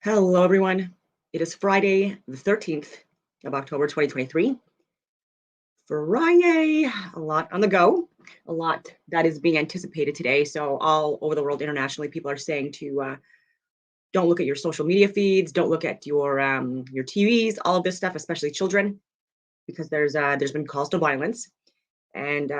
Hello, everyone. It is Friday, the 13th of October, 2023. Friday, a lot on the go, a lot that is being anticipated today. So, all over the world, internationally, people are saying to don't look at your social media feeds, don't look at your TVs, all of this stuff, especially children, because there's been calls to violence. And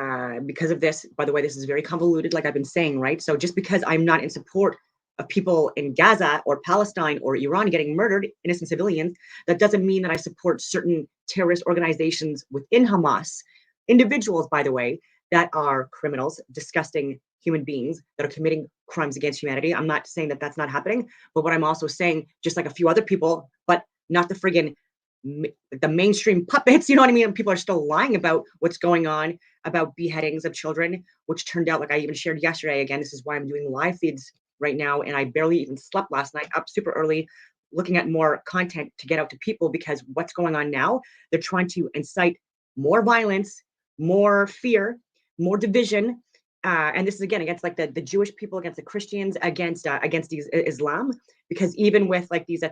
because of this, by the way, this is very convoluted, like I've been saying, right? So just because I'm not in support of people in Gaza or Palestine or Iran getting murdered, innocent civilians, that doesn't mean that I support certain terrorist organizations within Hamas, individuals, by the way, that are criminals, disgusting human beings that are committing crimes against humanity. I'm not saying that that's not happening, but what I'm also saying, just like a few other people, but not the friggin' the mainstream puppets, you know what I mean? People are still lying about what's going on, about beheadings of children, which turned out, like I even shared yesterday. Again, this is why I'm doing live feeds right now. And I barely even slept last night, up super early, looking at more content to get out to people because what's going on now, they're trying to incite more violence, more fear, more division. And this is again against like the Jewish people, against the Christians, against these Islam, because even with like these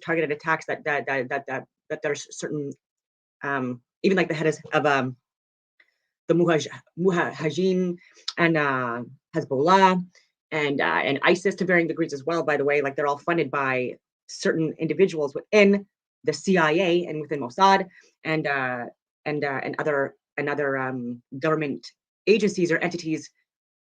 targeted attacks that there's certain even like the head of the Muhajin and Hezbollah and ISIS to varying degrees as well. By the way, like they're all funded by certain individuals within the CIA and within Mossad and other government agencies or entities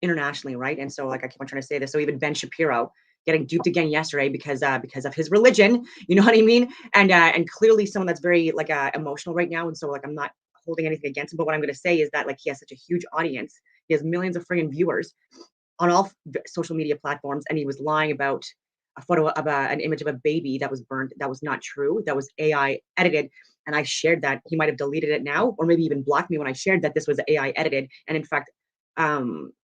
internationally, right? And so, like I keep on trying to say this. So even Ben Shapiro getting duped again yesterday because of his religion, you know what I mean? And clearly someone that's very like emotional right now. And so like I'm not holding anything against him, but what I'm going to say is that like he has such a huge audience. He has millions of friggin' viewers on all social media platforms, and he was lying about a photo of an image of a baby that was burned. That was not true. That was AI edited. And I shared that. He might have deleted it now, or maybe even blocked me when I shared that this was AI edited. And in fact,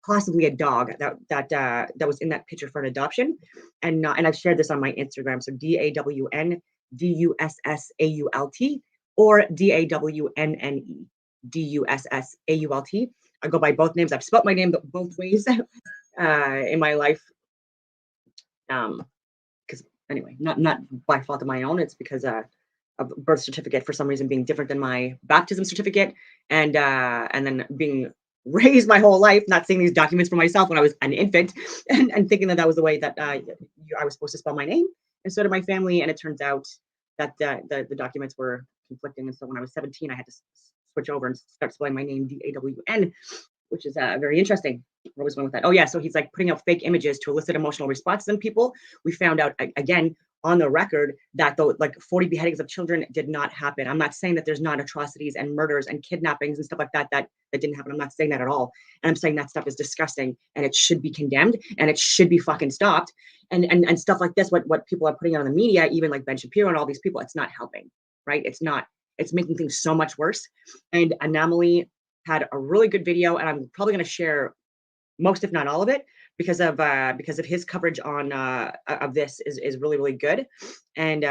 possibly a dog that was in that picture for an adoption, and I've shared this on my Instagram. So DAWNDUSSAULT or DAWNNEDUSSAULT. I go by both names. I've spelt my name both ways in my life. Because anyway, not by fault of my own. It's because of birth certificate for some reason being different than my baptism certificate, and then being raised my whole life, not seeing these documents for myself when I was an infant, and thinking that that was the way that I was supposed to spell my name, and so did my family. And it turns out that the documents were conflicting. And so when I was 17, I had to switch over and start spelling my name DAWN, which is very interesting. Where was going with that? Oh yeah, so he's like putting out fake images to elicit emotional responses in people. We found out again on the record that the like 40 beheadings of children did not happen. I'm not saying that there's not atrocities and murders and kidnappings and stuff like that didn't happen. I'm not saying that at all. And I'm saying that stuff is disgusting and it should be condemned and it should be fucking stopped. And stuff like this, what people are putting out on the media, even like Ben Shapiro and all these people, it's not helping, right? It's not. It's making things so much worse. And Anomaly had a really good video, and I'm probably going to share most, if not all of it, because of his coverage on of this is really really good, and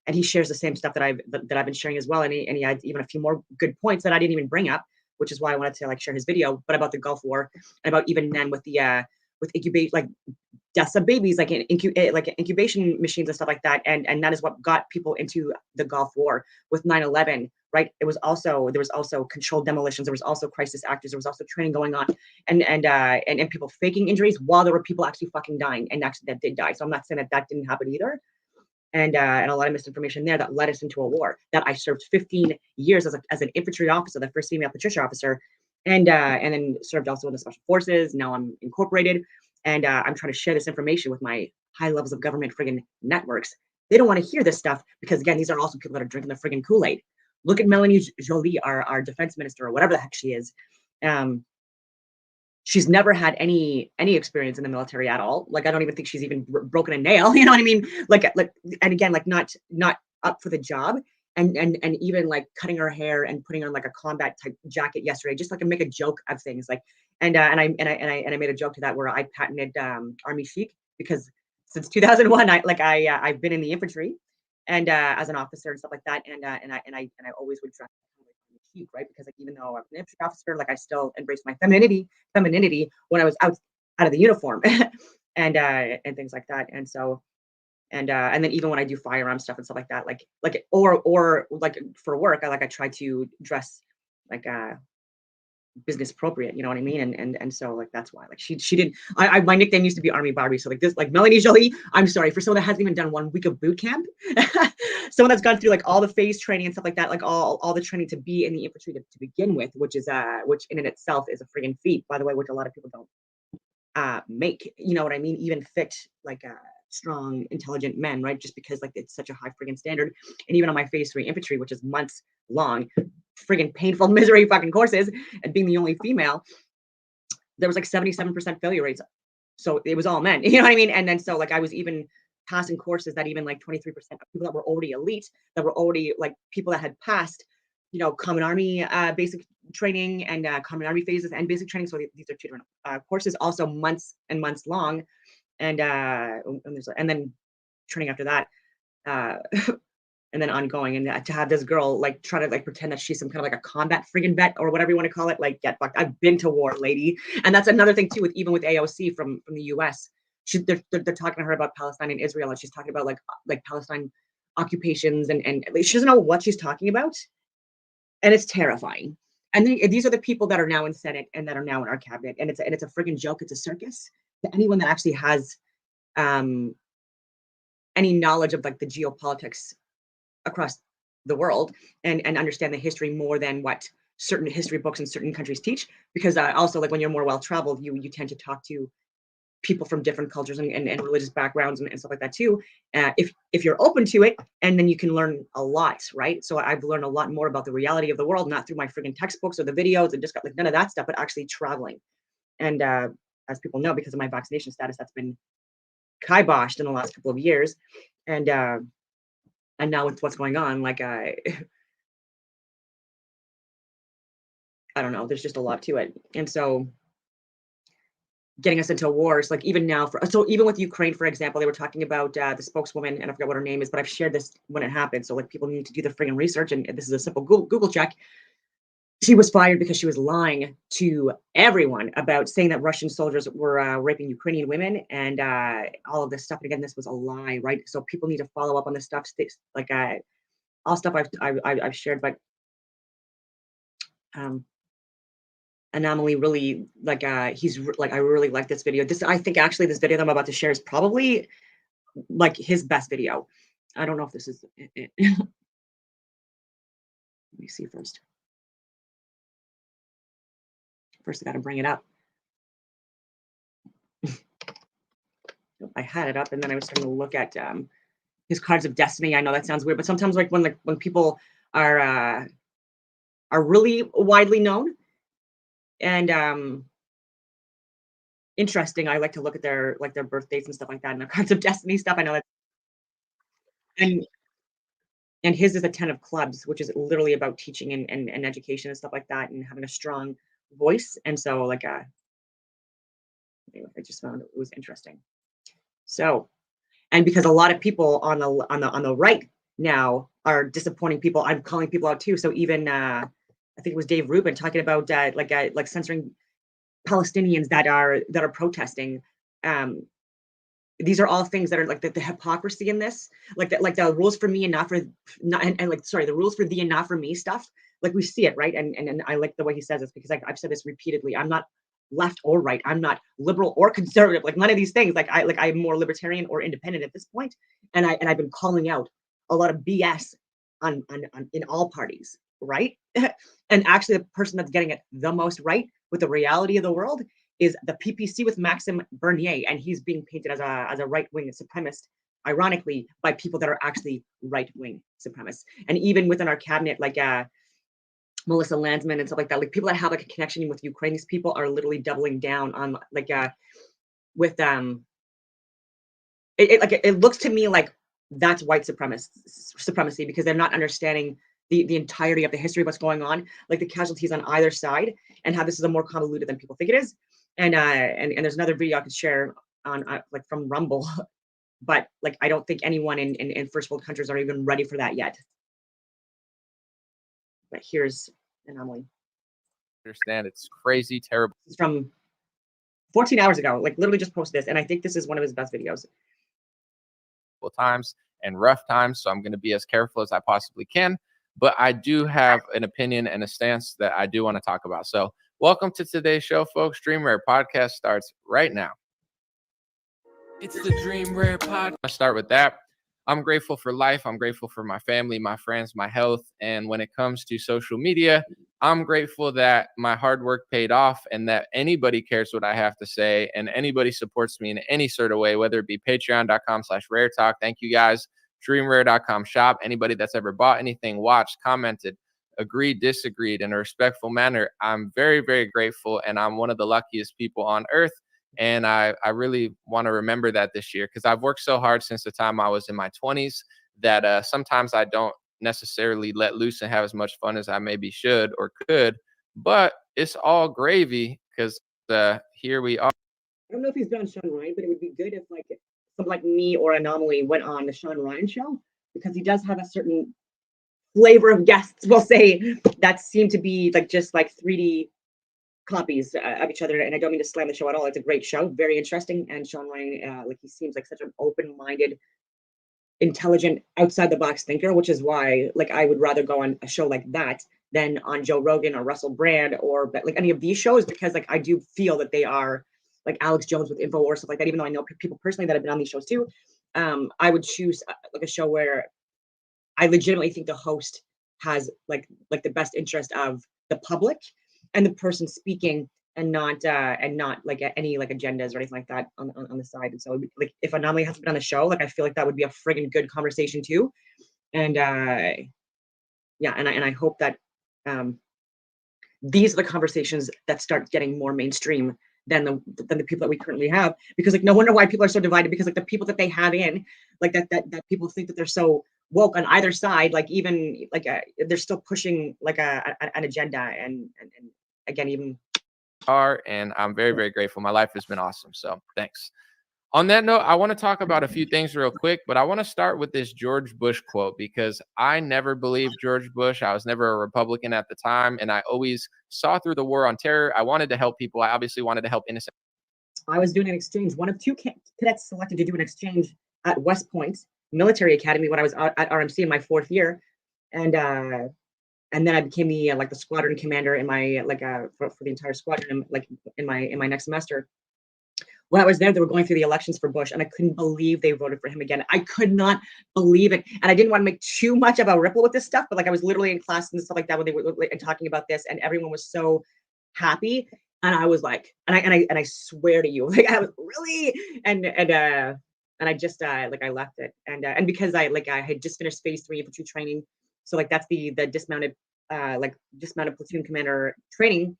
he shares the same stuff that I've been sharing as well, and he had even a few more good points that I didn't even bring up, which is why I wanted to like share his video, but about the Gulf War and about even then with incubate like deaths of babies like like incubation machines and stuff like that, and that is what got people into the Gulf War with 9/11, right? There was also controlled demolitions, there was also crisis actors, there was also training going on, and people faking injuries while there were people actually fucking dying, and actually that did die. So I'm not saying that that didn't happen either, and a lot of misinformation there that led us into a war that I served 15 years as an infantry officer, the first female Patricia officer, and then served also in the special forces. Now I'm incorporated, and I'm trying to share this information with my high levels of government friggin' networks. They don't want to hear this stuff because again, these are also people that are drinking the friggin' Kool-Aid. Look at Melanie Jolie, our defense minister, or whatever the heck she is. She's never had any experience in the military at all. Like I don't even think she's even broken a nail. You know what I mean? Like, and again, like not up for the job. And even like cutting her hair and putting on like a combat type jacket yesterday, just like to make a joke of things. Like, and I made a joke to that where I patented Army Chic because since 2001, I've been in the infantry and as an officer and stuff like that, and I always would dress chic, right? Because like even though I'm an infantry officer, like I still embraced my femininity when I was out of the uniform, and things like that. And so And then even when I do firearm stuff and stuff like that, or like for work, I try to dress like business appropriate, you know what I mean? And so like that's why like she didn't I my nickname used to be Army Barbie. So like this like Melanie Jolie, I'm sorry for someone that hasn't even done 1 week of boot camp. Someone that's gone through like all the phase training and stuff like that, like all the training to be in the infantry to begin with, which in and itself is a friggin' feat, by the way, which a lot of people don't make, you know what I mean, even fit like strong, intelligent men, right? Just because like it's such a high friggin' standard. And even on my phase 3 infantry, which is months long, friggin' painful misery fucking courses, and being the only female, there was like 77% failure rates. So it was all men, you know what I mean? And then so like I was even passing courses that even like 23% of people that were already elite, that were already like people that had passed, you know, common army basic training and common army phases and basic training. So these are 2 different courses, also months and months long, and then training after that. Uh, and then ongoing, and to have this girl like try to like pretend that she's some kind of like a combat friggin' vet or whatever you want to call it, like get fucked. I've been to war, lady. And that's another thing too, with even with AOC from the US. They're talking to her about Palestine and Israel, and she's talking about like Palestine occupations, and like, she doesn't know what she's talking about, and it's terrifying. And these are the people that are now in Senate and that are now in our cabinet, and it's a friggin' joke. It's a circus to anyone that actually has any knowledge of like the geopolitics across the world, and understand the history more than what certain history books in certain countries teach. Because also like when you're more well traveled, you tend to talk to people from different cultures and religious backgrounds and stuff like that too. If you're open to it, and then you can learn a lot, right? So I've learned a lot more about the reality of the world, not through my friggin' textbooks or the videos and just got like none of that stuff, but actually traveling. And as people know, because of my vaccination status, that's been kiboshed in the last couple of years. And now with what's going on, like I don't know, there's just a lot to it. And so getting us into wars, like even now so even with Ukraine, for example, they were talking about the spokeswoman, and I forgot what her name is, but I've shared this when it happened. So like people need to do their friggin' research, and this is a simple Google check. She was fired because she was lying to everyone about saying that Russian soldiers were raping Ukrainian women, and all of this stuff. And again, this was a lie, right? So people need to follow up on this stuff. Like all stuff I've shared, but Anomaly really like like I really like this video. I think actually this video that I'm about to share is probably like his best video. I don't know if this is it. Let me see first. First, I got to bring it up. I had it up, and then I was starting to look at his cards of destiny. I know that sounds weird, but sometimes like when people are really widely known and interesting, I like to look at their birth dates and stuff like that, and their cards of destiny stuff. I know that, and his is a 10 of clubs, which is literally about teaching and education and stuff like that, and having a strong voice. And so like anyway, I just found it was interesting. So, and because a lot of people on the right now are disappointing people, I'm calling people out too. So even I think it was Dave Rubin talking about like censoring Palestinians that are protesting. These are all things that are like the hypocrisy in this, like the rules for me and not for not and like sorry, the rules for thee and not for me stuff. Like we see it, right? And I like the way he says this, because I've said this repeatedly. I'm not left or right. I'm not liberal or conservative. Like none of these things. I'm more libertarian or independent at this point. And I've been calling out a lot of BS on in all parties, right? And actually, the person that's getting it the most right with the reality of the world is the PPC with Maxime Bernier, and he's being painted as a right-wing supremacist, ironically, by people that are actually right-wing supremacists. And even within our cabinet, like Melissa Landsman and stuff like that, like people that have like a connection with Ukraine, these people are literally doubling down on like with it looks to me like that's white supremacy, because they're not understanding the entirety of the history of what's going on, like the casualties on either side, and how this is a more convoluted than people think it is. And there's another video I could share on like from Rumble, but like I don't think anyone in first world countries are even ready for that yet. But here's Anomaly. Understand, it's crazy, terrible. It's from 14 hours ago, like literally just posted this, and I think this is one of his best videos. difficult times and rough times. So I'm going to be as careful as I possibly can. But I do have an opinion and a stance that I do want to talk about. So welcome to today's show, folks. Dream Rare podcast starts right now. It's the Dream Rare podcast. I'll start with that. I'm grateful for life. I'm grateful for my family, my friends, my health. And when it comes to social media, I'm grateful that my hard work paid off and that anybody cares what I have to say and anybody supports me in any sort of way, whether it be patreon.com/rare talk. Thank you guys. Dreamrare.com shop. Anybody that's ever bought anything, watched, commented, agreed, disagreed in a respectful manner. I'm very, very grateful. And I'm one of the luckiest people on earth. And I really want to remember that this year because I've worked so hard since the time I was in my 20s that sometimes I don't necessarily let loose and have as much fun as I maybe should or could. But it's all gravy because here we are. I don't know if he's been on Sean Ryan, but it would be good if like someone like me or Anomaly went on the Sean Ryan show because he does have a certain flavor of guests, we'll say, that seem to be like just like 3D copies of each other. And I don't mean to slam the show at all. It's a great show, very interesting. And Sean Ryan, like he seems like such an open-minded, intelligent, outside the box thinker, which is why like I would rather go on a show like that than on Joe Rogan or Russell Brand or like any of these shows, because like I do feel that they are like Alex Jones with Info or stuff like that. Even though I know people personally that have been on these shows too, I would choose like a show where I legitimately think the host has like the best interest of the public and the person speaking, and not like any like agendas or anything like that on the side. And so like if Anomaly has been on the show, like I feel like that would be a friggin' good conversation too. And yeah, and I hope that these are the conversations that start getting more mainstream than the people that we currently have, because like no wonder why people are so divided, because like the people that they have in like that people think that they're so woke on either side, like even like they're still pushing like an agenda and again even And I'm very, very grateful. My life has been awesome. So thanks. On that note, I want to talk about a few things real quick, but I want to start with this George Bush quote because I never believed George Bush. I was never a Republican at the time, and I always saw through the war on terror. I wanted to help people. I obviously wanted to help innocent. I was doing an exchange, one of two cadets selected to do an exchange at West Point Military Academy when I was at RMC in my 4th year, and then I became the like the squadron commander in my like for the entire squadron like in my next semester. When I was there, they were going through the elections for Bush, and I couldn't believe they voted for him again. I could not believe it, and I didn't want to make too much of a ripple with this stuff, but like I was literally in class and stuff like that when they were like, talking about this, and everyone was so happy, and I was like, and I swear to you, like I was really, and I just like I left it, and because I had just finished phase 3 infantry training, so like that's the dismounted platoon commander training.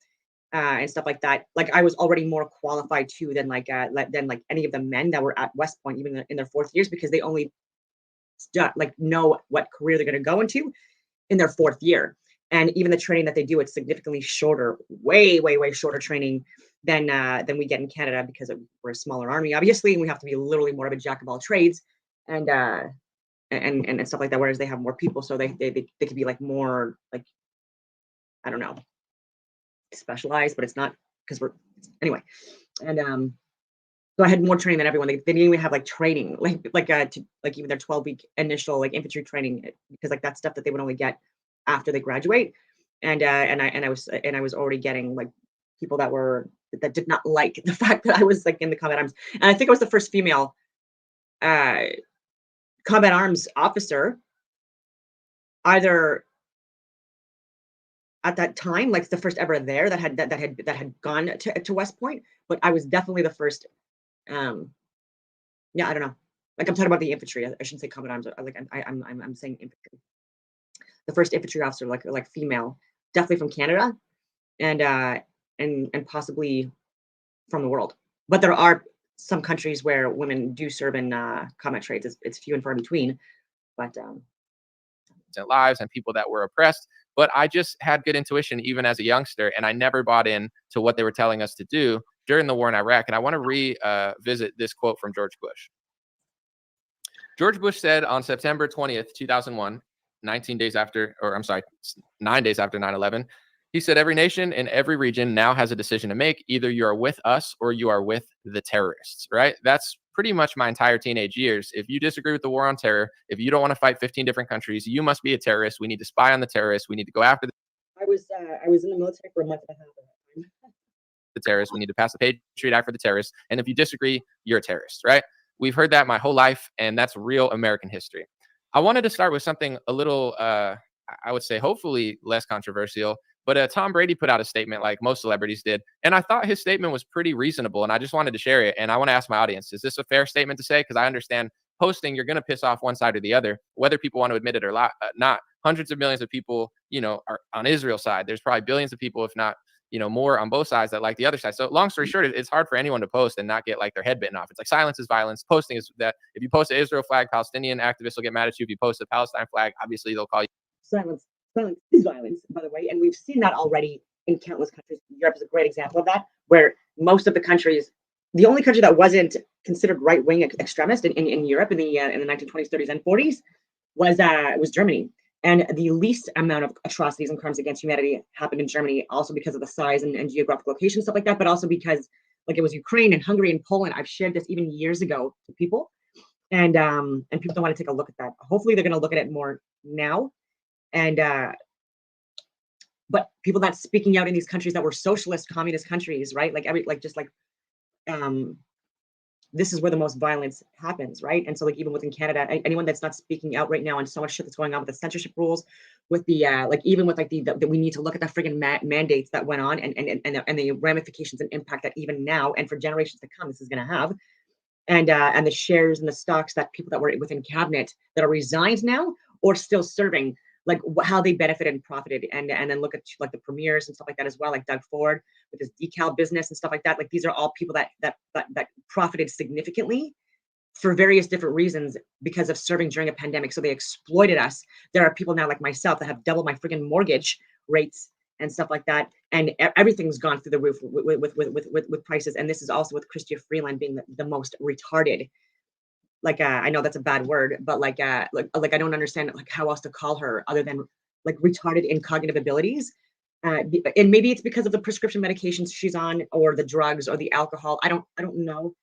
And stuff like that. Like I was already more qualified too than like any of the men that were at West Point, even in their 4th years, because they only like know what career they're going to go into in their 4th year. And even the training that they do, it's significantly shorter, way shorter training than we get in Canada, because we're a smaller army, obviously, and we have to be literally more of a jack of all trades, and stuff like that. Whereas they have more people, so they could be like more like, I don't know, specialized, but it's not, because we're anyway. And so I had more training than everyone. They didn't even have like training to like even their 12-week initial like infantry training, because like that's stuff that they would only get after they graduate. And I was already getting like people that did not like the fact that I was like in the combat arms. And I think I was the first female combat arms officer, either at that time, like the first ever there that had gone to West Point, but I was definitely the first. Yeah, I don't know. Like I'm talking about the infantry. I shouldn't say combat arms. Like I'm saying infantry. The first infantry officer, like female, definitely from Canada, and possibly from the world. But there are some countries where women do serve in combat trades. It's few and far between, but lives and people that were oppressed. But I just had good intuition even as a youngster, and I never bought in to what they were telling us to do during the war in Iraq. And I want to revisit this quote from George Bush. George Bush said on September 20th, 2001, 9 days after 9/11, He said every nation in every region now has a decision to make. Either you are with us or you are with the terrorists, right? That's pretty much my entire teenage years. If you disagree with the war on terror, if you don't want to fight 15 different countries, you must be a terrorist. We need to spy on the terrorists. We need to go after I was in the military for a month and a half at that time. the terrorists. We need to pass the Patriot Act for the terrorists. And if you disagree, you're a terrorist, right? We've heard that my whole life, and that's real American history. I wanted to start with something a little, I would say, hopefully less controversial. But Tom Brady put out a statement like most celebrities did. And I thought his statement was pretty reasonable. And I just wanted to share it. And I want to ask my audience, is this a fair statement to say? Because I understand posting, you're going to piss off one side or the other, whether people want to admit it or not. Hundreds of millions of people, are on Israel's side. There's probably billions of people, if not, more on both sides that like the other side. So long story short, it's hard for anyone to post and not get like their head bitten off. It's like silence is violence. Posting is that if you post an Israel flag, Palestinian activists will get mad at you. If you post a Palestine flag, obviously they'll call you. Silence is violence, by the way, and we've seen that already in countless countries. Europe is a great example of that, where most of the countries, the only country that wasn't considered right-wing extremist in Europe in the 1920s, 30s, and 40s was Germany. And the least amount of atrocities and crimes against humanity happened in Germany, also because of the size and geographic location, stuff like that, but also because like it was Ukraine and Hungary and Poland. I've shared this even years ago to people, and people don't want to take a look at that. Hopefully, they're going to look at it more now. And but people not speaking out in these countries that were socialist communist countries, right? This is where the most violence happens, right? And so like even within Canada, anyone that's not speaking out right now on so much shit that's going on with the censorship rules, with the even with like the we need to look at the friggin' mandates that went on and the ramifications and impact that even now and for generations to come this is going to have, and the shares and the stocks that people that were within cabinet that are resigned now or still serving, like how they benefited and profited, and then look at like the premiers and stuff like that as well, like Doug Ford with his decal business and stuff like that. Like these are all people that profited significantly for various different reasons because of serving during a pandemic. So they exploited us. There are people now like myself that have doubled my freaking mortgage rates and stuff like that, and everything's gone through the roof with prices. And this is also with Chrystia Freeland being the most retarded. Like I know that's a bad word, but like I don't understand like how else to call her other than like retarded in cognitive abilities. And maybe it's because of the prescription medications she's on or the drugs or the alcohol. I don't know.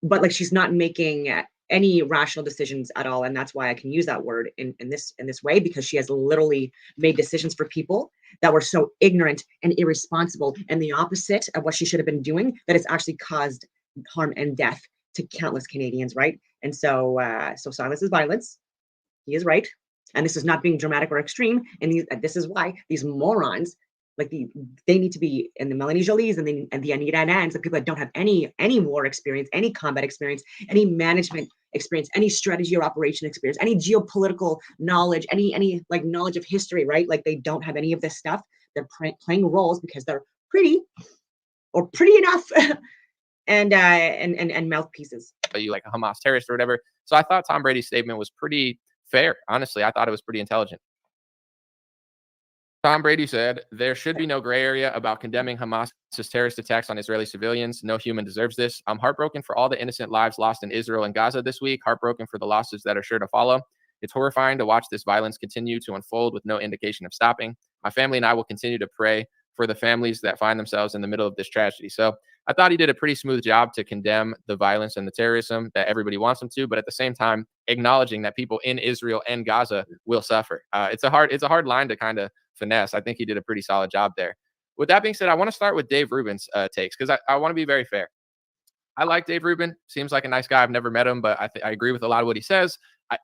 But like she's not making any rational decisions at all, and that's why I can use that word in this way, because she has literally made decisions for people that were so ignorant and irresponsible and the opposite of what she should have been doing that it's actually caused harm and death to countless Canadians, right? And so silence is violence. He is right, and this is not being dramatic or extreme. And this is why these morons, like they need to be in the Melanie Jolies and the Anita Anans, the people that don't have any war experience, any combat experience, any management experience, any strategy or operation experience, any geopolitical knowledge, any like knowledge of history, right? Like they don't have any of this stuff. They're playing roles because they're pretty enough. and mouthpieces. You like a Hamas terrorist or whatever. So I thought Tom Brady's statement was pretty fair. Honestly, I thought it was pretty intelligent. Tom Brady said, there should be no gray area about condemning Hamas's terrorist attacks on Israeli civilians. No human deserves this. I'm heartbroken for all the innocent lives lost in Israel and Gaza this week. Heartbroken for the losses that are sure to follow. It's horrifying to watch this violence continue to unfold with no indication of stopping. My family and I will continue to pray for the families that find themselves in the middle of this tragedy. So I thought he did a pretty smooth job to condemn the violence and the terrorism that everybody wants him to, but at the same time, acknowledging that people in Israel and Gaza will suffer. It's a hard line to kind of finesse. I think he did a pretty solid job there. With that being said, I want to start with Dave Rubin's takes, because I want to be very fair. I like Dave Rubin. Seems like a nice guy. I've never met him, but I agree with a lot of what he says. I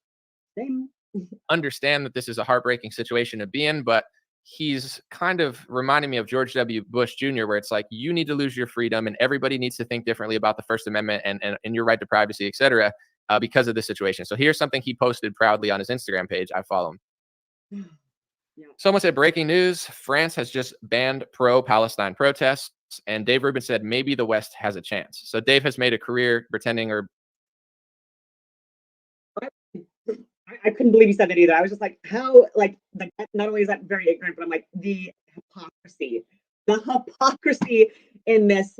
understand that this is a heartbreaking situation to be in, but he's kind of reminding me of George W. Bush Jr., where it's like, you need to lose your freedom and everybody needs to think differently about the First Amendment and your right to privacy, et cetera, because of this situation. So here's something he posted proudly on his Instagram page. I follow him. Yeah. Someone said, breaking news, France has just banned pro-Palestine protests. And Dave Rubin said, maybe the West has a chance. So Dave has made a career pretending or... I couldn't believe he said that either. I was just like, how, like not only is that very ignorant, but I'm like, the hypocrisy in this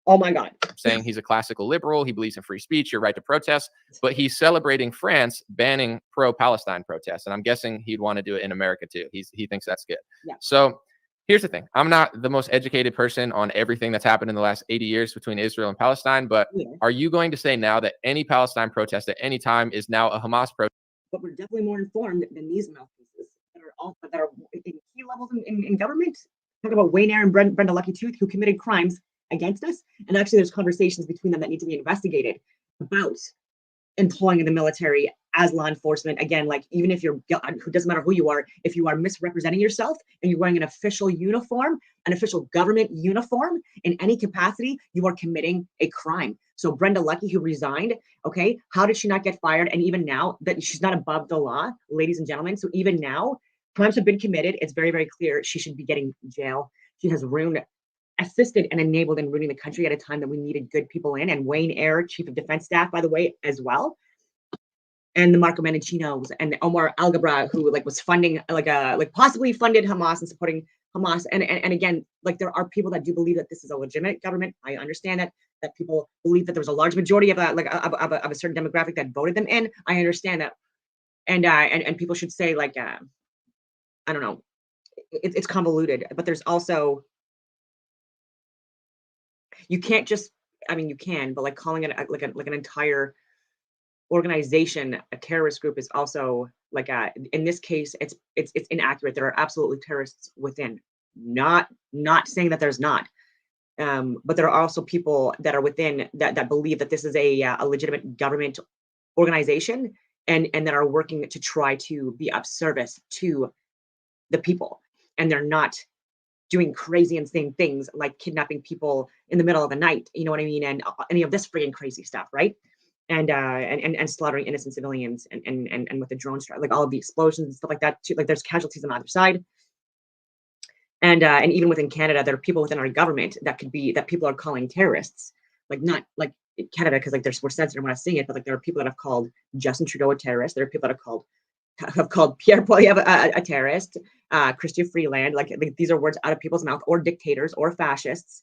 Oh my God. saying he's a classical liberal. He believes in free speech, your right to protest, but he's celebrating France banning pro-Palestine protests. And I'm guessing he'd want to do it in America too. He thinks that's good. Yeah. So here's the thing. I'm not the most educated person on everything that's happened in the last 80 years between Israel and Palestine, but are you going to say now that any Palestine protest at any time is now a Hamas protest? But we're definitely more informed than these mouthpieces that are in key levels in government. Talk about Wayne Eyre and Brenda Lucky Tooth, who committed crimes against us. And actually, there's conversations between them that need to be investigated about employing the military as law enforcement. Again, like even if you're, it doesn't matter who you are, if you are misrepresenting yourself and you're wearing an official uniform, an official government uniform in any capacity, you are committing a crime. So Brenda Lucky, who resigned, okay, how did she not get fired? And even now that she's not above the law, ladies and gentlemen. So even now, crimes have been committed. It's very, very clear she should be getting jail. She has assisted and enabled in ruining the country at a time that we needed good people in. And Wayne Eyre, Chief of Defense Staff, by the way, as well. And the Marco Menicinos and Omar Al-Ghabra, who was funding, possibly funded Hamas and supporting Hamas. And again, there are people that do believe that this is a legitimate government. I understand that people believe that there was a large majority of a certain demographic that voted them in. I understand that. And people should say I don't know, it's convoluted, but there's also, you can't just, you can, but calling it an entire organization a terrorist group is also in this case it's inaccurate. There are absolutely terrorists within. Not saying that there's not, but there are also people that are within that believe that this is a legitimate government organization and that are working to try to be of service to the people, and they're not doing crazy, insane things like kidnapping people in the middle of the night, you know what I mean, and any of this friggin' crazy stuff, right? And slaughtering innocent civilians and with the drone strike, all of the explosions and stuff like that too. There's casualties on either side, and even within Canada, there are people within our government that people are calling terrorists, not Canada, because we're sensitive when I saying it, but there are people that have called Justin Trudeau a terrorist. There are people that have called Pierre Poilievre a terrorist, Chrystia Freeland, these are words out of people's mouth, or dictators or fascists.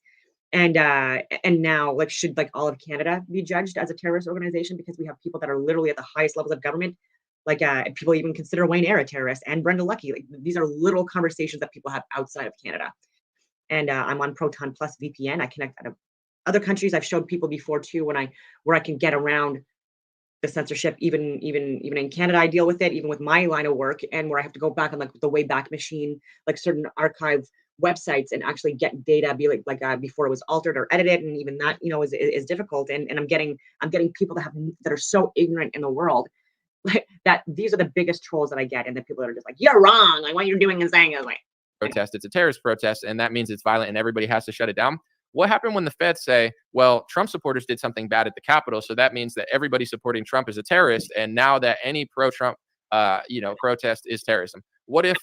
And now should all of Canada be judged as a terrorist organization because we have people that are literally at the highest levels of government, people even consider Wayne Eyre a terrorist and Brenda Lucky. These are little conversations that people have outside of Canada. And I'm on Proton Plus VPN. I connect out of other countries. I've showed people before too where I can get around the censorship. Even in Canada, I deal with it, even with my line of work, and where I have to go back on the Wayback Machine, certain archive websites, and actually get data before it was altered or edited, and even that is difficult. And I'm getting people that are so ignorant in the world that these are the biggest trolls that I get, and the people that are just you're wrong, what you're doing and saying is protest. It's a terrorist protest, and that means it's violent, and everybody has to shut it down. What happened when the feds say, well, Trump supporters did something bad at the Capitol, so that means that everybody supporting Trump is a terrorist, and now that any pro-Trump, protest is terrorism? What if,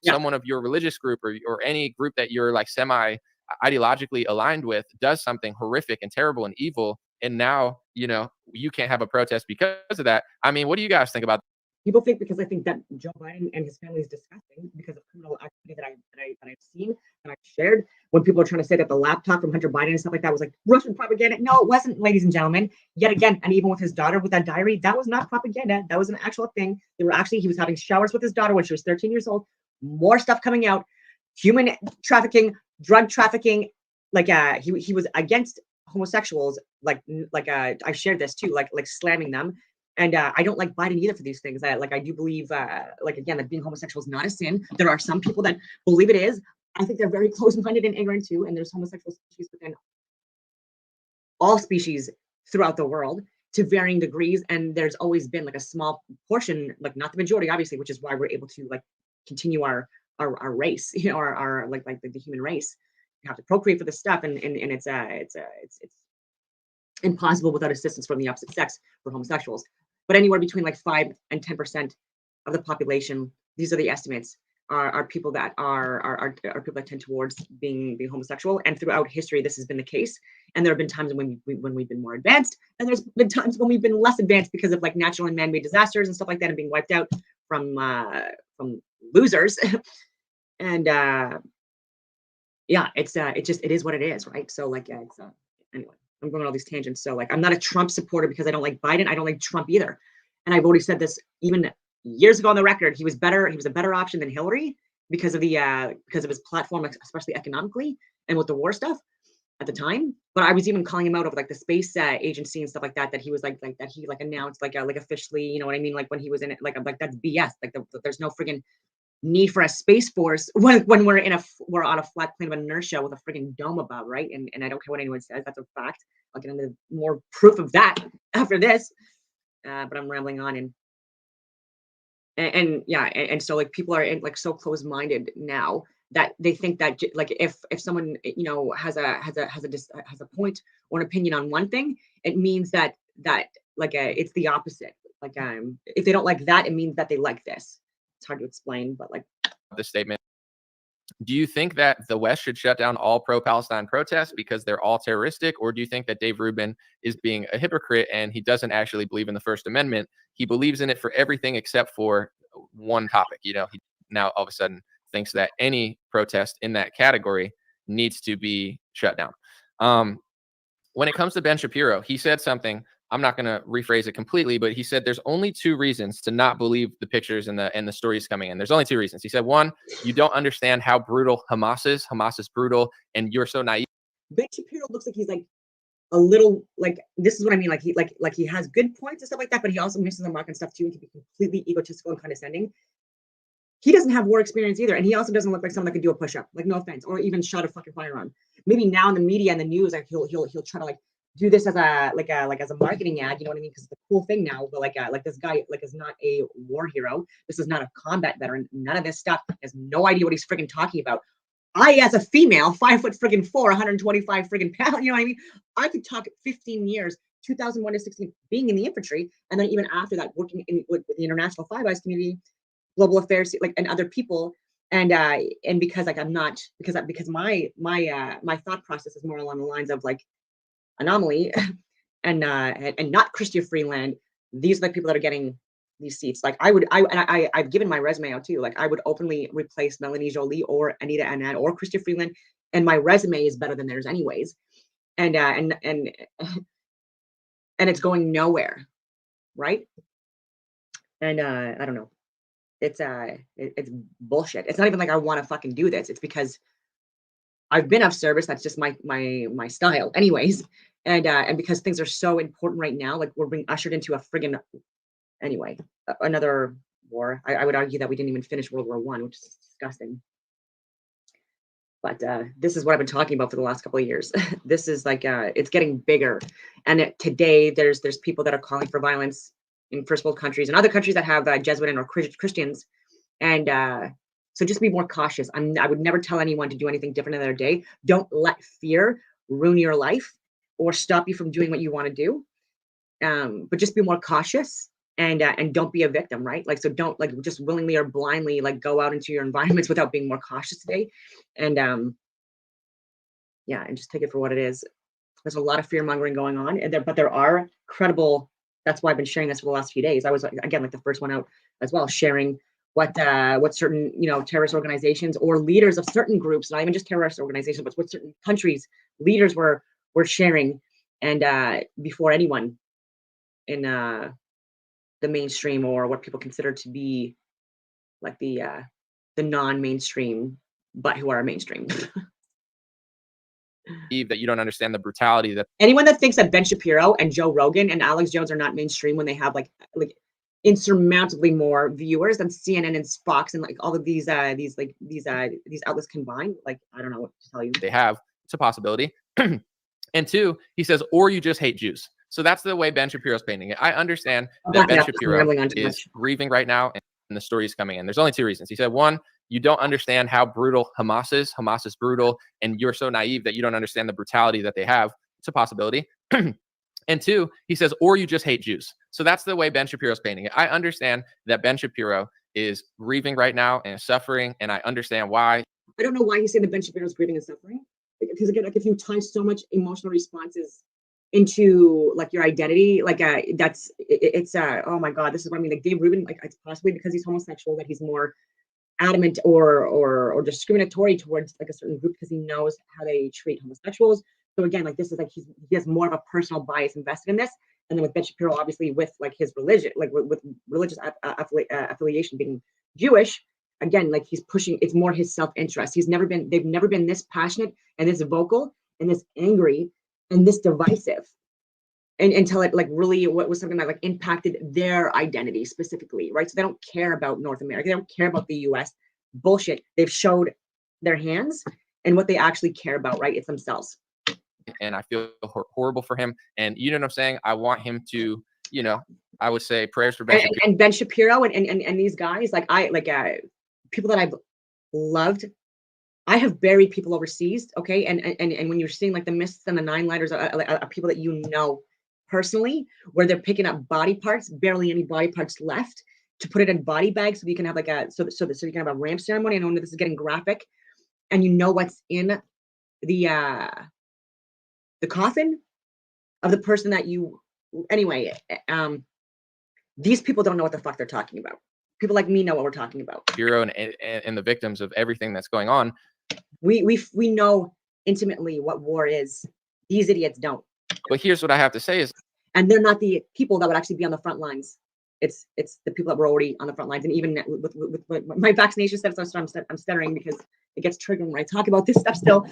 someone of your religious group or any group that you're semi-ideologically aligned with does something horrific and terrible and evil, and now, you can't have a protest because of that? What do you guys think about that? People think, because I think that Joe Biden and his family is disgusting because of criminal activity that I've seen and I've shared. When people are trying to say that the laptop from Hunter Biden and stuff like that was Russian propaganda, no, it wasn't, ladies and gentlemen. Yet again, and even with his daughter with that diary, that was not propaganda. That was an actual thing. He was having showers with his daughter when she was 13 years old. More stuff coming out, human trafficking, drug trafficking. He was against homosexuals. I shared this too, slamming them. And I don't like Biden either for these things. I do believe, again, that being homosexual is not a sin. There are some people that believe it is. I think they're very close-minded and ignorant too. And there's homosexual species within all species throughout the world to varying degrees. And there's always been a small portion, not the majority, obviously, which is why we're able to continue our race, our the human race. You have to procreate for this stuff, and it's impossible without assistance from the opposite sex for homosexuals. But anywhere between 5 and 10% of the population, these are the estimates, are people that are people that tend towards being homosexual. And throughout history, this has been the case. And there have been times when we've been more advanced, and there's been times when we've been less advanced because of natural and man-made disasters and stuff like that, and being wiped out from losers. And yeah, it is what it is, right? So like, yeah, anyway, I'm going on all these tangents. So like, I'm not a Trump supporter because I don't like Biden. I don't like Trump either. And I've already said this even years ago on the record. He was better. He was a better option than Hillary because of his platform, especially economically and with the war stuff at the time. But I was even calling him out of like the space agency and stuff like that. That he was like that he like announced like officially, you know what I mean? Like when he was in it, like I'm like that's BS. Like there's no friggin' need for a space force when we're on a flat plane of inertia with a friggin' dome above, right? And I don't care what anyone says, that's a fact. I'll get into more proof of that after this. But I'm rambling on and yeah, and so like people are like so close-minded now that they think that like if someone has a point or an opinion on one thing, it means that like it's the opposite. Like if they don't like that, it means that they like this. It's hard to explain, but like This statement. Do you think that the West should shut down all pro-Palestine protests because they're all terroristic? Or do you think that Dave Rubin is being a hypocrite and he doesn't actually believe in the First Amendment? He believes in it for everything except for one topic. He now all of a sudden thinks that any protest in that category needs to be shut down. When it comes to Ben Shapiro, he said something. I'm not going to rephrase it completely, but he said there's only two reasons to not believe the pictures and the stories coming in. There's only two reasons. He said, one, you don't understand how brutal Hamas is. Hamas is brutal, and you're so naive. Ben Shapiro looks like he's like a little like this is what I mean. Like he has good points and stuff like that, but he also misses the mark and stuff too, and can be completely egotistical and condescending. He doesn't have war experience either, and he also doesn't look like someone that could do a push-up. Like no offense, or even shot a fucking firearm. Maybe now in the media and the news, like he'll try to like do this as a marketing ad. You know what I mean? Because it's a cool thing now. But like this guy like is not a war hero. This is not a combat veteran. None of this stuff. He has no idea what he's freaking talking about. I, as a female, 5'4", 125 friggin' pounds, you know what I mean? I could talk 15 years, 2001 to 16, being in the infantry, and then even after that, working with the international Five Eyes community, global affairs, like and other people, and because like I'm not because my thought process is more along the lines of like anomaly, and not Christian Freeland. These are the people that are getting these seats. Like I've given my resume out too. Like I would openly replace Melanie Jolie or Anita Anand or Christian Freeland, and my resume is better than theirs anyways. And it's going nowhere, right? And I don't know. It's bullshit. It's not even like I want to fucking do this. It's because I've been of service. That's just my style, anyways. And because things are so important right now, like we're being ushered into a friggin' anyway, another war. I would argue that we didn't even finish World War I, which is disgusting. But this is what I've been talking about for the last couple of years. This is like it's getting bigger, and today there's people that are calling for violence in first world countries and other countries that have Jesuit and or Christians, and so just be more cautious. I would never tell anyone to do anything different in their day. Don't let fear ruin your life or stop you from doing what you want to do. But just be more cautious and don't be a victim, right? Like, so don't like just willingly or blindly like go out into your environments without being more cautious today. And yeah, and just take it for what it is. There's a lot of fear mongering going on, but there are credible. That's why I've been sharing this for the last few days. I was again like the first one out as well, sharing what certain terrorist organizations or leaders of certain groups, not even just terrorist organizations, but what certain countries leaders were sharing, and before anyone in the mainstream or what people consider to be like the non-mainstream, but who are mainstream. That you don't understand the brutality that anyone that thinks that Ben Shapiro and Joe Rogan and Alex Jones are not mainstream when they have like insurmountably more viewers than CNN and Fox and like all of these outlets combined, like I don't know what to tell you. They have, it's a possibility. And two, he says, or you just hate Jews. So that's the way Ben Shapiro's painting it. I understand that Ben Shapiro is grieving right now and the story is coming in. There's only two reasons. He said, one, you don't understand how brutal Hamas is. Hamas is brutal, and you're so naive that you don't understand the brutality that they have. It's a possibility. And two, he says, or you just hate Jews. So that's the way Ben Shapiro's painting it. I understand that Ben Shapiro is grieving right now and suffering, and I understand why. I don't know why he's saying that Ben Shapiro is grieving and suffering. Because again, like if you tie so much emotional responses into like your identity, like it's oh my god, this is what I mean. Like Dave Rubin, like it's possibly because he's homosexual that he's more adamant or discriminatory towards like a certain group because he knows how they treat homosexuals. So again, like this is like he has more of a personal bias invested in this. And then with Ben Shapiro, obviously with like his religion, like with religious affiliation being Jewish, again, like he's pushing. It's more his self-interest. They've never been this passionate and this vocal and this angry and this divisive. And until it like really what was something that like impacted their identity specifically, right? So they don't care about North America, they don't care about the US. Bullshit. They've showed their hands and what they actually care about, right? It's themselves. And I feel horrible for him. And you know what I'm saying? I want him to, you know, I would say prayers for Ben Shapiro. And Ben Shapiro and these guys, like people that I've loved. I have buried people overseas, okay? And when you're seeing like the mists and the nine lighters of people that you know personally, where they're picking up body parts, barely any body parts left, to put it in body bags so you can have like so you can have a ramp ceremony. I know this is getting graphic, and you know what's in the coffin of the person that you anyway. These people don't know what the fuck they're talking about. People like me know what we're talking about. Bureau and the victims of everything that's going on. We know intimately what war is. These idiots don't. But here's what I have to say is, and they're not the people that would actually be on the front lines. It's the people that were already on the front lines. And even with my vaccination status, I'm stuttering because it gets triggering when I talk about this stuff still.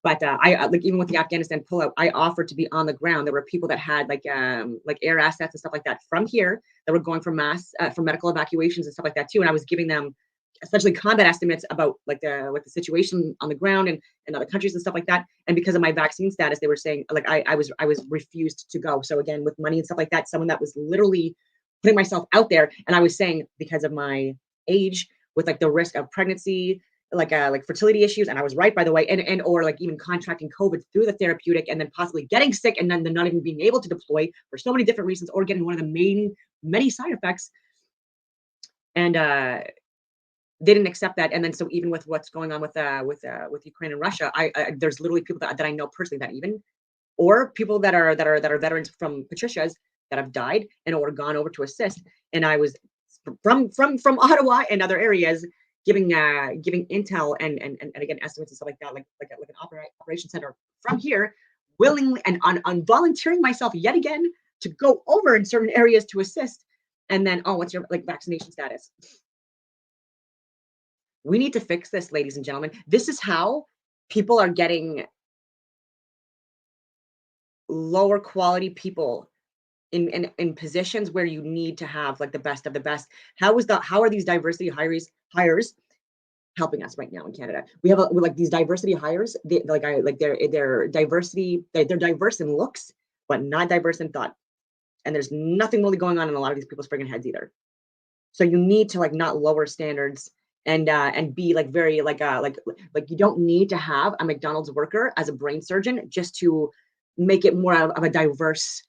But I like even with the Afghanistan pullout, I offered to be on the ground. There were people that had like air assets and stuff like that from here that were going for medical evacuations and stuff like that too. And I was giving them essentially combat estimates about like the situation on the ground and in other countries and stuff like that. And because of my vaccine status, they were saying like I was refused to go. So again, with money and stuff like that, someone that was literally putting myself out there, and I was saying because of my age, with like the risk of pregnancy, like fertility issues, and I was right, by the way, and or like even contracting COVID through the therapeutic, and then possibly getting sick, and then not even being able to deploy for so many different reasons, or getting one of the many side effects, and they didn't accept that. And then so even with what's going on with Ukraine and Russia, there's literally people that I know personally that even, or people that are veterans from Patricia's that have died and or gone over to assist. And I was from Ottawa and other areas giving intel and again estimates and stuff like that, like an operation center from here, willingly and on volunteering myself yet again to go over in certain areas to assist. And then, oh, what's your like vaccination status? We need to fix this, ladies and gentlemen. This is how people are getting lower quality people in positions where you need to have like the best of the best. How are these diversity hires helping us right now in Canada? We have like these diversity hires. They're diversity. They're diverse in looks, but not diverse in thought. And there's nothing really going on in a lot of these people's friggin' heads either. So you need to like not lower standards and be like very like you don't need to have a McDonald's worker as a brain surgeon just to make it more of a diverse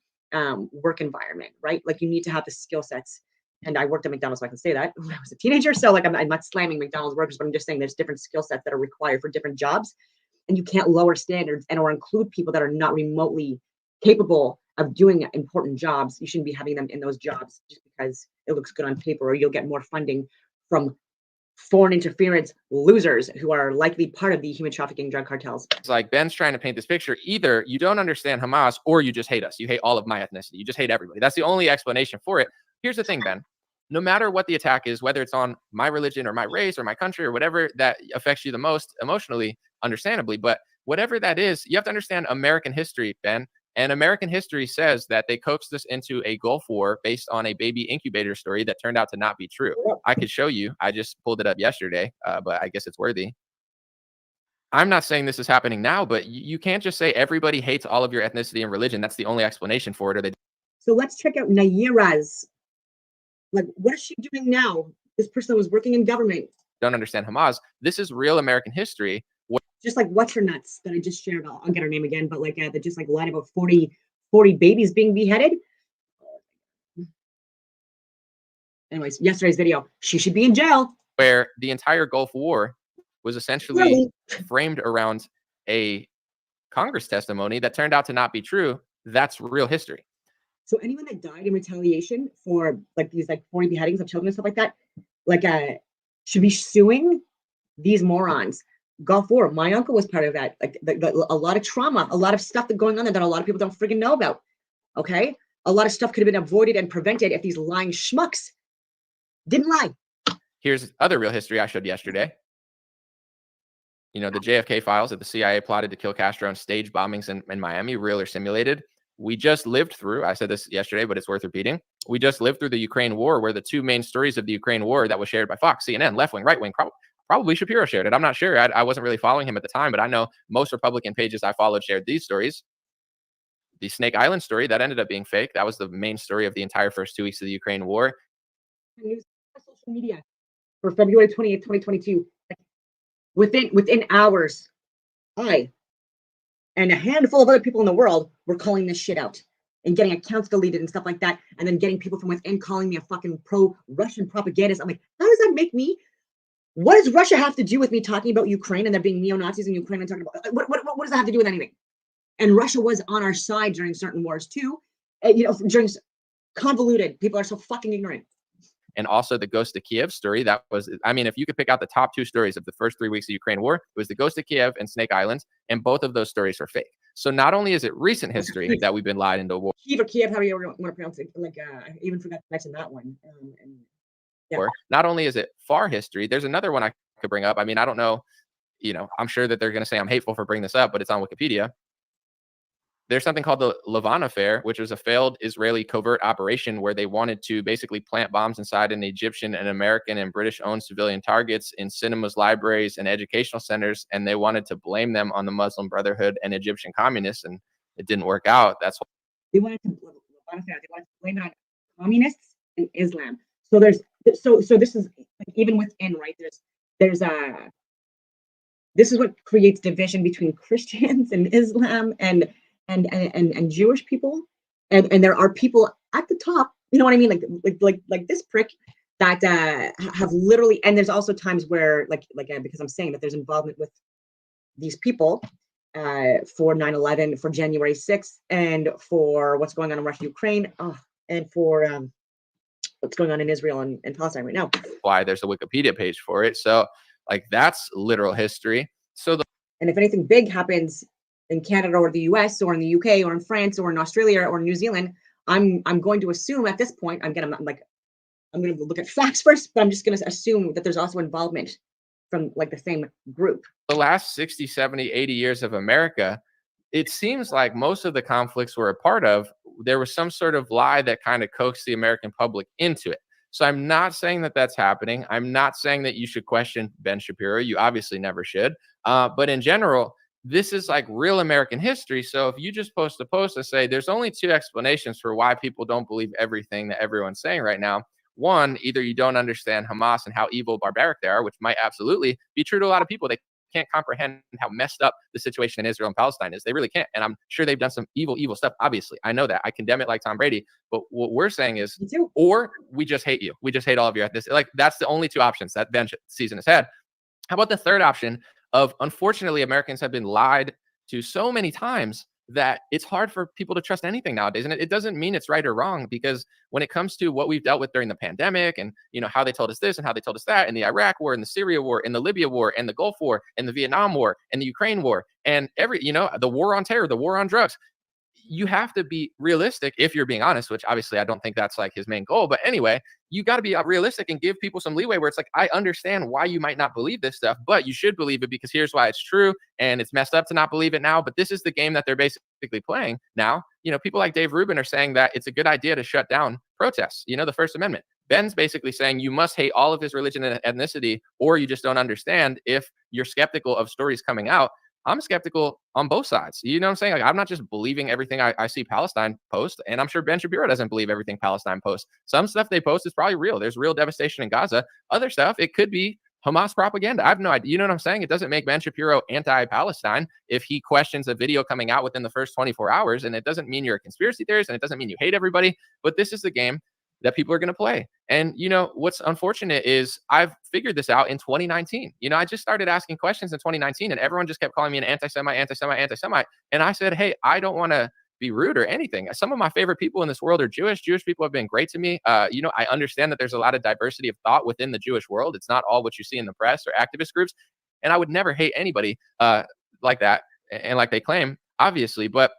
work environment, right? Like you need to have the skill sets. And I worked at McDonald's, so I can say that when I was a teenager. So like I'm not slamming McDonald's workers, but I'm just saying there's different skill sets that are required for different jobs, and you can't lower standards and or include people that are not remotely capable of doing important jobs. You shouldn't be having them in those jobs just because it looks good on paper, or you'll get more funding from foreign interference losers who are likely part of the human trafficking drug cartels. It's like Ben's trying to paint this picture. Either you don't understand Hamas or you just hate us. You hate all of my ethnicity. You just hate everybody. That's the only explanation for it. Here's the thing, Ben. No matter what the attack is, whether it's on my religion or my race or my country or whatever that affects you the most emotionally, understandably, but whatever that is, you have to understand American history, Ben. And American history says that they coaxed us into a Gulf War based on a baby incubator story that turned out to not be true. I could show you. I just pulled it up yesterday, but I guess it's worthy. I'm not saying this is happening now, but you can't just say everybody hates all of your ethnicity and religion. That's the only explanation for it. So let's check out Nayira's. Like, what is she doing now? This person was working in government. Don't understand Hamas. This is real American history. Just like what's her nuts that I just shared. I'll get her name again, but like that just like lied about 40 babies being beheaded. Anyways, yesterday's video, she should be in jail. Where the entire Gulf War was essentially framed around a Congress testimony that turned out to not be true. That's real history. So anyone that died in retaliation for like these like 40 beheadings of children and stuff like that, like should be suing these morons. Gulf War. My uncle was part of that. Like a lot of trauma, a lot of stuff that going on there that a lot of people don't freaking know about. Okay, a lot of stuff could have been avoided and prevented if these lying schmucks didn't lie. Here's other real history I showed yesterday. You know, the JFK files that the CIA plotted to kill Castro and staged bombings in Miami, real or simulated. We just lived through, I said this yesterday, but it's worth repeating. We just lived through the Ukraine war, where the two main stories of the Ukraine war that was shared by Fox, CNN, left wing, right wing, probably Shapiro shared it. I'm not sure. I wasn't really following him at the time, but I know most Republican pages I followed shared these stories. The Snake Island story, that ended up being fake. That was the main story of the entire first 2 weeks of the Ukraine war. News social media for February 28th, 2022. Within hours, I and a handful of other people in the world were calling this shit out and getting accounts deleted and stuff like that, and then getting people from within calling me a fucking pro-Russian propagandist. I'm like, how does that make me? What does Russia have to do with me talking about Ukraine and there being neo-Nazis in Ukraine and talking about what does that have to do with anything? And Russia was on our side during certain wars too. During convoluted, people are so fucking ignorant. And also the Ghost of Kiev story. That was, I mean, if you could pick out the top 2 stories of the first 3 weeks of the Ukraine war, it was the Ghost of Kiev and Snake Island, and both of those stories are fake. So not only is it recent history that we've been lied into war. Kiev, how do you want to pronounce it? Like, I even forgot to mention that one. Yeah. Not only is it far history, there's another one I could bring up. I mean, I don't know, I'm sure that they're going to say I'm hateful for bringing this up, but it's on Wikipedia. There's something called the Lavon Affair, which was a failed Israeli covert operation where they wanted to basically plant bombs inside an Egyptian and American and British-owned civilian targets in cinemas, libraries, and educational centers, and they wanted to blame them on the Muslim Brotherhood and Egyptian communists, and it didn't work out. That's why they wanted to blame it on communists and Islam. So this is like, even within, right? There's this is what creates division between Christians and Islam and Jewish people, and there are people at the top, you know what I mean, like this prick that have literally, and there's also times where because I'm saying that there's involvement with these people for 9/11, for January 6th, and for what's going on in Russia, Ukraine, and for what's going on in Israel and Palestine right now. Why there's a Wikipedia page for it. So that's literal history. And if anything big happens in Canada or the US or in the UK or in France or in Australia or New Zealand, I'm going to assume at this point, I'm gonna look at facts first, but I'm just gonna assume that there's also involvement from the same group. The last 60, 70, 80 years of America, it seems like most of the conflicts we're a part of, there was some sort of lie that kind of coaxed the American public into it. So I'm not saying that that's happening. I'm not saying that you should question Ben Shapiro. You obviously never should. But in general, this is real American history. So if you just post a post and say there's only 2 explanations for why people don't believe everything that everyone's saying right now. One, either you don't understand Hamas and how evil, barbaric they are, which might absolutely be true to a lot of people. They can't comprehend how messed up the situation in Israel and Palestine is. They really can't. And I'm sure they've done some evil stuff. Obviously, I know that. I condemn it like Tom Brady. But what we're saying is, or we just hate you. We just hate all of you at this. That's the only 2 options that Ben season has had. How about the third option of, unfortunately, Americans have been lied to so many times that it's hard for people to trust anything nowadays. And it doesn't mean it's right or wrong, because when it comes to what we've dealt with during the pandemic and, how they told us this and how they told us that, in the Iraq war, in the Syria war, in the Libya war, and the Gulf war, and the Vietnam war, and the Ukraine war, and the war on terror, the war on drugs, you have to be realistic if you're being honest, which obviously I don't think that's his main goal. But anyway, you got to be realistic and give people some leeway where it's I understand why you might not believe this stuff, but you should believe it because here's why it's true. And it's messed up to not believe it now, but this is the game that they're basically playing now. People like Dave Rubin are saying that it's a good idea to shut down protests, the First Amendment. Ben's basically saying you must hate all of his religion and ethnicity, or you just don't understand if you're skeptical of stories coming out. I'm skeptical on both sides. You know what I'm saying? I'm not just believing everything I see Palestine post, and I'm sure Ben Shapiro doesn't believe everything Palestine posts. Some stuff they post is probably real. There's real devastation in Gaza. Other stuff, it could be Hamas propaganda. I have no idea. You know what I'm saying? It doesn't make Ben Shapiro anti-Palestine if he questions a video coming out within the first 24 hours, and it doesn't mean you're a conspiracy theorist, and it doesn't mean you hate everybody, but this is the game that people are going to play. And, what's unfortunate is I've figured this out in 2019. I just started asking questions in 2019 and everyone just kept calling me an anti-Semite. And I said, hey, I don't want to be rude or anything. Some of my favorite people in this world are Jewish. Jewish people have been great to me. I understand that there's a lot of diversity of thought within the Jewish world. It's not all what you see in the press or activist groups. And I would never hate anybody like that and like they claim, obviously. But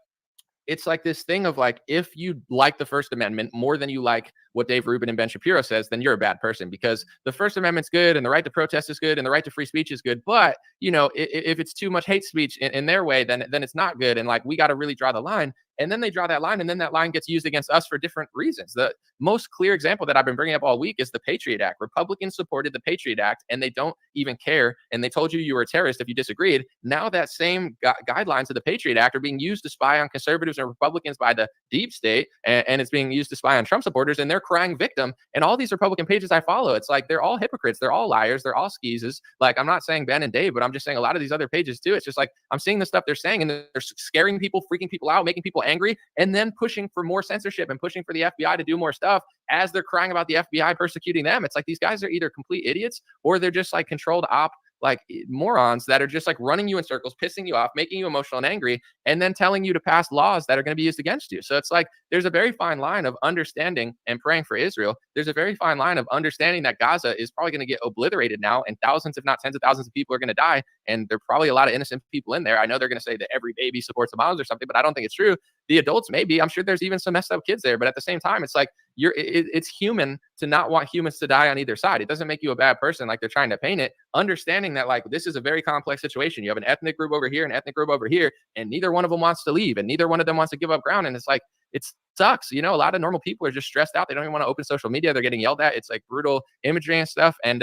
it's like this thing of like, if you like the First Amendment more than you like what Dave Rubin and Ben Shapiro says, then you're a bad person, because the First Amendment's good and the right to protest is good and the right to free speech is good. But, if it's too much hate speech in their way, then it's not good. And like, we got to really draw the line. And then they draw that line, and then that line gets used against us for different reasons. The most clear example that I've been bringing up all week is the Patriot Act. Republicans supported the Patriot Act, and they don't even care. And they told you were a terrorist if you disagreed. Now that same guidelines of the Patriot Act are being used to spy on conservatives and Republicans by the deep state, and it's being used to spy on Trump supporters, and they're crying victim. And all these Republican pages I follow, it's like they're all hypocrites. They're all liars. They're all skeezes. Like, I'm not saying Ben and Dave, but I'm just saying a lot of these other pages too. It's just like, I'm seeing the stuff they're saying, and they're scaring people, freaking people out, making people angry, and then pushing for more censorship and pushing for the FBI to do more stuff as they're crying about the FBI persecuting them. It's like, these guys are either complete idiots, or they're just like controlled op, like morons that are just like running you in circles, pissing you off, making you emotional and angry, and then telling you to pass laws that are going to be used against you. So it's like, there's a very fine line of understanding and praying for Israel. There's a very fine line of understanding that Gaza is probably going to get obliterated now, and thousands, if not tens of thousands of people are going to die. And there are probably a lot of innocent people in there. I know they're going to say that every baby supports the moms or something, but I don't think it's true. The adults, maybe. I'm sure there's even some messed up kids there. But at the same time, it's like, it's human to not want humans to die on either side. It doesn't make you a bad person like they're trying to paint it. Understanding that, like, this is a very complex situation. You have an ethnic group over here, an ethnic group over here, and neither one of them wants to leave, and neither one of them wants to give up ground. And it's like, it sucks. A lot of normal people are just stressed out. They don't even want to open social media. They're getting yelled at. It's like brutal imagery and stuff. And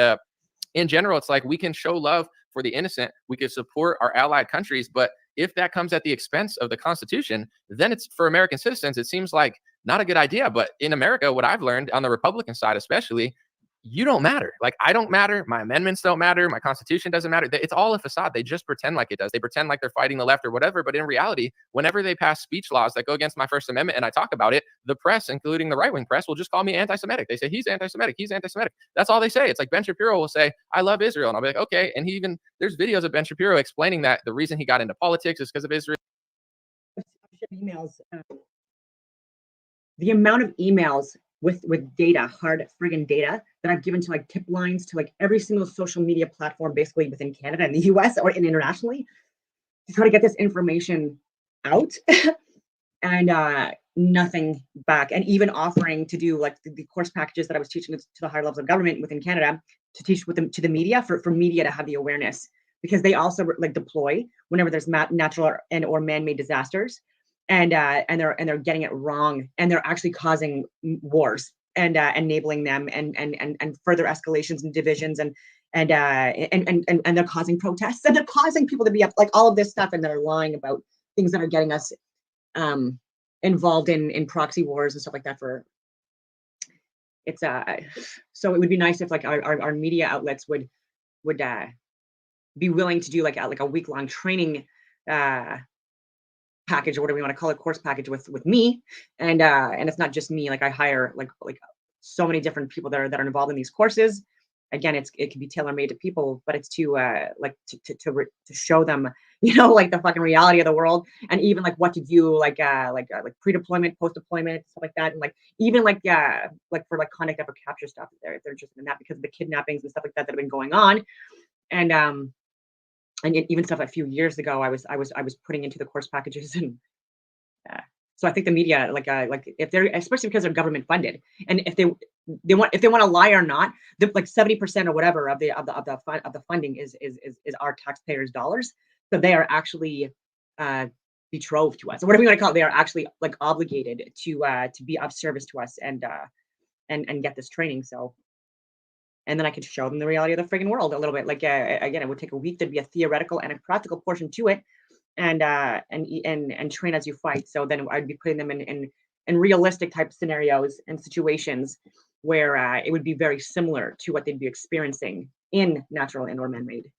in general, it's like, we can show love for the innocent. We can support our allied countries. But if that comes at the expense of the Constitution, then it's, for American citizens, it seems like not a good idea. But in America, what I've learned on the Republican side, especially, you don't matter. Like, I don't matter. My amendments don't matter. My Constitution doesn't matter. It's all a facade. They just pretend like it does. They pretend like they're fighting the left or whatever. But in reality, whenever they pass speech laws that go against my First Amendment and I talk about it, the press, including the right-wing press, will just call me anti-Semitic. They say, he's anti-Semitic. He's anti-Semitic. That's all they say. It's like, Ben Shapiro will say, I love Israel. And I'll be like, okay. And there's videos of Ben Shapiro explaining that the reason he got into politics is because of Israel. Emails. The amount of emails with data, hard friggin' data, that I've given to like tip lines to like every single social media platform, basically within Canada and the US or internationally, to try to get this information out and nothing back. And even offering to do like the course packages that I was teaching to the higher levels of government within Canada, to teach with them to the media for media to have the awareness, because they also like deploy whenever there's natural or man-made disasters. And they're getting it wrong, and they're actually causing wars and enabling them and further escalations and divisions and they're causing protests, and they're causing people to be up, like all of this stuff, and they're lying about things that are getting us involved in proxy wars and stuff like that. So it would be nice if like our media outlets would be willing to do like a week-long training package, or whatever you want to call it, course package with me, and it's not just me. Like, I hire like so many different people that are involved in these courses. Again, it can be tailor-made to people, but it's to show them, like the fucking reality of the world, and even like what to do, like pre-deployment, post-deployment, stuff like that, and like even like for like conduct effort capture stuff. They're interested in that because of the kidnappings and stuff like that have been going on, and even stuff a few years ago, I was putting into the course packages, and so I think the media, like if they're, especially because they're government funded, and if they want to lie or not, like 70% or whatever of the funding is our taxpayers' dollars, so they are actually betrothed to us, or whatever you want to call it. They are actually like obligated to be of service to us and get this training. So. And then I could show them the reality of the friggin' world a little bit. Like, again, it would take a week. There'd be a theoretical and a practical portion to it, and train as you fight. So then I'd be putting them in realistic type scenarios and situations where it would be very similar to what they'd be experiencing in natural and or man-made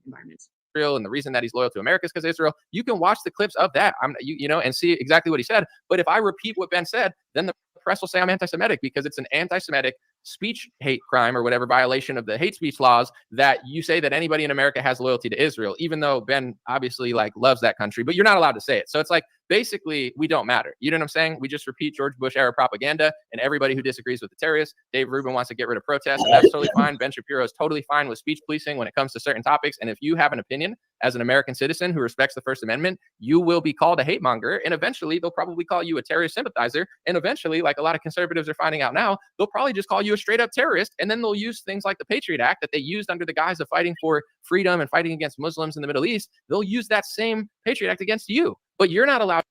environments. And the reason that he's loyal to America is because of Israel. You can watch the clips of that, and see exactly what he said. But if I repeat what Ben said, then the press will say I'm anti-Semitic, because it's an anti-Semitic speech hate crime or whatever violation of the hate speech laws that you say that anybody in America has loyalty to Israel, even though Ben obviously like loves that country, but you're not allowed to say it. So it's like, basically, we don't matter. You know what I'm saying? We just repeat George Bush era propaganda, and everybody who disagrees with the terrorists, Dave Rubin wants to get rid of protests, and that's totally fine. Ben Shapiro is totally fine with speech policing when it comes to certain topics. And if you have an opinion as an American citizen who respects the First Amendment, you will be called a hate monger, and eventually they'll probably call you a terrorist sympathizer. And eventually, like a lot of conservatives are finding out now, they'll probably just call you a straight up terrorist. And then they'll use things like the Patriot Act that they used under the guise of fighting for freedom and fighting against Muslims in the Middle East. They'll use that same Patriot Act against you, but you're not allowed.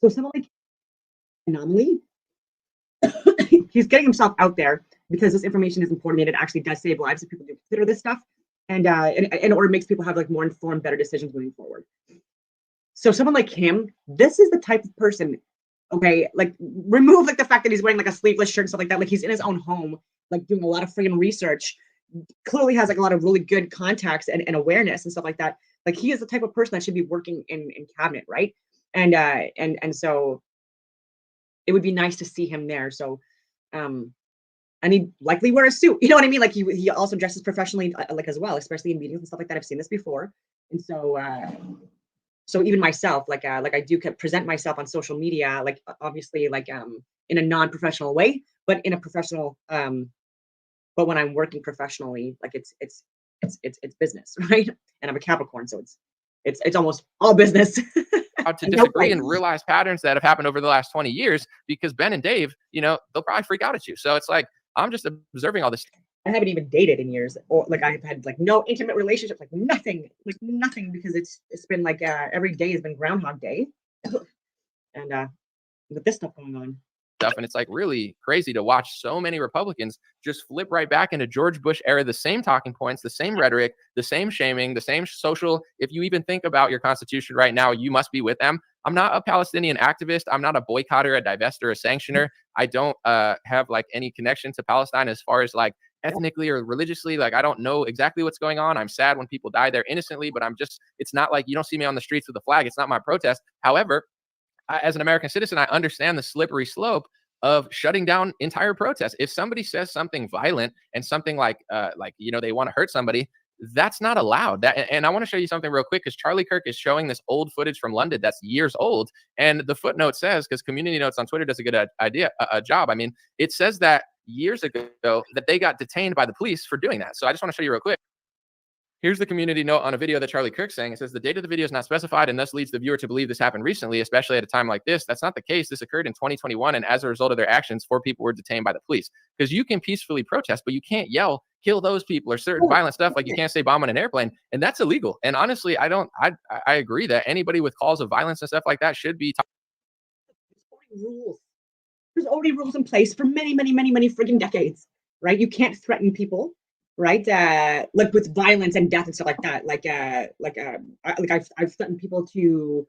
So someone like Anomaly, he's getting himself out there because this information is important and it actually does save lives if people do consider this stuff, and or it makes people have like more informed, better decisions moving forward. So someone like him, this is the type of person, okay, like remove like the fact that he's wearing like a sleeveless shirt and stuff like that, like he's in his own home, like doing a lot of freaking research, clearly has like a lot of really good contacts and awareness and stuff like that. Like he is the type of person that should be working in cabinet, right? And so it would be nice to see him there. So and he'd likely wear a suit, you know what I mean? Like he also dresses professionally like as well, especially in meetings and stuff like that. I've seen this before. And so so even myself, like I do present myself on social media, like obviously like in a non-professional way, but in a professional but when I'm working professionally, like it's business, right? And I'm a Capricorn, so it's almost all business. To disagree and realize patterns that have happened over the last 20 years, because Ben and Dave, you know, they'll probably freak out at you. So it's like, I'm just observing all this. I haven't even dated in years, or like I've had like no intimate relationships, like nothing, because it's been like every day has been Groundhog Day, and with this stuff going on. And it's like really crazy to watch so many Republicans just flip right back into George Bush era, the same talking points, the same rhetoric, the same shaming, the same social. If you even think about your constitution right now, you must be with them. I'm not a Palestinian activist. I'm not a boycotter, a divester, a sanctioner. I don't have like any connection to Palestine as far as like ethnically or religiously. Like I don't know exactly what's going on. I'm sad when people die there innocently, but it's not like you don't see me on the streets with a flag. It's not my protest. However, as an American citizen, I understand the slippery slope of shutting down entire protests. If somebody says something violent and something like you know, they want to hurt somebody, that's not allowed. And I want to show you something real quick, because Charlie Kirk is showing this old footage from London that's years old, and the footnote says, because Community Notes on Twitter does a good job. I mean, it says that years ago that they got detained by the police for doing that. So I just want to show you real quick. Here's the community note on a video that Charlie Kirk's saying. It says the date of the video is not specified and thus leads the viewer to believe this happened recently, especially at a time like this. That's not the case. This occurred in 2021. And as a result of their actions, 4 people were detained by the police. Because you can peacefully protest, but you can't yell, kill those people, or certain violent stuff. Like you can't say bomb on an airplane. And that's illegal. And honestly, I agree that anybody with calls of violence and stuff like that should be rules. There's already rules in place for many freaking decades, right? You can't threaten people, right? Like with violence and death and stuff like that. I've threatened people to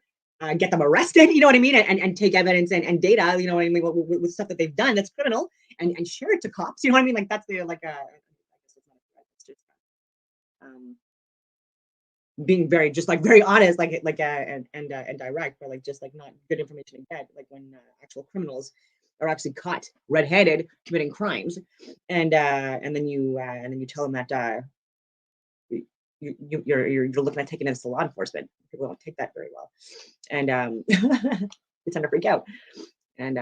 get them arrested, you know what I mean, and take evidence and data, you know what I mean, with stuff that they've done that's criminal, and share it to cops, you know what I mean? Like that's the being very very honest, and direct, but like just like not good information to get, like when actual criminals are actually caught red-handed committing crimes, and then you tell them that you're looking at taking this to law enforcement. People don't take that very well, and they tend to freak out. And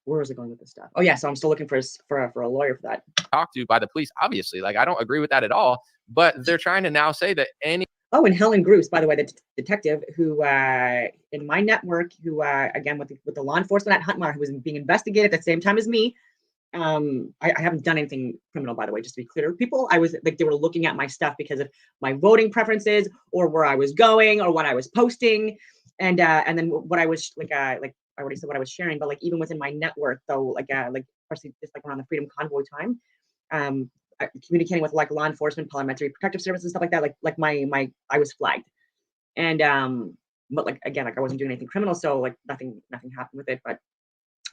where was I going with this stuff? Oh yeah, so I'm still looking for a lawyer for that. Talked to by the police, obviously. Like I don't agree with that at all, but they're trying to now say that any. Oh, and Helen Gruce, by the way, the detective who in my network, who again with the law enforcement at Huntmar, who was being investigated at the same time as me. I haven't done anything criminal, by the way, just to be clear. People, I was like, they were looking at my stuff because of my voting preferences or where I was going or what I was posting, and then what I was like I already said what I was sharing, but like even within my network, though, like especially just like around the Freedom Convoy time, communicating with like law enforcement, parliamentary protective services, and stuff like that, like my I was flagged, and but like again, like I wasn't doing anything criminal, so like nothing happened with it. But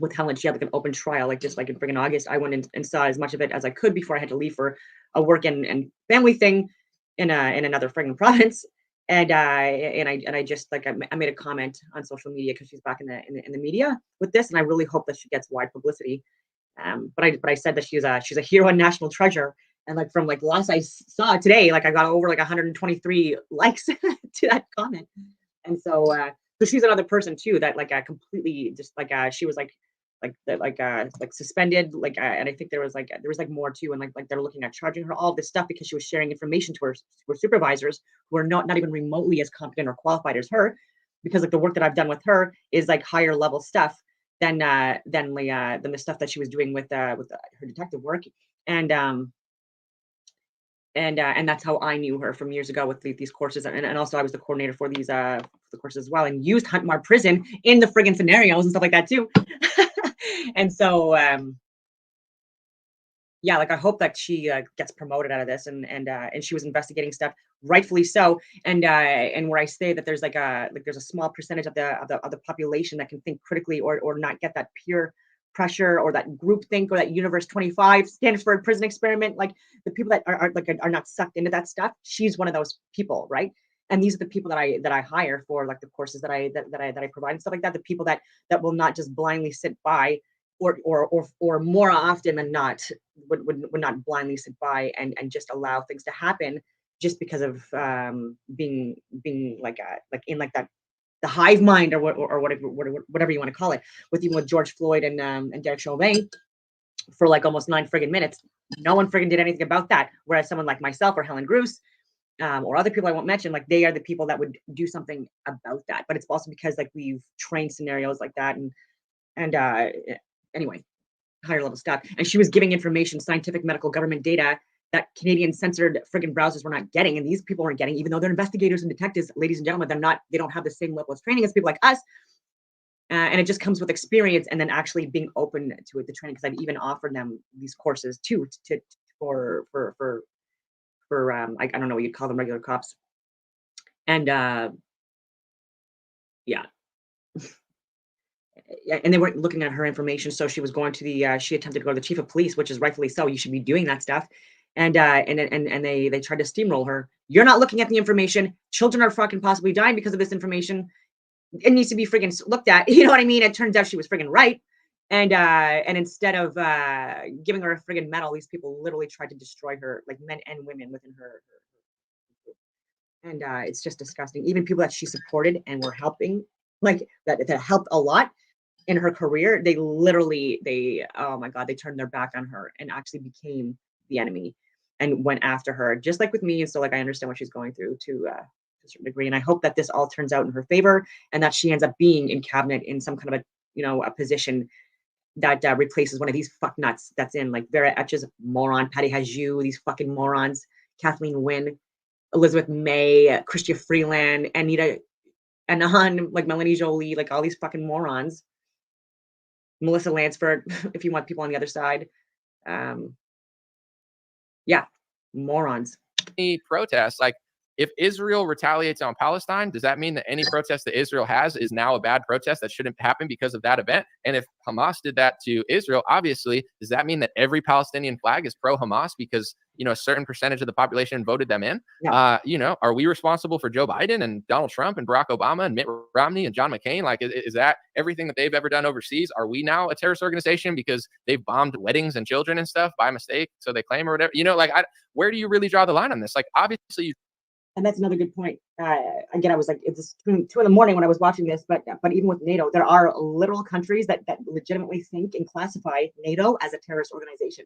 with Helen, she had like an open trial, like just like in friggin' August. I went in and saw as much of it as I could before I had to leave for a work and family thing in another friggin' province. And I just like I made a comment on social media because she's back in the media with this, and I really hope that she gets wide publicity. But I said that she's a hero and national treasure. And like from like last I saw today, like I got over like 123 likes to that comment. And so she's another person too that like completely just like she was like suspended and I think there was more too, and like they're looking at charging her all of this stuff because she was sharing information to her supervisors who are not even remotely as competent or qualified as her, because like the work that I've done with her is like higher level stuff than the stuff that she was doing with her detective work. And that's how I knew her from years ago with these courses, and also I was the coordinator for the courses as well, and used Huntmar Prison in the friggin' scenarios and stuff like that too. And so yeah, like I hope that she gets promoted out of this, and she was investigating stuff, rightfully so. And where I say that there's there's a small percentage of the population that can think critically or not get that peer pressure or that group think or that Universe 25 Stanford prison experiment, like the people that are not sucked into that stuff. She's one of those people, right? And these are the people that I hire for like the courses that I provide and stuff like that. The people that will not just blindly sit by, or more often than not would not blindly sit by and just allow things to happen just because of being like in like that the hive mind or whatever you want to call it, with George Floyd and Derek Chauvin for like almost 9 friggin' minutes. No one friggin' did anything about that. Whereas someone like myself or Helen Bruce or other people I won't mention, like they are the people that would do something about that. But it's also because like we've trained scenarios like that and anyway, higher level stuff. And she was giving information, scientific, medical, government data that Canadian censored friggin' browsers were not getting, and these people weren't getting, even though they're investigators and detectives, ladies and gentlemen, they don't have the same level of training as people like us. And it just comes with experience and then actually being open to it, the training, because I've even offered them these courses too, for I don't know what you'd call them, regular cops. And yeah. And they weren't looking at her information, so she was going to she attempted to go to the chief of police, which is rightfully so. You should be doing that stuff. And they tried to steamroll her. You're not looking at the information. Children are fucking possibly dying because of this information. It needs to be friggin' looked at. You know what I mean? It turns out she was friggin' right. And instead of giving her a friggin' medal, these people literally tried to destroy her, like men and women within her group. And it's just disgusting. Even people that she supported and were helping, like that helped a lot in her career, oh my god, they turned their back on her and actually became the enemy and went after her, just like with me. And so like I understand what she's going through to a certain degree, and I hope that this all turns out in her favor and that she ends up being in cabinet in some kind of a position that replaces one of these fuck nuts that's in, like Vera Etches, moron, Patty Hajdu, these fucking morons, Kathleen Wynne, Elizabeth May, Chrystia Freeland, Anita Anand, like Melanie Jolie, like all these fucking morons. Melissa Lansford, if you want people on the other side. Yeah, morons. Any protests, like if Israel retaliates on Palestine, does that mean that any protest that Israel has is now a bad protest that shouldn't happen because of that event? And if Hamas did that to Israel, obviously, does that mean that every Palestinian flag is pro-Hamas because, a certain percentage of the population voted them in? No. Are we responsible for Joe Biden and Donald Trump and Barack Obama and Mitt Romney and John McCain? Like, is that everything that they've ever done overseas? Are we now a terrorist organization because they've bombed weddings and children and stuff by mistake, so they claim, or whatever? Where do you really draw the line on this? Like, obviously, and that's another good point. Again, I was like, it's 2 a.m. when I was watching this, but even with NATO, there are literal countries that legitimately think and classify NATO as a terrorist organization.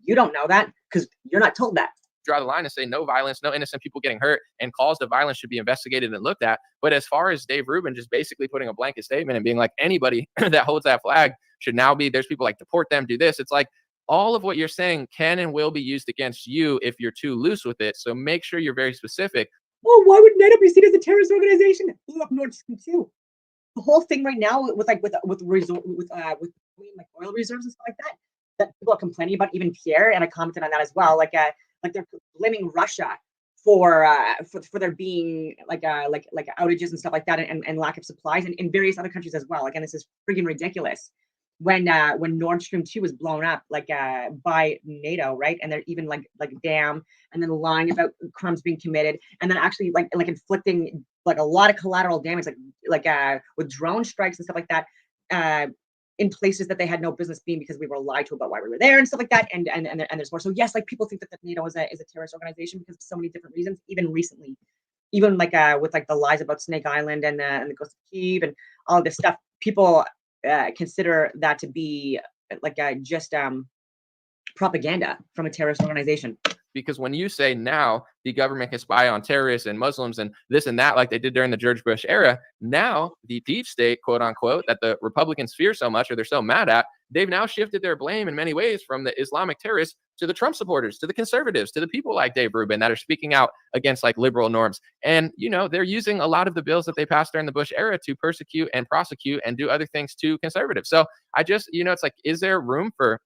You don't know that because you're not told that. Draw the line and say no violence, no innocent people getting hurt, and calls to violence should be investigated and looked at. But as far as Dave Rubin just basically putting a blanket statement and being like, anybody that holds that flag should now be, there's people like deport them, do this. It's like, all of what you're saying can and will be used against you if you're too loose with it. So make sure you're very specific. Well, why would NATO be seen as a terrorist organization? It blew up Nord Stream 2. The whole thing right now with like with oil reserves and stuff like that people are complaining about. Even Pierre, and I commented on that as well. Like they're blaming Russia for there being like outages and stuff like that, and lack of supplies, and in various other countries as well. Again, this is freaking ridiculous. When Nord Stream 2 was blown up by NATO, right? And they're even like damn, and then lying about crimes being committed, and then actually like inflicting like a lot of collateral damage, like with drone strikes and stuff like that. in places that they had no business being because we were lied to about why we were there and stuff like that. And there's more. So yes, like people think that NATO is a terrorist organization because of so many different reasons. Even recently, even like with like the lies about Snake Island and the Ghost of Kiev and all this stuff, people consider that to be like just propaganda from a terrorist organization. Because when you say now the government can spy on terrorists and Muslims and this and that, like they did during the George Bush era, now the deep state, quote unquote, that the Republicans fear so much or they're so mad at, they've now shifted their blame in many ways from the Islamic terrorists to the Trump supporters, to the conservatives, to the people like Dave Rubin that are speaking out against like liberal norms. And, you know, they're using a lot of the bills that they passed during the Bush era to persecute and prosecute and do other things to conservatives. So I just, you know, it's like, is there room for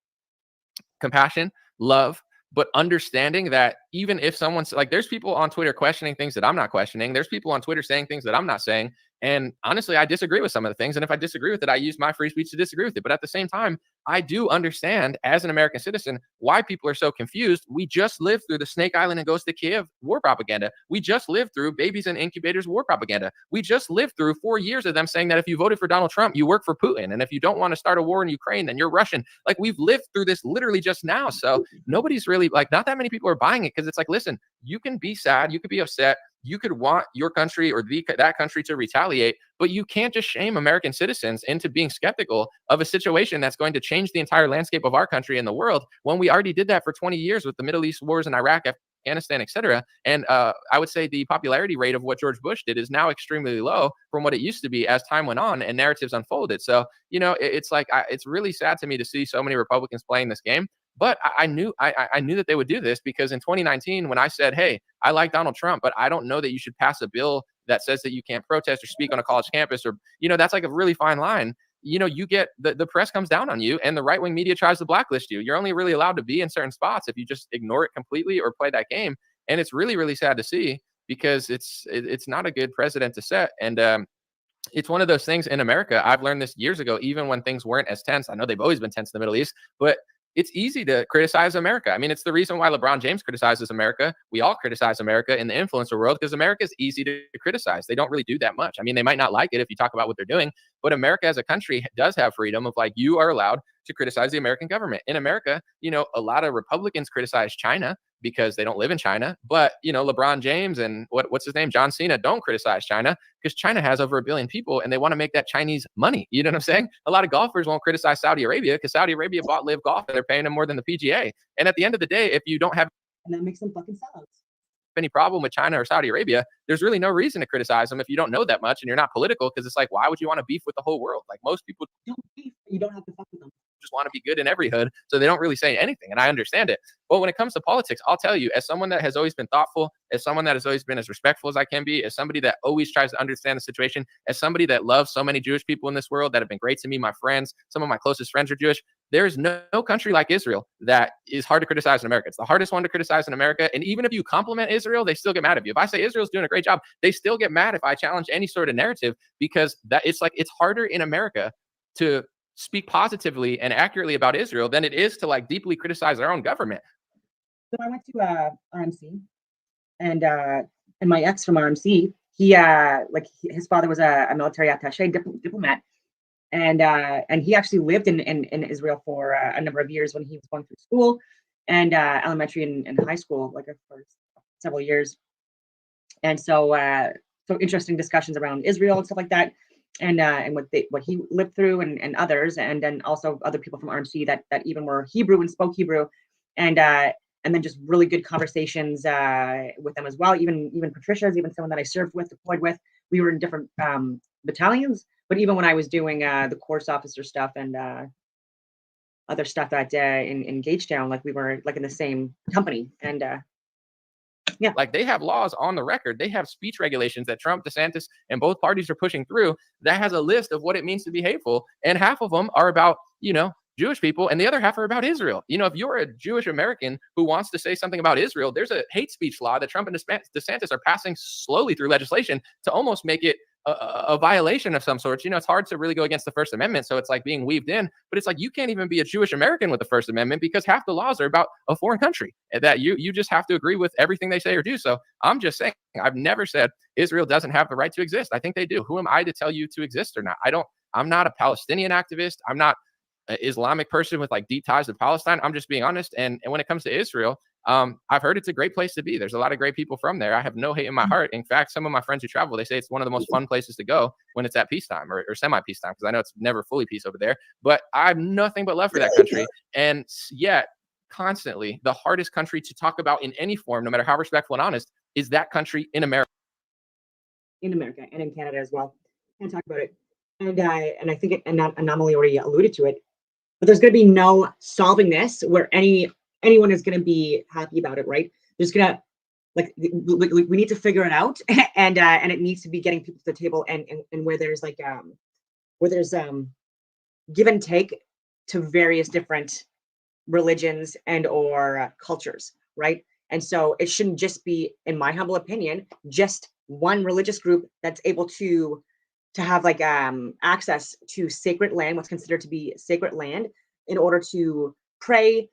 compassion, love, but understanding that even if someone's like, there's people on Twitter questioning things that I'm not questioning. There's people on Twitter saying things that I'm not saying. And honestly, I disagree with some of the things. And if I disagree with it, I use my free speech to disagree with it. But at the same time, I do understand as an American citizen why people are so confused. We just lived through the Snake Island and Ghost of Kiev war propaganda. We just lived through babies in incubators war propaganda. We just lived through 4 years of them saying that if you voted for Donald Trump, you work for Putin. And if you don't want to start a war in Ukraine, then you're Russian. Like we've lived through this literally just now. So nobody's really like, not that many people are buying it because it's like, listen, you can be sad, you could be upset, you could want your country or that country to retaliate, but you can't just shame American citizens into being skeptical of a situation that's going to change the entire landscape of our country and the world when we already did that for 20 years with the Middle East wars in Iraq, Afghanistan, et cetera. And I would say the popularity rate of what George Bush did is now extremely low from what it used to be as time went on and narratives unfolded. So, you know, it's like, it's really sad to me to see so many Republicans playing this game. But I knew that they would do this because in 2019, when I said, hey, I like Donald Trump, but I don't know that you should pass a bill that says that you can't protest or speak on a college campus or, you know, that's like a really fine line. You know, you get the press comes down on you and the right wing media tries to blacklist you. You're only really allowed to be in certain spots if you just ignore it completely or play that game. And it's really, really sad to see because it's not a good precedent to set. And it's one of those things in America. I've learned this years ago, even when things weren't as tense. I know they've always been tense in the Middle East, but it's easy to criticize America. I mean, it's the reason why LeBron James criticizes America. We all criticize America in the influencer world because America is easy to criticize. They don't really do that much. I mean, they might not like it if you talk about what they're doing, but America as a country does have freedom of like, you are allowed to criticize the American government. In America, you know, a lot of Republicans criticize China because they don't live in China. But, you know, LeBron James and what's his name, John Cena, don't criticize China because China has over 1 billion people and they want to make that Chinese money. You know what I'm saying? A lot of golfers won't criticize Saudi Arabia because Saudi Arabia bought Live Golf and they're paying them more than the PGA. And at the end of the day, if you don't have and that makes them fucking sellouts. Any problem with China or Saudi Arabia, there's really no reason to criticize them if you don't know that much and you're not political because it's like, why would you want to beef with the whole world? Like most people don't beef, you don't have to fuck with them. Just want to be good in every hood, so they don't really say anything, and I understand it. But when it comes to politics, I'll tell you, as someone that has always been thoughtful, as someone that has always been as respectful as I can be, as somebody that always tries to understand the situation, as somebody that loves so many Jewish people in this world that have been great to me, my friends, some of my closest friends are Jewish. There is no country like Israel that is hard to criticize in America. It's the hardest one to criticize in America. And even if you compliment Israel, they still get mad at you. If I say Israel's doing a great job, they still get mad if I challenge any sort of narrative because that it's like it's harder in America to speak positively and accurately about Israel than it is to like deeply criticize our own government. So I went to RMC and my ex from RMC, his father was a military attaché diplomat. And he actually lived in Israel for a number of years when he was going through school and elementary and high school, like for several years. And so interesting discussions around Israel and stuff like that, and what he lived through and others, and then also other people from RMC that even were Hebrew and spoke Hebrew, and then just really good conversations with them as well. Even Patricia's, even someone that I served with, deployed with. We were in different battalions. But even when I was doing the course officer stuff and other stuff in Gagetown, like we were like in the same company. And yeah, like they have laws on the record. They have speech regulations that Trump, DeSantis, and both parties are pushing through that has a list of what it means to be hateful. And half of them are about, you know, Jewish people, and the other half are about Israel. You know, if you're a Jewish American who wants to say something about Israel, there's a hate speech law that Trump and DeSantis are passing slowly through legislation to almost make it a violation of some sort. You know, it's hard to really go against the First Amendment, so it's like being weaved in, but it's like you can't even be a Jewish American with the First Amendment because half the laws are about a foreign country that you just have to agree with everything they say or do. So I'm just saying, I've never said Israel doesn't have the right to exist. I think they do. Who am I to tell you to exist or not? I'm not a Palestinian activist. I'm not an Islamic person with like deep ties to Palestine. I'm just being honest. And when it comes to Israel, I've heard it's a great place to be. There's a lot of great people from there. I have no hate in my heart. In fact, some of my friends who travel, they say it's one of the most fun places to go when it's at peacetime or semi-peacetime, because I know it's never fully peace over there. But I have nothing but love for that country. And yet, constantly, the hardest country to talk about in any form, no matter how respectful and honest, is that country in America. In America and in Canada as well. Can't talk about it. And I think an anomaly already alluded to it. But there's going to be no solving this where anyone is going to be happy about it, right? There's going to we need to figure it out, and it needs to be getting people to the table, and where there's give and take to various different religions and or cultures, right? And so it shouldn't just be, in my humble opinion, just one religious group that's able to have access to sacred land, what's considered to be sacred land, in order to pray,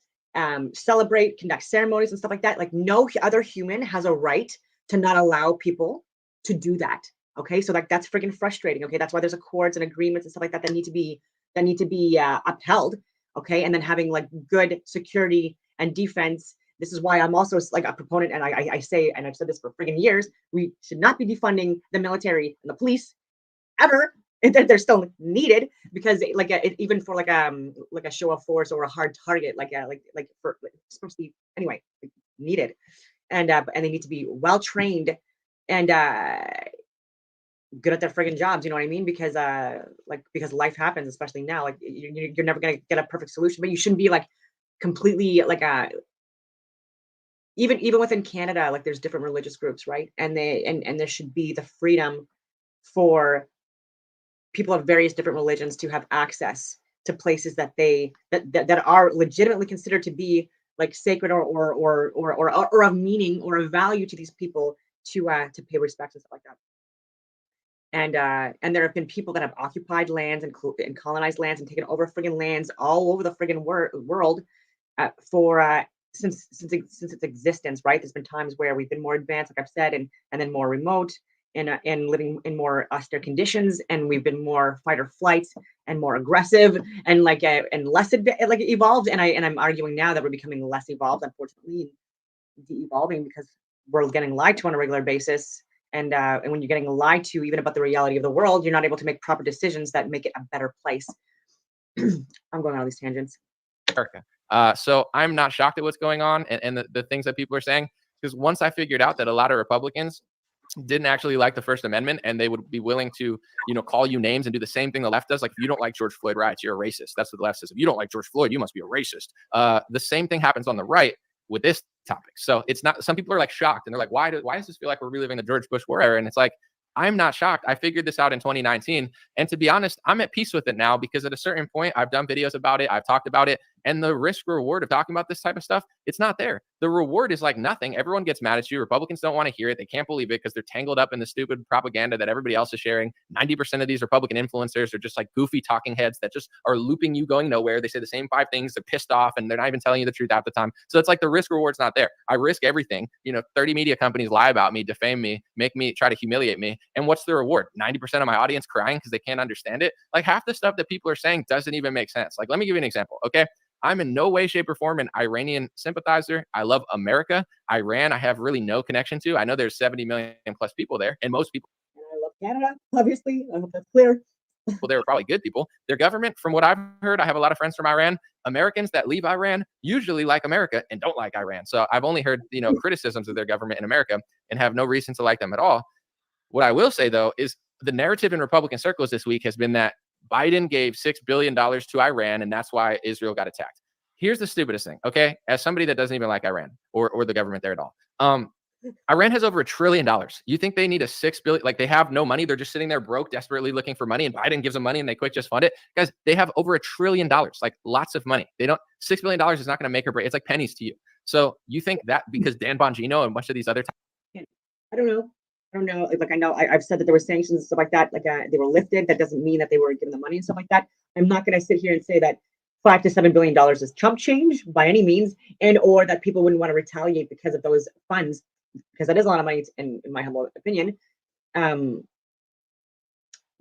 celebrate, conduct ceremonies and stuff like that. Like no other human has a right to not allow people to do that. Okay, so that's freaking frustrating. Okay, that's why there's accords and agreements and stuff like that that need to be upheld. Okay, and then having like good security and defense. This is why I'm also like a proponent, and I say, and I've said this for friggin' years, we should not be defunding the military and the police ever. They're still needed, because even for like a show of force or a hard target, for supposed to be anyway, needed, and they need to be well trained and good at their friggin' jobs. You know what I mean? Because because life happens, especially now. Like you're never gonna get a perfect solution, but you shouldn't be like completely even within Canada, like there's different religious groups, right? And there should be the freedom for people of various different religions to have access to places that are legitimately considered to be like sacred or of meaning or of value to these people to pay respects and stuff like that. And there have been people that have occupied lands and colonized lands and taken over friggin' lands all over the friggin' world since its existence, right? There's been times where we've been more advanced, like I've said, and then more remote and living in more austere conditions, and we've been more fight or flight and more aggressive and and less evolved. And I'm arguing now that we're becoming less evolved, unfortunately, de-evolving, because we're getting lied to on a regular basis. And when you're getting lied to even about the reality of the world, you're not able to make proper decisions that make it a better place. I'm going on all these tangents. America. So I'm not shocked at what's going on and the things that people are saying, because once I figured out that a lot of Republicans didn't actually like the First Amendment, and they would be willing to, call you names and do the same thing the left does. Like, if you don't like George Floyd riots, you're a racist. That's what the left says. If you don't like George Floyd, you must be a racist. The same thing happens on the right with this topic. So it's not, some people are like shocked and they're like, why does this feel like we're reliving the George Bush war era? And it's like, I'm not shocked. I figured this out in 2019. And to be honest, I'm at peace with it now, because at a certain point, I've done videos about it. I've talked about it. And the risk reward of talking about this type of stuff, it's not there. The reward is like nothing. Everyone gets mad at you. Republicans don't want to hear it. They can't believe it because they're tangled up in the stupid propaganda that everybody else is sharing. 90% of these Republican influencers are just like goofy talking heads that just are looping you going nowhere. They say the same 5 things. They're pissed off and they're not even telling you the truth half the time. So it's like the risk reward's not there. I risk everything. 30 media companies lie about me, defame me, make me try to humiliate me. And what's the reward? 90% of my audience crying because they can't understand it. Like, half the stuff that people are saying doesn't even make sense. Like, let me give you an example. Okay. I'm in no way, shape, or form an Iranian sympathizer. I love America. Iran, I have really no connection to. I know there's 70 million plus people there, and most people. And I love Canada, obviously. I hope that's clear. Well, they were probably good people. Their government, from what I've heard, I have a lot of friends from Iran. Americans that leave Iran usually like America and don't like Iran. So I've only heard, criticisms of their government in America and have no reason to like them at all. What I will say, though, is the narrative in Republican circles this week has been that Biden gave $6 billion to Iran, and that's why Israel got attacked. Here's the stupidest thing, okay? As somebody that doesn't even like Iran or the government there at all, Iran has over $1 trillion. You think they need a $6 billion? Like, they have no money. They're just sitting there broke, desperately looking for money, and Biden gives them money and they quick just fund it. Guys, they have over $1 trillion, like lots of money. They don't, $6 billion is not going to make or break. It's like pennies to you. So you think that because Dan Bongino and a bunch of these other I don't know. Like, I know I've said that there were sanctions and stuff like that. Like, they were lifted. That doesn't mean that they were given the money and stuff like that. I'm not going to sit here and say that $5 to $7 billion is chump change by any means, and or that people wouldn't want to retaliate because of those funds, because that is a lot of money in my humble opinion.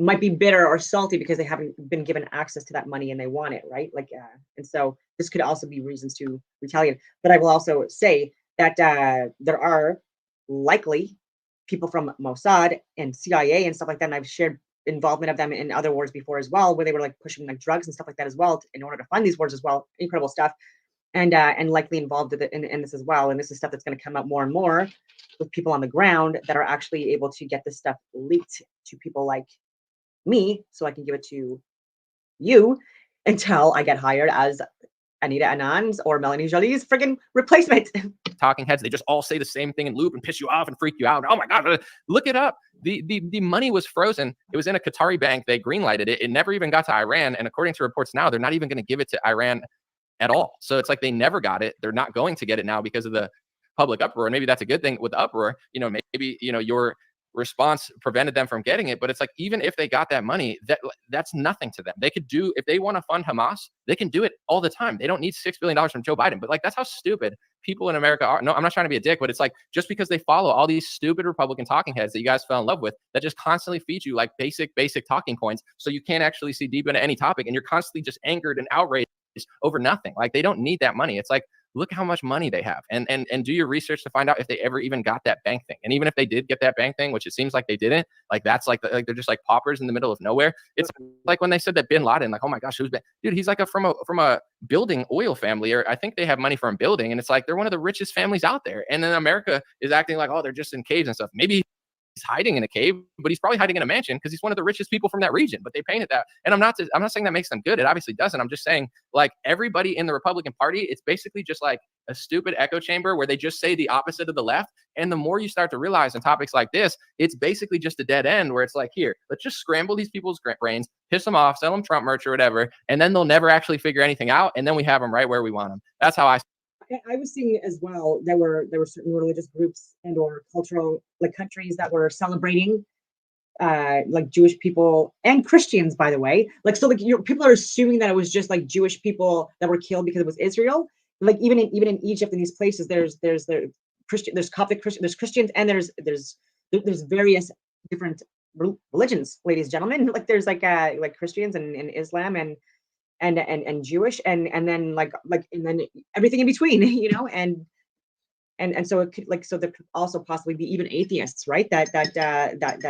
might be bitter or salty because they haven't been given access to that money and they want it, right? Like, and so this could also be reasons to retaliate. But I will also say that there are likely people from Mossad and CIA and stuff like that, and I've shared involvement of them in other wars before as well, where they were like pushing like drugs and stuff like that as well in order to fund these wars as well. Incredible stuff, and likely involved in this as well. And this is stuff that's going to come out more and more with people on the ground that are actually able to get this stuff leaked to people like me, so I can give it to you until I get hired as Anita Anand's or Melanie Jolie's friggin' replacement. Talking heads, they just all say the same thing in loop and piss you off and freak you out. Oh my God, look it up. The money was frozen. It was in a Qatari bank. They greenlighted it. It never even got to Iran. And according to reports now, they're not even going to give it to Iran at all. So it's like they never got it. They're not going to get it now because of the public uproar. And maybe that's a good thing with the uproar. Maybe, your response prevented them from getting it. But it's like, even if they got that money, that's nothing to them. They could do, if they want to fund Hamas, they can do it all the time. They don't need $6 billion from Joe Biden. But like, that's how stupid people in America are. No, I'm not trying to be a dick, but it's like, just because they follow all these stupid Republican talking heads that you guys fell in love with, that just constantly feed you like basic talking points, so you can't actually see deep into any topic, and you're constantly just angered and outraged over nothing. Like, they don't need that money. It's like, look how much money they have, and do your research to find out if they ever even got that bank thing. And even if they did get that bank thing, which it seems like they didn't, like, that's like they're just like paupers in the middle of nowhere. It's like when they said that Bin Laden, like, oh my gosh, dude, he's like from a building oil family, or I think they have money from building, and it's like they're one of the richest families out there. And then America is acting like, oh, they're just in caves and stuff. Maybe he's hiding in a cave, but he's probably hiding in a mansion because he's one of the richest people from that region. But they painted that. And I'm not saying that makes them good. It obviously doesn't. I'm just saying, like, everybody in the Republican Party, it's basically just like a stupid echo chamber where they just say the opposite of the left. And the more you start to realize on topics like this, it's basically just a dead end where it's like, here, let's just scramble these people's brains, piss them off, sell them Trump merch or whatever, and then they'll never actually figure anything out. And then we have them right where we want them. That's how I was seeing as well, there were certain religious groups and or cultural like countries that were celebrating like Jewish people and Christians, by the way. Like, so like people are assuming that it was just like Jewish people that were killed because it was Israel. Like even in Egypt and these places, there's Christian, there's Coptic Christian, there's Christians, and there's various different religions, ladies and gentlemen. Like there's like Christians and Islam and Jewish and then like and then everything in between, and so it could so there could also possibly be even atheists, right? That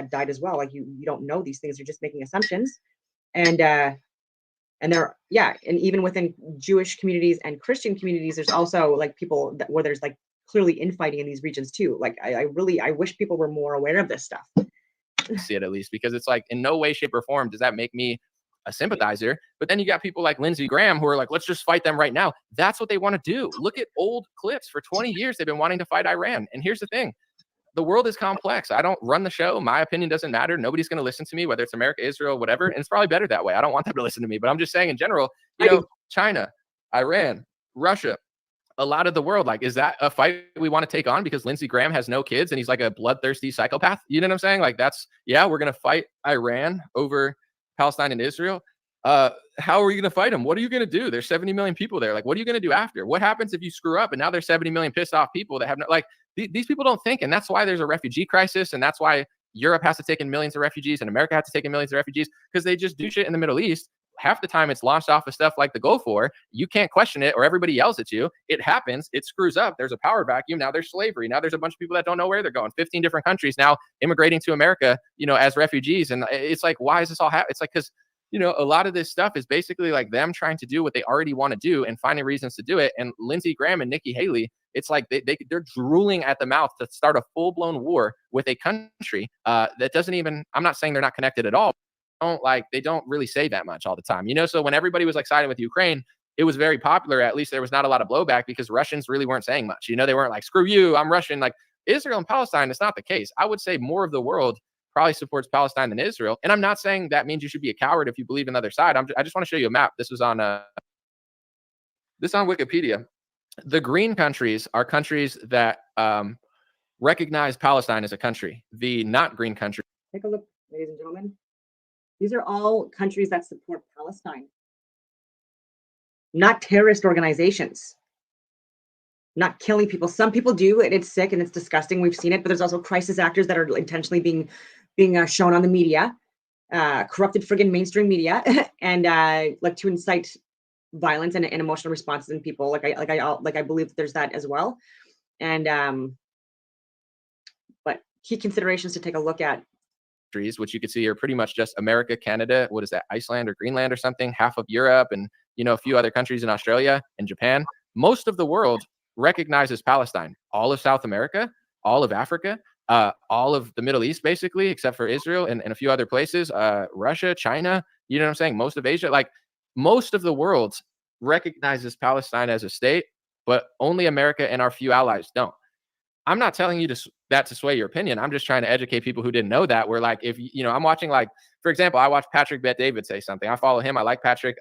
died as well. Like you don't know these things, you're just making assumptions, and there, and even within Jewish communities and Christian communities, there's also like people where there's like clearly infighting in these regions too. Like I wish people were more aware of this stuff. See it, at least, because it's like, in no way, shape, or form does that make me a sympathizer. But then you got people like Lindsey Graham who are like, let's just fight them right now. That's what they want to do. Look at old clips. For 20 years, they've been wanting to fight Iran. And here's the thing. The world is complex. I don't run the show. My opinion doesn't matter. Nobody's going to listen to me, whether it's America, Israel, whatever. And it's probably better that way. I don't want them to listen to me, but I'm just saying in general, China, Iran, Russia, a lot of the world, like, is that a fight we want to take on because Lindsey Graham has no kids and he's like a bloodthirsty psychopath? You know what I'm saying? Like, we're going to fight Iran over Palestine and Israel. How are you going to fight them? What are you going to do? There's 70 million people there. Like, what are you going to do after? What happens if you screw up and now there's 70 million pissed off people that have no, like, these people don't think. And that's why there's a refugee crisis. And that's why Europe has to take in millions of refugees and America has to take in millions of refugees, because they just do shit in the Middle East. Half the time it's launched off of stuff like the Gulf War. You can't question it or everybody yells at you. It happens. It screws up. There's a power vacuum. Now there's slavery. Now there's a bunch of people that don't know where they're going. 15 different countries now immigrating to America, as refugees. And it's like, why is this all happening? It's like, because a lot of this stuff is basically like them trying to do what they already want to do and finding reasons to do it. And Lindsey Graham and Nikki Haley, it's like they're drooling at the mouth to start a full-blown war with a country that doesn't even, I'm not saying they're not connected at all. They don't really say that much all the time. So when everybody was like siding with Ukraine, it was very popular. At least there was not a lot of blowback because Russians really weren't saying much. They weren't like, screw you, I'm Russian. Like Israel and Palestine, it's not the case. I would say more of the world probably supports Palestine than Israel. And I'm not saying that means you should be a coward if you believe in the other side. I just want to show you a map. This was on Wikipedia. The green countries are countries that recognize Palestine as a country. The not green countries. Take a look, ladies and gentlemen. These are all countries that support Palestine, not terrorist organizations, not killing people. Some people do, and it's sick and it's disgusting. We've seen it, but there's also crisis actors that are intentionally being shown on the media corrupted friggin' mainstream media, and like to incite violence and emotional responses in people. I believe that there's that as well. And but key considerations to take a look at. Which you could see are pretty much just America, Canada, what is that, Iceland or Greenland or something, half of Europe, and a few other countries in Australia and Japan. Most of the world recognizes Palestine. All of South America, all of Africa, all of the Middle East, basically, except for Israel and a few other places, Russia, China, you know what I'm saying? Most of Asia, like most of the world recognizes Palestine as a state, but only America and our few allies don't. I'm not telling you that to sway your opinion. I'm just trying to educate people who didn't know that. Where like, if I'm watching, like, for example, I watched Patrick Bet David say something. I follow him. I like Patrick.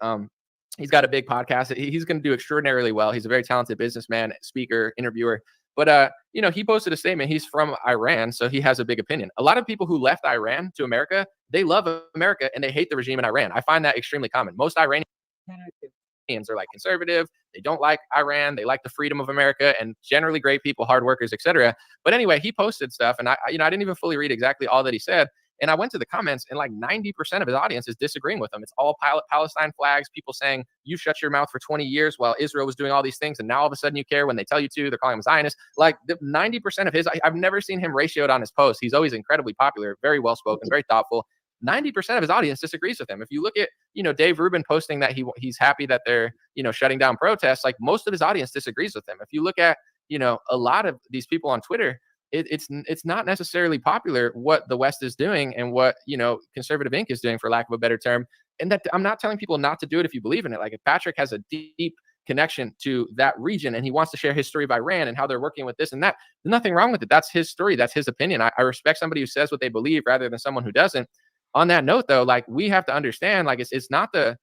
He's got a big podcast. He's going to do extraordinarily well. He's a very talented businessman, speaker, interviewer. But he posted a statement. He's from Iran, so he has a big opinion. A lot of people who left Iran to America, they love America and they hate the regime in Iran. I find that extremely common. Most Iranians are like conservative. They don't like Iran. They like the freedom of America and generally great people, hard workers, etc. But anyway, he posted stuff, and I didn't even fully read exactly all that he said. And I went to the comments, and like 90% of his audience is disagreeing with him. It's all Palestine flags, people saying, you shut your mouth for 20 years while Israel was doing all these things, and now all of a sudden you care when they tell you to. They're calling him Zionist. Like 90% of his, I've never seen him ratioed on his posts. He's always incredibly popular, very well-spoken, very thoughtful. 90% of his audience disagrees with him. If you look at, Dave Rubin posting that he's happy that they're, shutting down protests, like most of his audience disagrees with him. If you look at, a lot of these people on Twitter, it's not necessarily popular what the West is doing and what, Conservative Inc. is doing, for lack of a better term. And that I'm not telling people not to do it if you believe in it. Like if Patrick has a deep connection to that region and he wants to share his story of Iran and how they're working with this and that, there's nothing wrong with it. That's his story. That's his opinion. I respect somebody who says what they believe rather than someone who doesn't. On that note, though, like we have to understand, like it's not the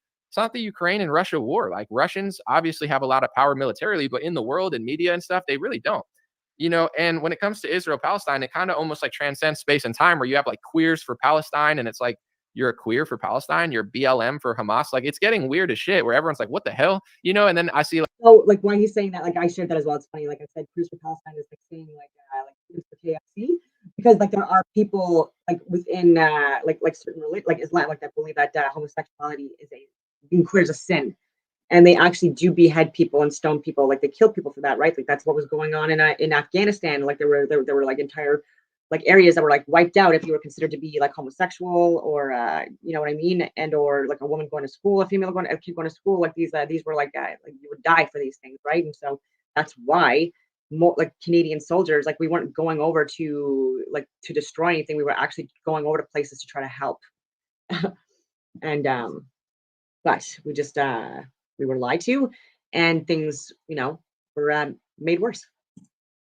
Ukraine and Russia war. Like Russians obviously have a lot of power militarily, but in the world and media and stuff, they really don't. And when it comes to Israel, Palestine, it kind of almost like transcends space and time, where you have like queers for Palestine, and it's like you're a queer for Palestine, you're BLM for Hamas. Like it's getting weird as shit, where everyone's like, what the hell? And then I see like why he's saying that, like I shared that as well. It's funny, like I said, queers for Palestine is like saying like for KFC, because like there are people like within like certain like Islam, like that believe that homosexuality is being queer is a sin, and they actually do behead people and stone people, like they kill people for that, right? Like that's what was going on in Afghanistan. Like there were like entire like areas that were like wiped out if you were considered to be like homosexual, or you know what I mean, and or like a woman going to school, a kid going to school. Like these were like you would die for these things, right? And so that's why more like Canadian soldiers, like we weren't going over to destroy anything. We were actually going over to places to try to help. And but we just we were lied to, and things were made worse.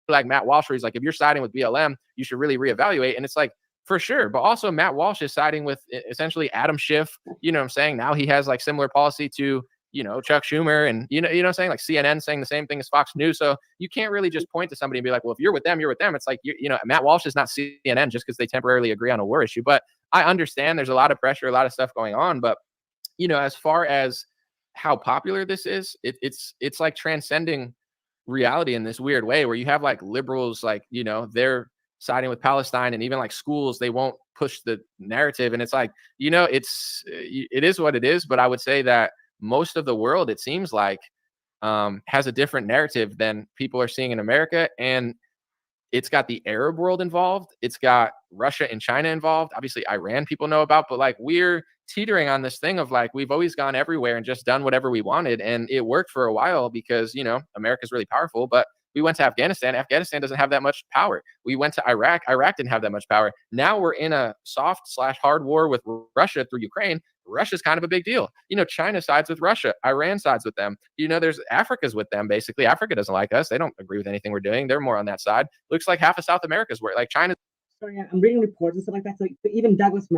Like Matt Walsh, where he's like, if you're siding with BLM, you should really reevaluate. And it's like, for sure. But also Matt Walsh is siding with essentially Adam Schiff. You know what I'm saying? Now he has like similar policy to, Chuck Schumer, and you know what I'm saying? Like CNN saying the same thing as Fox News. So you can't really just point to somebody and be like, well, if you're with them, you're with them. It's like, Matt Walsh is not CNN just because they temporarily agree on a war issue. But I understand there's a lot of pressure, a lot of stuff going on. But, as far as how popular this is, it's like transcending reality in this weird way, where you have like liberals, like, they're siding with Palestine, and even like schools, they won't push the narrative. And it's like, it is what it is. But I would say that most of the world, it seems like, has a different narrative than people are seeing in America. And it's got the Arab world involved. It's got Russia and China involved. Obviously, Iran people know about, but like we're teetering on this thing of like we've always gone everywhere and just done whatever we wanted, and it worked for a while because America's really powerful. But we went to Afghanistan. Afghanistan doesn't have that much power. We went to Iraq. Iraq didn't have that much power. Now we're in a soft/hard war with Russia through Ukraine. Russia's kind of a big deal. China sides with Russia. Iran sides with them. There's Africa's with them, basically. Africa doesn't like us. They don't agree with anything we're doing. They're more on that side. Looks like half of South America's where like China. Sorry, I'm reading reports and stuff like that. So even Douglas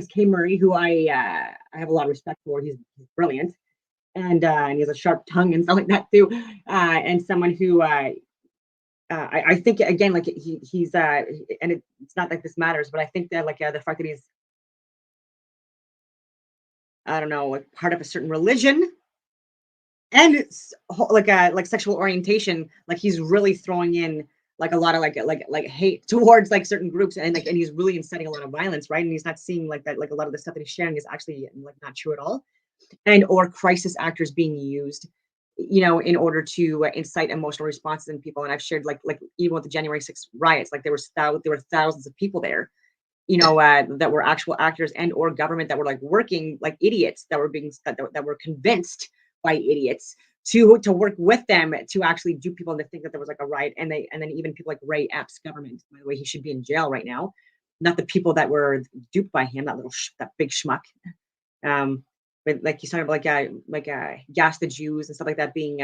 K. Murray, who I have a lot of respect for. He's brilliant, and he has a sharp tongue and stuff like that too. And someone who I think again, like he's and it's not like this matters, but I think that like the fact that he's, I don't know, like part of a certain religion, and it's like sexual orientation, like he's really throwing in like a lot of like hate towards like certain groups, and like, and he's really inciting a lot of violence, right? And he's not seeing like that, like a lot of the stuff that he's sharing is actually like not true at all, and or crisis actors being used, you know, in order to incite emotional responses in people. And I've shared like even with the January 6th riots, like there were thousands of people there, you know, that were actual actors and or government that were like working like idiots, that were being that were convinced by idiots to work with them to actually do people, and to think that there was like a riot. And then even people like Ray Epps' government, by the way, he should be in jail right now, not the people that were duped by him, that big schmuck. But like he's talking about gas the Jews and stuff like that being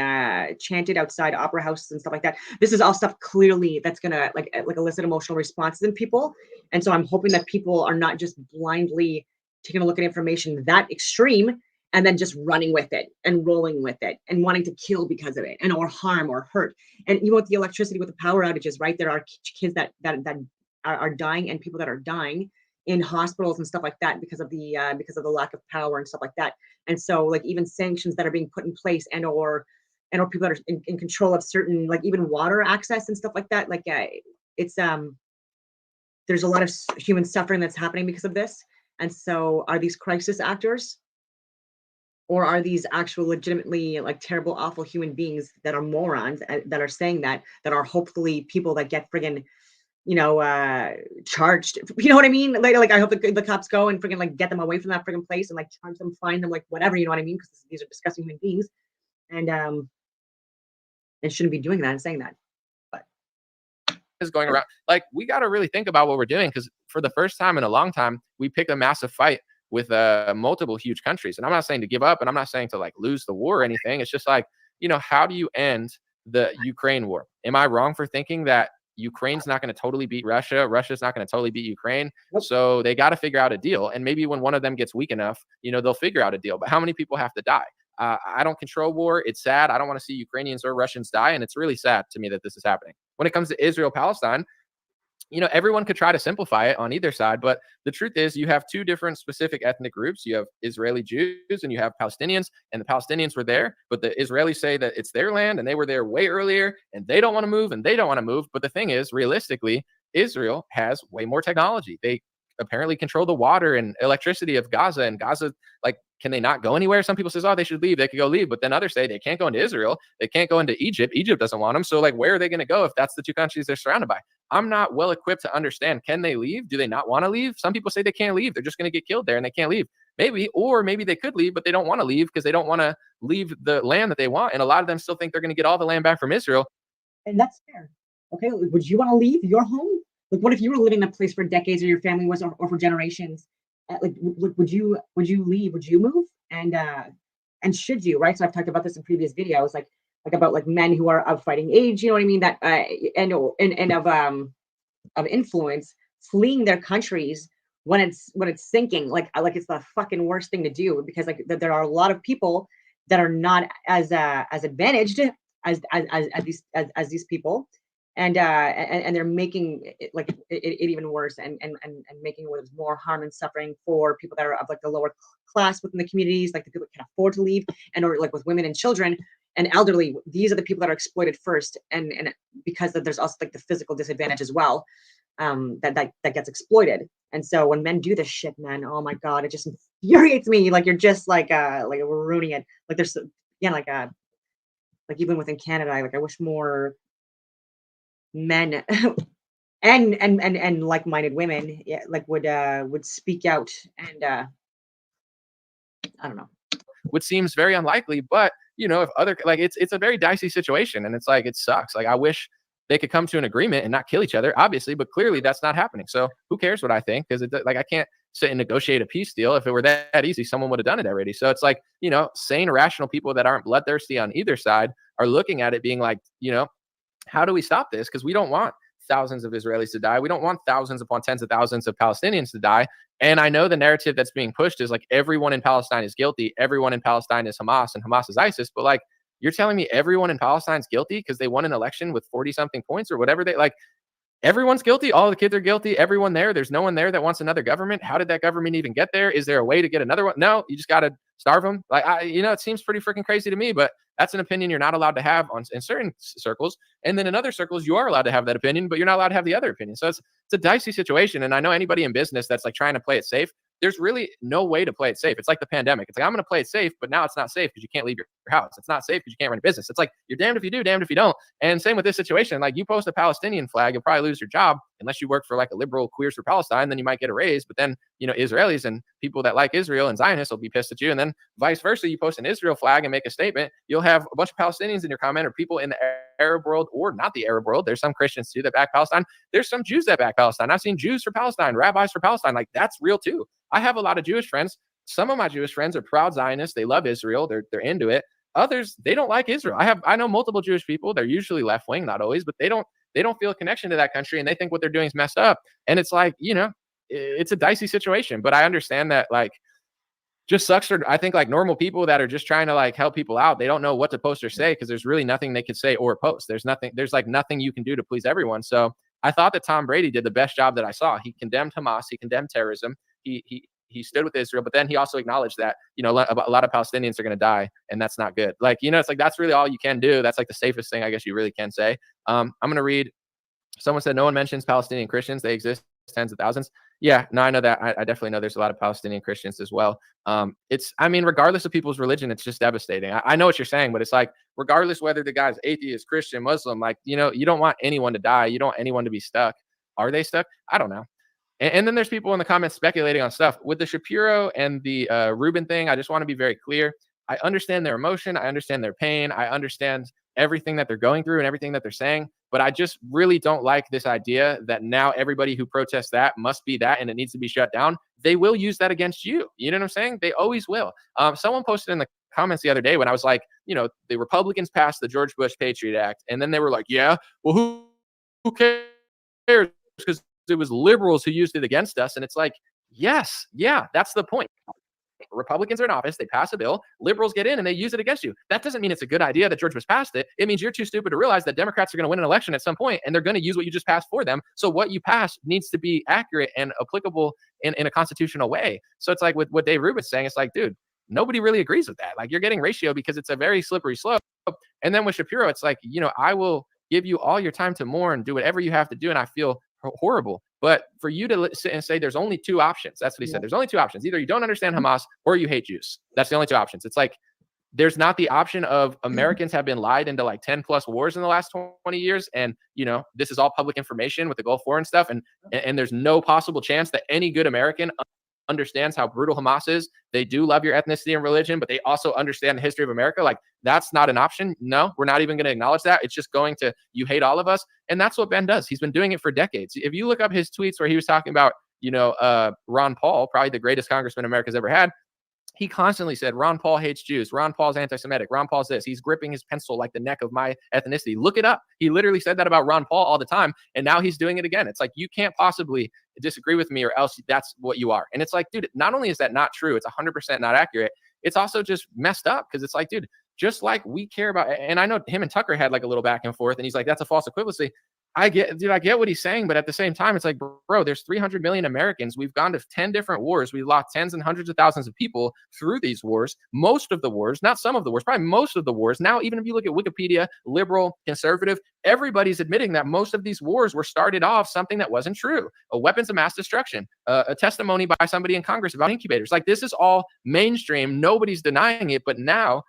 chanted outside opera houses and stuff like that. This is all stuff clearly that's gonna like elicit emotional responses in people. And so I'm hoping that people are not just blindly taking a look at information that extreme and then just running with it and rolling with it and wanting to kill because of it, and or harm or hurt. And even with the electricity, with the power outages, right? There are kids that are dying, and people that are dying in hospitals and stuff like that because of the lack of power and stuff like that. And so like even sanctions that are being put in place, and or people that are in control of certain, like even water access and stuff like that, like it's there's a lot of human suffering that's happening because of this. And so are these crisis actors, or are these actual legitimately like terrible, awful human beings that are morons, that are saying that are hopefully people that get friggin', you know, charged, you know what I mean? Like I hope the cops go and friggin' like get them away from that friggin' place and like charge them, fine them, like whatever, you know what I mean? Because these are disgusting human beings, and shouldn't be doing that and saying that. But is going around. Like, we got to really think about what we're doing, because for the first time in a long time, we pick a massive fight with multiple huge countries. And I'm not saying to give up, and I'm not saying to like lose the war or anything. It's just like, you know, how do you end the Ukraine war? Am I wrong for thinking that Ukraine's not going to totally beat Russia? Russia's not going to totally beat Ukraine. So they got to figure out a deal. And maybe when one of them gets weak enough, you know, they'll figure out a deal. But how many people have to die? I don't control war. It's sad. I don't want to see Ukrainians or Russians die. And it's really sad to me that this is happening. When it comes to Israel, Palestine, you know, everyone could try to simplify it on either side, but the truth is you have two different specific ethnic groups. You have Israeli Jews and you have Palestinians, and the Palestinians were there, but the Israelis say that it's their land and they were there way earlier and they don't want to move and they don't want to move. But the thing is, realistically, Israel has way more technology. They apparently control the water and electricity of Gaza, and Gaza, like, can they not go anywhere? Some people says, oh, they should leave. They could go leave. But then others say they can't go into Israel. They can't go into Egypt. Egypt doesn't want them. So like, where are they going to go if that's the two countries they're surrounded by? I'm not well equipped to understand. Can they leave? Do they not want to leave? Some people say they can't leave. They're just going to get killed there and they can't leave. Maybe, or maybe they could leave, but they don't want to leave because they don't want to leave the land that they want. And a lot of them still think they're going to get all the land back from Israel. And that's fair. Okay, would you want to leave your home? Like, what if you were living in a place for decades, or your family was, or for generations? Like, would you leave? Would you move? And should you? Right. So I've talked about this in previous videos, like about like men who are of fighting age. You know what I mean? That and of influence, fleeing their countries when it's sinking. Like it's the fucking worst thing to do, because like there are a lot of people that are not as advantaged as these people. And they're making it even worse, and making it with more harm and suffering for people that are of like the lower class within the communities, like the people that can afford to leave, and or like with women and children and elderly. These are the people that are exploited first, and because there's also like the physical disadvantage as well, that gets exploited. And so when men do this shit, man, oh my god, it just infuriates me. Like, you're just like we're ruining it. Like there's like even within Canada, like I wish more men and like-minded women, yeah, like would speak out. And I don't know, which seems very unlikely. But you know, if other, like, it's a very dicey situation, and it's like, it sucks. Like, I wish they could come to an agreement and not kill each other, obviously, but clearly that's not happening. So who cares what I think? Because like, I can't sit and negotiate a peace deal. If it were that easy, someone would have done it already. So it's like, you know, sane, rational people that aren't bloodthirsty on either side are looking at it being like, you know, how do we stop this? Because we don't want thousands of Israelis to die. We don't want thousands upon tens of thousands of Palestinians to die. And I know the narrative that's being pushed is like, everyone in Palestine is guilty. Everyone in Palestine is Hamas, and Hamas is ISIS. But like, you're telling me everyone in Palestine is guilty because they won an election with 40 something points or whatever they like. everyone's guilty. All the kids are guilty. Everyone there. There's no one there that wants another government. How did that government even get there? Is there a way to get another one? No, you just got to starve them. Like, it seems pretty freaking crazy to me, but that's an opinion you're not allowed to have in certain circles. And then in other circles, you are allowed to have that opinion, but you're not allowed to have the other opinion. So it's a dicey situation. And I know anybody in business that's like trying to play it safe, there's really no way to play it safe. It's like the pandemic. It's like, I'm going to play it safe, but now it's not safe because you can't leave your house. It's not safe because you can't run a business. It's like, you're damned if you do, damned if you don't. And same with this situation. Like, you post a Palestinian flag, you'll probably lose your job unless you work for like a liberal Queers for Palestine. Then you might get a raise. But then, Israelis and people that like Israel and Zionists will be pissed at you. And then vice versa, you post an Israel flag and make a statement, you'll have a bunch of Palestinians in your comment, or people in the Arab world or not the Arab world. There's some Christians too that back Palestine. There's some Jews that back Palestine. I've seen Jews for Palestine, rabbis for Palestine. Like, that's real too. I have a lot of Jewish friends. Some of my Jewish friends are proud Zionists. They love Israel. They're into it. Others, they don't like Israel. I know multiple Jewish people. They're usually left wing, not always, but they don't feel a connection to that country, and they think what they're doing is messed up. And it's like, it's a dicey situation. But I understand that, like, just sucks for, I think, like, normal people that are just trying to like help people out. They don't know what to post or say because there's really nothing they could say or post. There's like nothing you can do to please everyone. So I thought that Tom Brady did the best job that I saw. He condemned Hamas. He condemned terrorism. He stood with Israel, but then he also acknowledged that, a lot of Palestinians are going to die, and that's not good. Like, it's like, that's really all you can do. That's like the safest thing, I guess, you really can say. I'm going to read, someone said, no one mentions Palestinian Christians. They exist tens of thousands. Yeah, no, I know that. I definitely know there's a lot of Palestinian Christians as well. Regardless of people's religion, it's just devastating. I know what you're saying, but it's like, regardless whether the guy's atheist, Christian, Muslim, like, you don't want anyone to die. You don't want anyone to be stuck. Are they stuck? I don't know. And then there's people in the comments speculating on stuff. With the Shapiro and the Rubin thing, I just want to be very clear. I understand their emotion. I understand their pain. I understand everything that they're going through and everything that they're saying. But I just really don't like this idea that now everybody who protests that must be that and it needs to be shut down. They will use that against you. You know what I'm saying? They always will. Someone posted in the comments the other day when I was like, the Republicans passed the George Bush Patriot Act. And then they were like, yeah, well, who cares? Because it was liberals who used it against us. And it's like, yes, yeah, that's the point. Republicans are in office, they pass a bill, liberals get in and they use it against you. That doesn't mean it's a good idea that George Bush passed it. It means you're too stupid to realize that Democrats are going to win an election at some point and they're going to use what you just passed for them. So what you pass needs to be accurate and applicable in a constitutional way. So it's like with what Dave Rubin's saying, it's like, dude, nobody really agrees with that. Like, you're getting ratio because it's a very slippery slope. And then with Shapiro, it's like, I will give you all your time to mourn, do whatever you have to do. And I feel horrible. But for you to sit and say there's only two options, that's what he said. There's only two options. Either you don't understand Hamas or you hate Jews. That's the only two options. It's like, there's not the option of Americans have been lied into like 10 plus wars in the last 20 years. And, this is all public information with the Gulf War and stuff. And there's no possible chance that any good American understands how brutal Hamas is. They do love your ethnicity and religion, but they also understand the history of America. Like, that's not an option. No, we're not even going to acknowledge that. It's just going to, you hate all of us. And that's what Ben does. He's been doing it for decades. If you look up his tweets where he was talking about, Ron Paul, probably the greatest congressman America's ever had, he constantly said, Ron Paul hates Jews. Ron Paul's anti-Semitic. Ron Paul's this. He's gripping his pencil like the neck of my ethnicity. Look it up. He literally said that about Ron Paul all the time. And now he's doing it again. It's like, you can't possibly disagree with me or else that's what you are. And it's like, dude, not only is that not true, it's 100% not accurate. It's also just messed up because it's like, dude, just like we care about, and I know him and Tucker had like a little back and forth and he's like, that's a false equivalency. I get what he's saying, but at the same time, it's like, bro, there's 300 million Americans. We've gone to 10 different wars. We lost tens and hundreds of thousands of people through these wars. Most of the wars, not some of the wars, probably most of the wars. Now, even if you look at Wikipedia, liberal, conservative, everybody's admitting that most of these wars were started off something that wasn't true. Weapons of mass destruction, a testimony by somebody in Congress about incubators. Like, this is all mainstream. Nobody's denying it. But now,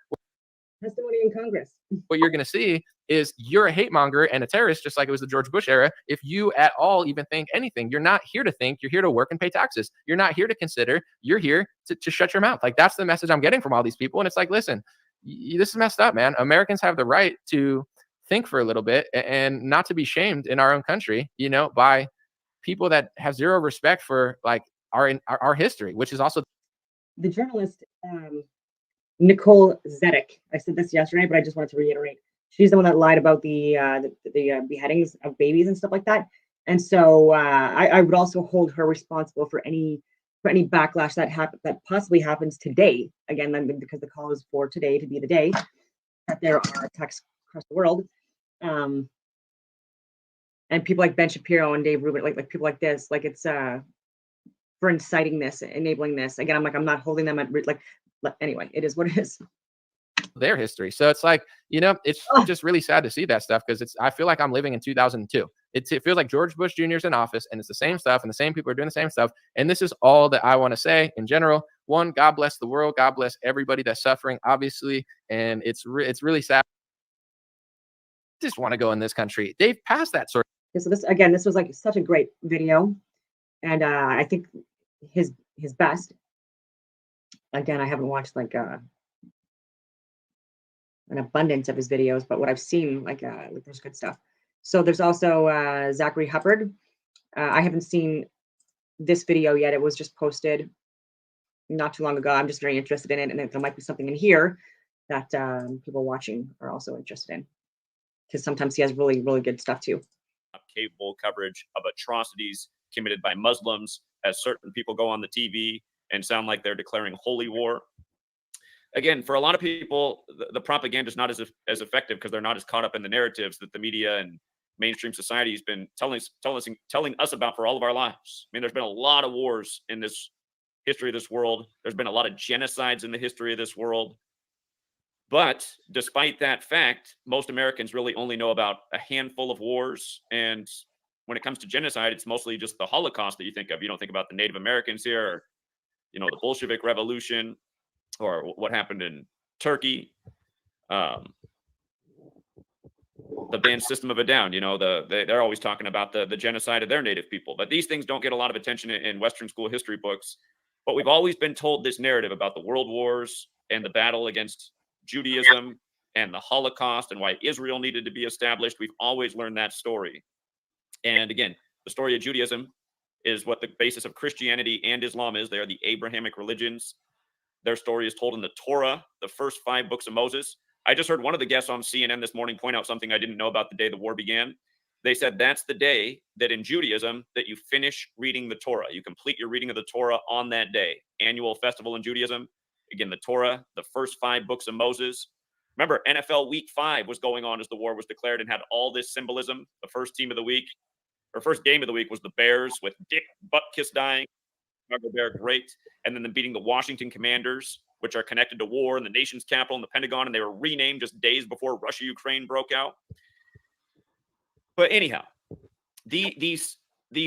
testimony in Congress. What you're going to see is you're a hate monger and a terrorist, just like it was the George Bush era. If you at all even think anything, you're not here to think, you're here to work and pay taxes. You're not here to consider, you're here to shut your mouth. Like, that's the message I'm getting from all these people. And it's like, listen, this is messed up, man. Americans have the right to think for a little bit and not to be shamed in our own country, by people that have zero respect for like our history, which is also the journalist, Nicole Zedek. I said this yesterday, but I just wanted to reiterate. She's the one that lied about the beheadings of babies and stuff like that. And so I would also hold her responsible for any backlash that possibly happens today. Again, then, because the call is for today to be the day that there are attacks across the world. and people like Ben Shapiro and Dave Rubin, like people like this, like it's for inciting this, enabling this. Again, I'm like, I'm not holding them at anyway, it is what it is. Their history. So it's like, it's Oh, just really sad to see that stuff, because I feel like I'm living in 2002. It feels like George Bush Jr. is in office, and it's the same stuff, and the same people are doing the same stuff. And this is all that I want to say in general. One, God bless the world. God bless everybody that's suffering, obviously. And it's really sad. I just want to go in this country. They've passed that sort. so this was like such a great video, and I think his best. Again, I haven't watched like an abundance of his videos, but what I've seen, like there's good stuff. So there's also Zachary Hubbard. I haven't seen this video yet. It was just posted not too long ago. I'm just very interested in it, and there might be something in here that people watching are also interested in, because sometimes he has really, really good stuff too. Cable coverage of atrocities committed by Muslims, as certain people go on the TV and sound like they're declaring holy war. Again, for a lot of people, the propaganda is not as effective because they're not as caught up in the narratives that the media and mainstream society has been telling us about for all of our lives. I mean, there's been a lot of wars in this history of this world. There's been a lot of genocides in the history of this world. But despite that fact, most Americans really only know about a handful of wars. And when it comes to genocide, it's mostly just the Holocaust that you think of. You don't think about the Native Americans here, or, the Bolshevik Revolution, or what happened in Turkey, the band System of a Down. They're always talking about the genocide of their native people. But these things don't get a lot of attention in Western school history books. But we've always been told this narrative about the world wars and the battle against Judaism and the Holocaust and why Israel needed to be established. We've always learned that story. And again, the story of Judaism is what the basis of Christianity and Islam is. They are the Abrahamic religions. Their story is told in the Torah, the first 5 books of Moses. I just heard one of the guests on CNN this morning point out something I didn't know about the day the war began. They said that's the day that in Judaism that you finish reading the Torah. You complete your reading of the Torah on that day. Annual festival in Judaism. Again, the Torah, the first 5 books of Moses. Remember, NFL Week 5 was going on as the war was declared and had all this symbolism. The first team of the week, or first game of the week, was the Bears with Dick Butkus dying. Bear, great. And then beating the Washington Commanders, which are connected to war in the nation's capital and the Pentagon, and they were renamed just days before Russia-Ukraine broke out. But anyhow, these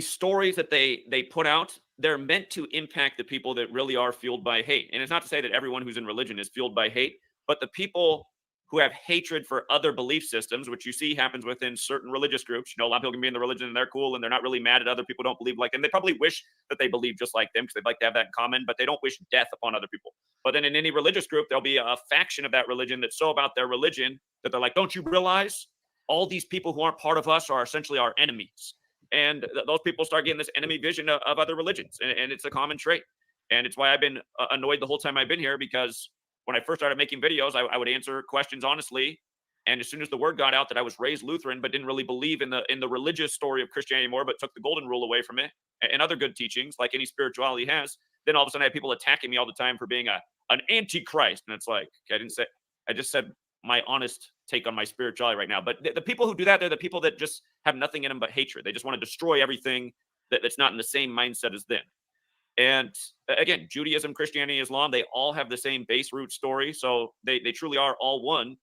stories that they put out, they're meant to impact the people that really are fueled by hate. And it's not to say that everyone who's in religion is fueled by hate, but the people who have hatred for other belief systems, which you see happens within certain religious groups. A lot of people can be in the religion and they're cool and they're not really mad at other people who don't believe like them. They probably wish that they believe just like them because they'd like to have that in common, but they don't wish death upon other people. But then in any religious group, there'll be a faction of that religion that's so about their religion that they're like, don't you realize all these people who aren't part of us are essentially our enemies? And those people start getting this enemy vision of other religions. And it's a common trait. And it's why I've been annoyed the whole time I've been here, because when I first started making videos, I would answer questions honestly. And as soon as the word got out that I was raised Lutheran, but didn't really believe in the religious story of Christianity anymore, but took the golden rule away from it and other good teachings, like any spirituality has, then all of a sudden I had people attacking me all the time for being an antichrist. And it's like, I just said my honest take on my spirituality right now. But the people who do that, they're the people that just have nothing in them but hatred. They just want to destroy everything that's not in the same mindset as them. And again, Judaism, Christianity, Islam, they all have the same base root story. So they truly are all one.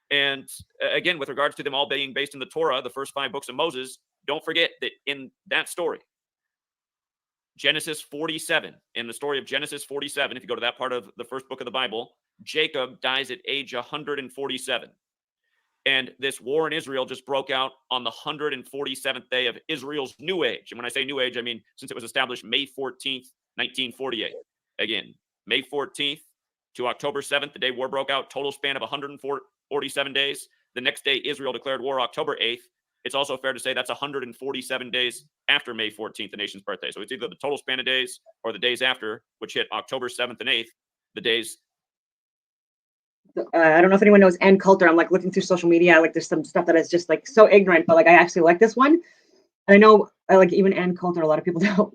And again, with regards to them all being based in the Torah, the first 5 books of Moses, don't forget that in that story, Genesis 47, in the story of Genesis 47, if you go to that part of the first book of the Bible, Jacob dies at age 147. And this war in Israel just broke out on the 147th day of Israel's new age. And when I say new age, I mean since it was established May 14th, 1948. Again, May 14th to October 7th, the day war broke out, total span of 147 days. The next day, Israel declared war October 8th. It's also fair to say that's 147 days after May 14th, the nation's birthday. So it's either the total span of days or the days after, which hit October 7th and 8th, the days. I don't know if anyone knows Ann Coulter. I'm like looking through social media. Like there's some stuff that is just like so ignorant, but like I actually like this one. And I know I like even Ann Coulter. A lot of people don't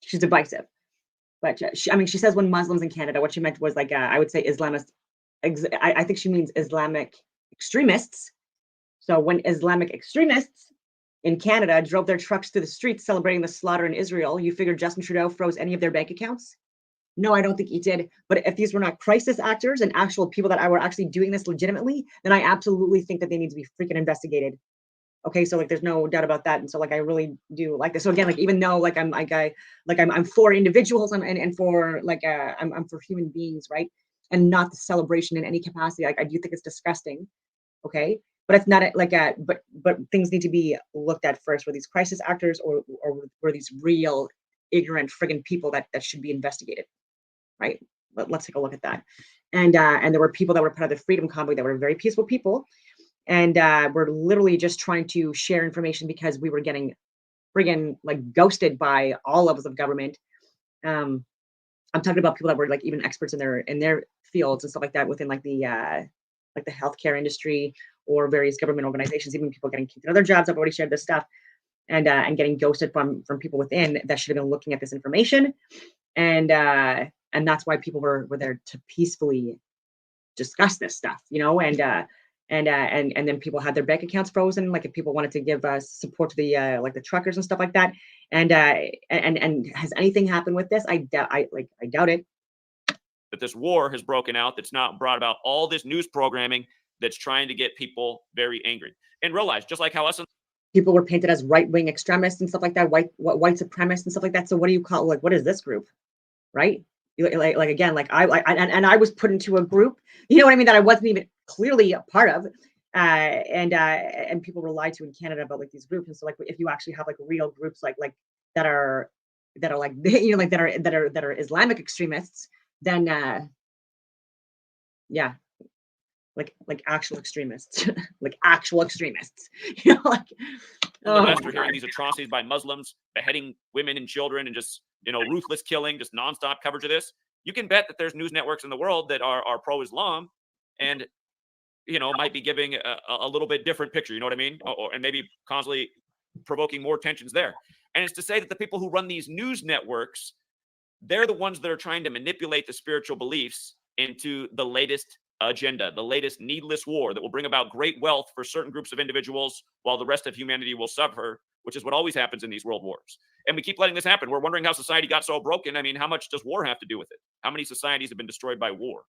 she's divisive, but she says when Muslims in Canada, what she meant was like I would say Islamist. I think she means Islamic extremists. So when Islamic extremists in Canada drove their trucks through the streets celebrating the slaughter in Israel, you figure Justin Trudeau froze any of their bank accounts? No, I don't think he did. But if these were not crisis actors and actual people that were actually doing this legitimately, then I absolutely think that they need to be freaking investigated. Okay, so like there's no doubt about that. And so like I really do like this. So again, like even though like I'm for individuals and for like I'm for human beings, right? And not the celebration in any capacity. Like I do think it's disgusting. Okay. But it's not but things need to be looked at first. Were these crisis actors or were these real ignorant friggin' people that should be investigated? Right. Let's take a look at that. And there were people that were part of the Freedom Convoy that were very peaceful people. And we're literally just trying to share information because we were getting friggin' like ghosted by all levels of government. I'm talking about people that were like even experts in their fields and stuff like that within like the healthcare industry or various government organizations, even people getting kicked out of their jobs. I've already shared this stuff and getting ghosted from people within that should have been looking at this information. And that's why people were there to peacefully discuss this stuff, you know, and then people had their bank accounts frozen. Like if people wanted to give support to the like the truckers and stuff like that. And has anything happened with this? I doubt it. That this war has broken out, that's not brought about all this news programming that's trying to get people very angry. And realize, just like how us people were painted as right-wing extremists and stuff like that, white supremacists and stuff like that. So what do you call, like, what is this group, right? Like again, like I was put into a group, you know what I mean, that I wasn't even clearly a part of, and people were lied to in Canada about like these groups. And so like if you actually have like real groups like that are like you know like that are Islamic extremists, then yeah, like actual extremists, like actual extremists, you know, like the West are hearing these atrocities by Muslims, beheading women and children, and just, you know, ruthless killing, just nonstop coverage of this. You can bet that there's news networks in the world that are pro-Islam and, you know, might be giving a little bit different picture, you know what I mean? And maybe constantly provoking more tensions there. And it's to say that the people who run these news networks, they're the ones that are trying to manipulate the spiritual beliefs into the latest agenda, the latest needless war that will bring about great wealth for certain groups of individuals while the rest of humanity will suffer, which is what always happens in these world wars. And we keep letting this happen. We're wondering how society got so broken. I mean, how much does war have to do with it? How many societies have been destroyed by war?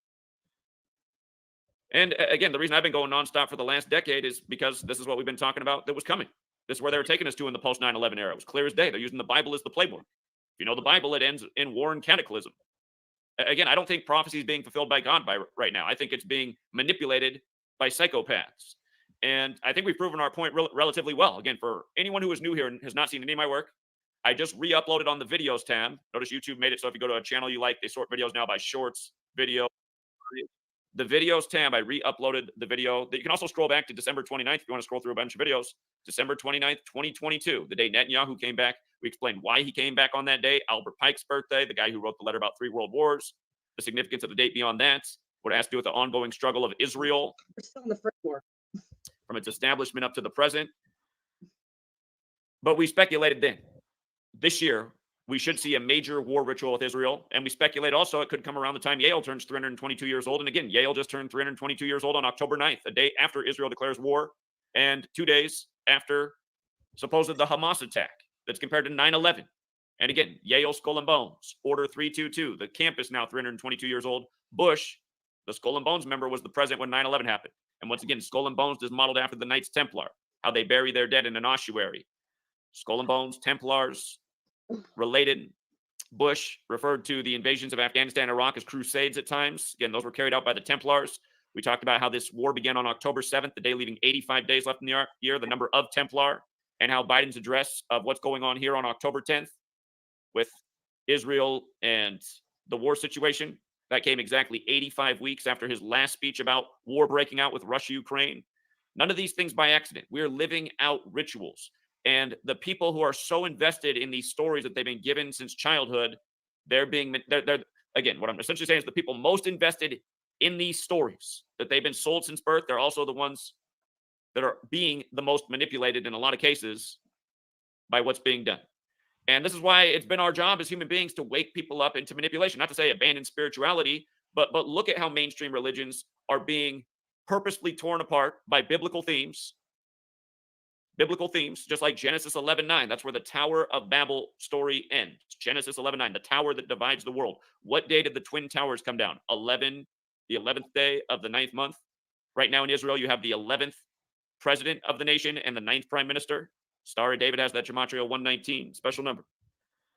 And again, the reason I've been going nonstop for the last decade is because this is what we've been talking about that was coming. This is where they were taking us to in the post 9/11 era. It was clear as day. They're using the Bible as the playbook. If you know the Bible, it ends in war and cataclysm. Again, I don't think prophecy is being fulfilled by God right now. I think it's being manipulated by psychopaths. And I think we've proven our point relatively well. Again, for anyone who is new here and has not seen any of my work, I just re-uploaded on the videos tab. Notice YouTube made it so if you go to a channel you like, they sort videos now by shorts, video. The videos tab, I re-uploaded the video. You can also scroll back to December 29th if you want to scroll through a bunch of videos. December 29th, 2022, the day Netanyahu came back. We explained why he came back on that day. Albert Pike's birthday, the guy who wrote the letter about 3 world wars, the significance of the date beyond that, what it has to do with the ongoing struggle of Israel. We're still in the first war. From its establishment up to the present. But we speculated then, this year, we should see a major war ritual with Israel. And we speculate also it could come around the time Yale turns 322 years old. And again, Yale just turned 322 years old on October 9th, a day after Israel declares war, and 2 days after supposed the Hamas attack. That's compared to 9/11. And again, Yale Skull and Bones, Order 322. The campus now 322 years old. Bush, the Skull and Bones member, was the president when 9/11 happened. And once again, Skull and Bones is modeled after the Knights Templar, how they bury their dead in an ossuary. Skull and Bones, Templars, related. Bush referred to the invasions of Afghanistan and Iraq as crusades at times. Again, those were carried out by the Templars. We talked about how this war began on October 7th, the day leaving 85 days left in the year, the number of Templar, and how Biden's address of what's going on here on October 10th with Israel and the war situation, that came exactly 85 weeks after his last speech about war breaking out with Russia, Ukraine. None of these things by accident. We're living out rituals. And the people who are so invested in these stories that they've been given since childhood, they're again, what I'm essentially saying is the people most invested in these stories that they've been sold since birth, they're also the ones that are being the most manipulated in a lot of cases by what's being done. And this is why it's been our job as human beings to wake people up into manipulation, not to say abandon spirituality, but look at how mainstream religions are being purposefully torn apart by biblical themes biblical themes, just like Genesis 11:9. That's where the Tower of Babel story ends. Genesis 11:9, the tower that divides the world. What day did the Twin Towers come down? The 11th day of the 9th month. Right now in Israel, you have the 11th president of the nation and the 9th prime minister. Star of David has that gematria 119, special number.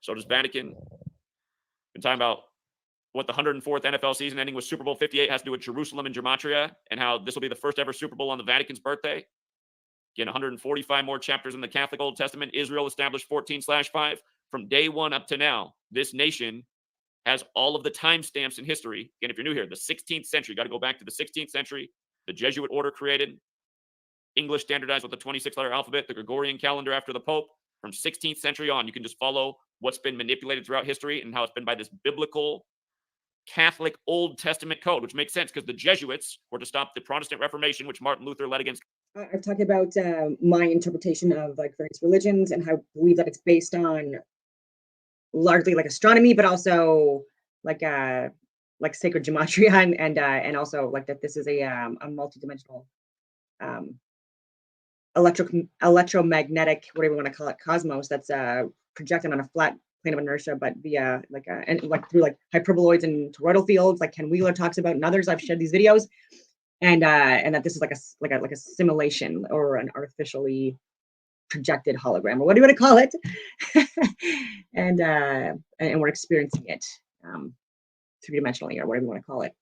So does Vatican. Been talking about what the 104th NFL season ending with Super Bowl 58 has to do with Jerusalem and gematria, and how this will be the first ever Super Bowl on the Vatican's birthday. Again, 145 more chapters in the Catholic Old Testament. Israel established 14/5. From day one up to now, this nation has all of the timestamps in history. Again, if you're new here, the 16th century, got to go back to the 16th century. The Jesuit order created. English standardized with the 26-letter alphabet, the Gregorian calendar after the Pope. From 16th century on, you can just follow what's been manipulated throughout history and how it's been by this biblical Catholic Old Testament code, which makes sense because the Jesuits were to stop the Protestant Reformation, which Martin Luther led against. I've talked about my interpretation of like various religions and how I believe that it's based on largely like astronomy, but also like sacred gematria and also like that this is a multidimensional electromagnetic, whatever you want to call it, cosmos that's projected on a flat plane of inertia, but via through like hyperboloids and toroidal fields, like Ken Wheeler talks about, and others. I've shared these videos, and that this is like a simulation or an artificially projected hologram, or what do you want to call it? and we're experiencing it three-dimensionally, or whatever you want to call it.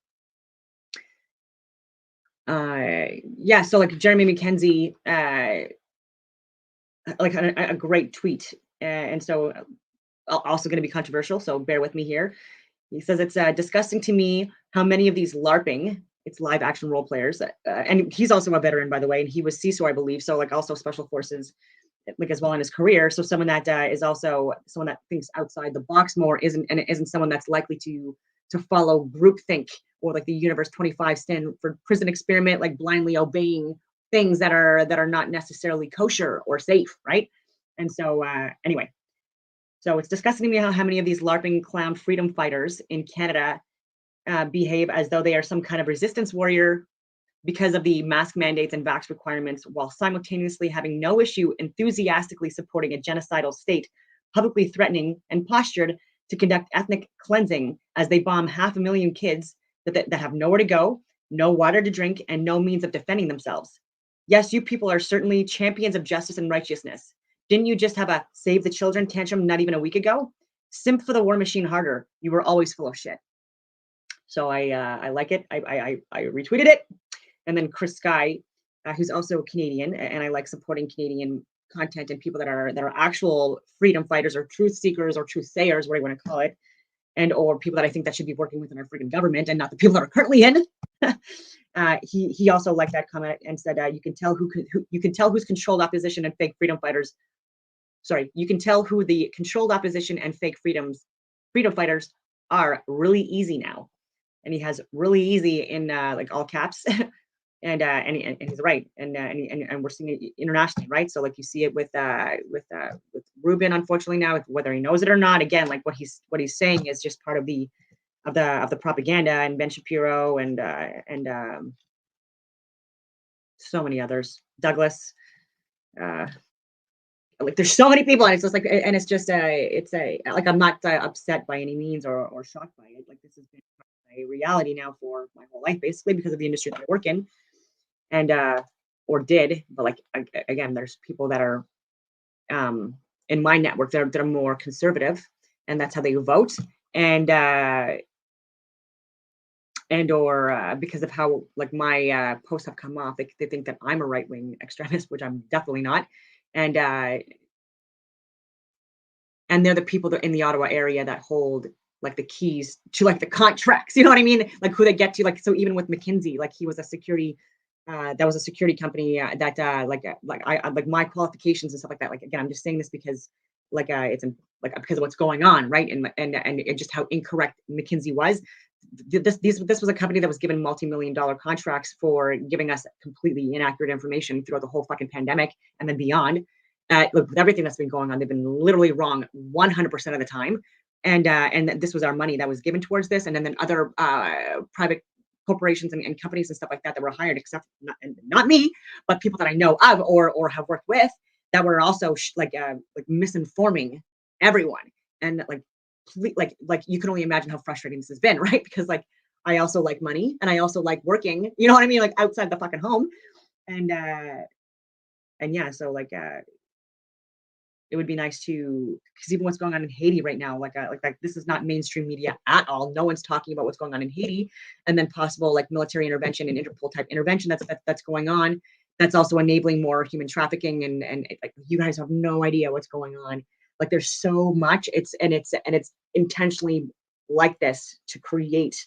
Yeah, so like Jeremy McKenzie, like a great tweet, and so also going to be controversial, so bear with me here. He says it's disgusting to me how many of these LARPing, it's live action role players, and he's also a veteran, by the way, and he was CISO, I believe, so like also special forces, like as well in his career. So someone that is also someone that thinks outside the box more isn't someone that's likely to follow groupthink or like the Universe 25 stand for prison experiment, like blindly obeying things that are not necessarily kosher or safe, right? And so anyway, so it's disgusting to me how many of these LARPing clown freedom fighters in Canada behave as though they are some kind of resistance warrior because of the mask mandates and vax requirements, while simultaneously having no issue enthusiastically supporting a genocidal state, publicly threatening and postured to conduct ethnic cleansing as they bomb 500,000 kids that have nowhere to go, no water to drink, and no means of defending themselves. Yes, you people are certainly champions of justice and righteousness. Didn't you just have a save the children tantrum not even a week ago? Simp for the war machine harder. You were always full of shit. So I like it. I retweeted it. And then Chris Sky, who's also Canadian, and I like supporting Canadian content and people that are actual freedom fighters or truth seekers or truth sayers, whatever you want to call it, and or people that I think that should be working within our freaking government and not the people that are currently in. He also liked that comment and said you can tell who's controlled opposition and fake freedom fighters. Sorry, you can tell who the controlled opposition and fake freedom fighters are really easy now. And he has really easy in like all caps. And he's right, and we're seeing it internationally, right? So like you see it with Rubin, unfortunately now, whether he knows it or not. Again, like what he's saying is just part of the propaganda, and Ben Shapiro and so many others, Douglas, like there's so many people, and it's just like, and it's just like I'm not upset by any means or shocked by it. Like this has been a reality now for my whole life, basically, because of the industry that I work in. And or did, but like again, there's people that are in my network that are more conservative, and that's how they vote, and or because of how like my posts have come off, they think that I'm a right-wing extremist, which I'm definitely not, and they're the people that in the Ottawa area that hold like the keys to like the contracts, you know what I mean? Like who they get to, like so even with McKinsey, like he was a security. That was a security company that I like my qualifications and stuff like that. Like again, I'm just saying this because like it's like because of what's going on, right? And just how incorrect McKinsey was. This was a company that was given multi-million-dollar contracts for giving us completely inaccurate information throughout the whole fucking pandemic and then beyond. Look, with everything that's been going on, they've been literally wrong 100% of the time. And this was our money that was given towards this, and then other private corporations and companies and stuff like that were hired, except not me, but people that I know of or have worked with, that were also like misinforming everyone. And like you can only imagine how frustrating this has been, right? Because like I also like money and I also like working, you know what I mean, like outside the fucking home. And yeah, so like it would be nice to, because even what's going on in Haiti right now, like this is not mainstream media at all. No one's talking about what's going on in Haiti, and then possible like military intervention and Interpol type intervention that's going on. That's also enabling more human trafficking, and like you guys have no idea what's going on. Like there's so much. It's intentionally like this to create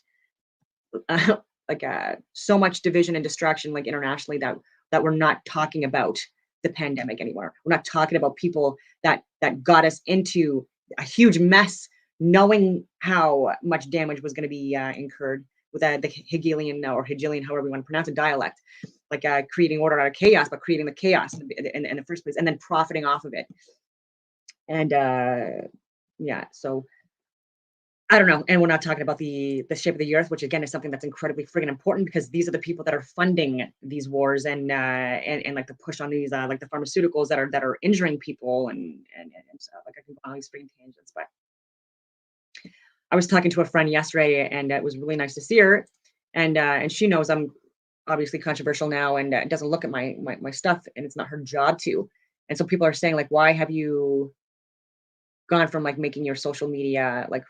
so much division and distraction, like internationally, that we're not talking about the pandemic anymore. We're not talking about people that got us into a huge mess, knowing how much damage was going to be incurred with the Hegelian or Hegelian, however you want to pronounce it, dialect, like creating order out of chaos, but creating the chaos in the first place, and then profiting off of it. And yeah, so I don't know. And we're not talking about the shape of the earth, which again is something that's incredibly friggin' important, because these are the people that are funding these wars and like the push on these like the pharmaceuticals that are injuring people and so like I can go on these friggin' tangents. But I was talking to a friend yesterday, and it was really nice to see her, and she knows I'm obviously controversial now, and doesn't look at my stuff, and it's not her job to. And so people are saying like, why have you gone from like making your social media like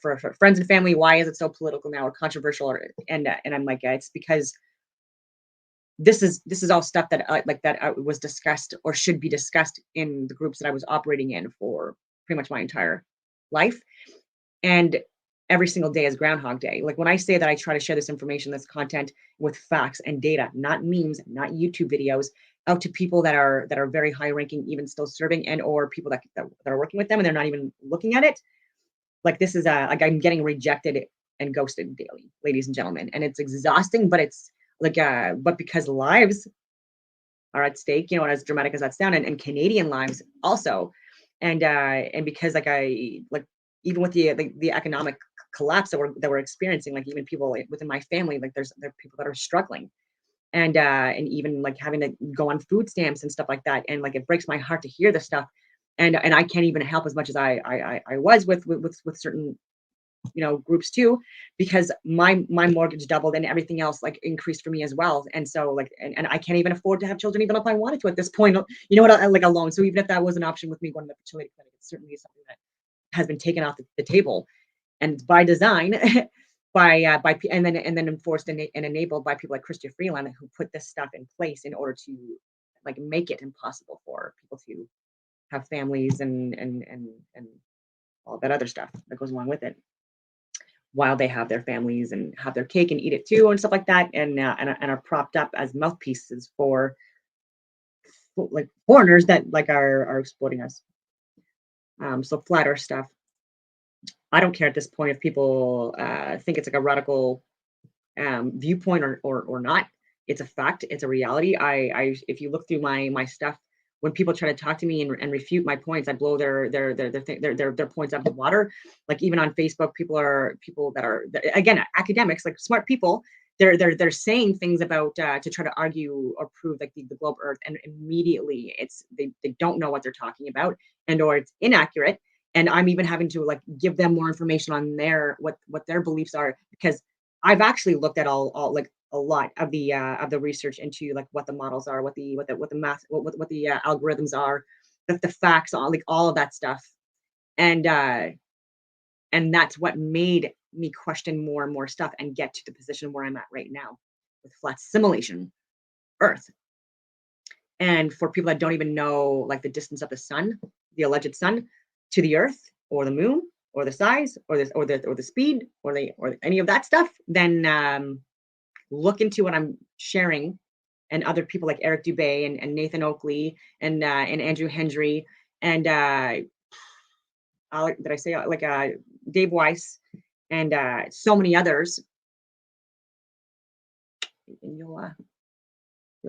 for friends and family, why is it so political now or controversial? And I'm like, it's because this is all stuff that was discussed or should be discussed in the groups that I was operating in for pretty much my entire life. And every single day is Groundhog Day. Like when I say that I try to share this information, this content with facts and data, not memes, not YouTube videos, out to people that are very high ranking, even still serving, and or people that are working with them and they're not even looking at it. Like this is like I'm getting rejected and ghosted daily, ladies and gentlemen, and it's exhausting. But it's like but because lives are at stake, you know, as dramatic as that sounds, and Canadian lives also, and because like I like even with the economic collapse that we're experiencing, like even people within my family, like there are people that are struggling, and even like having to go on food stamps and stuff like that, and like it breaks my heart to hear this stuff, and I can't even help as much as I was with certain, you know, groups too, because my mortgage doubled and everything else like increased for me as well, and so like and I can't even afford to have children even if I wanted to at this point, you know what, like alone. So even if that was an option with me going to the fertility clinic, it certainly is something that has been taken off the table, and by design. by and then enforced and enabled by people like Chrystia Freeland, who put this stuff in place in order to like make it impossible for people to have families and all that other stuff that goes along with it, while they have their families and have their cake and eat it too and stuff like that, and are propped up as mouthpieces for like foreigners that like are exploiting us. So flat earth stuff, I don't care at this point if people think it's like a radical viewpoint or not. It's a fact. It's a reality. I if you look through my stuff, when people try to talk to me and refute my points, I blow their points out of the water. Like even on Facebook, people that are again academics, like smart people. They're saying things about to try to argue or prove like the globe Earth, and immediately they don't know what they're talking about, and or it's inaccurate. And I'm even having to like give them more information on what their beliefs are, because I've actually looked at all like a lot of the research into like what the models are, what the math, what the algorithms are, the facts, all of that stuff, and that's what made me question more and more stuff and get to the position where I'm at right now with flat simulation Earth. And for people that don't even know like the distance of the sun, the alleged sun, to the Earth or the moon or the size or the speed or any of that stuff, then look into what I'm sharing, and other people like Eric Dubay and Nathan Oakley and Andrew Hendry and did I say like Dave Weiss and so many others, and you'll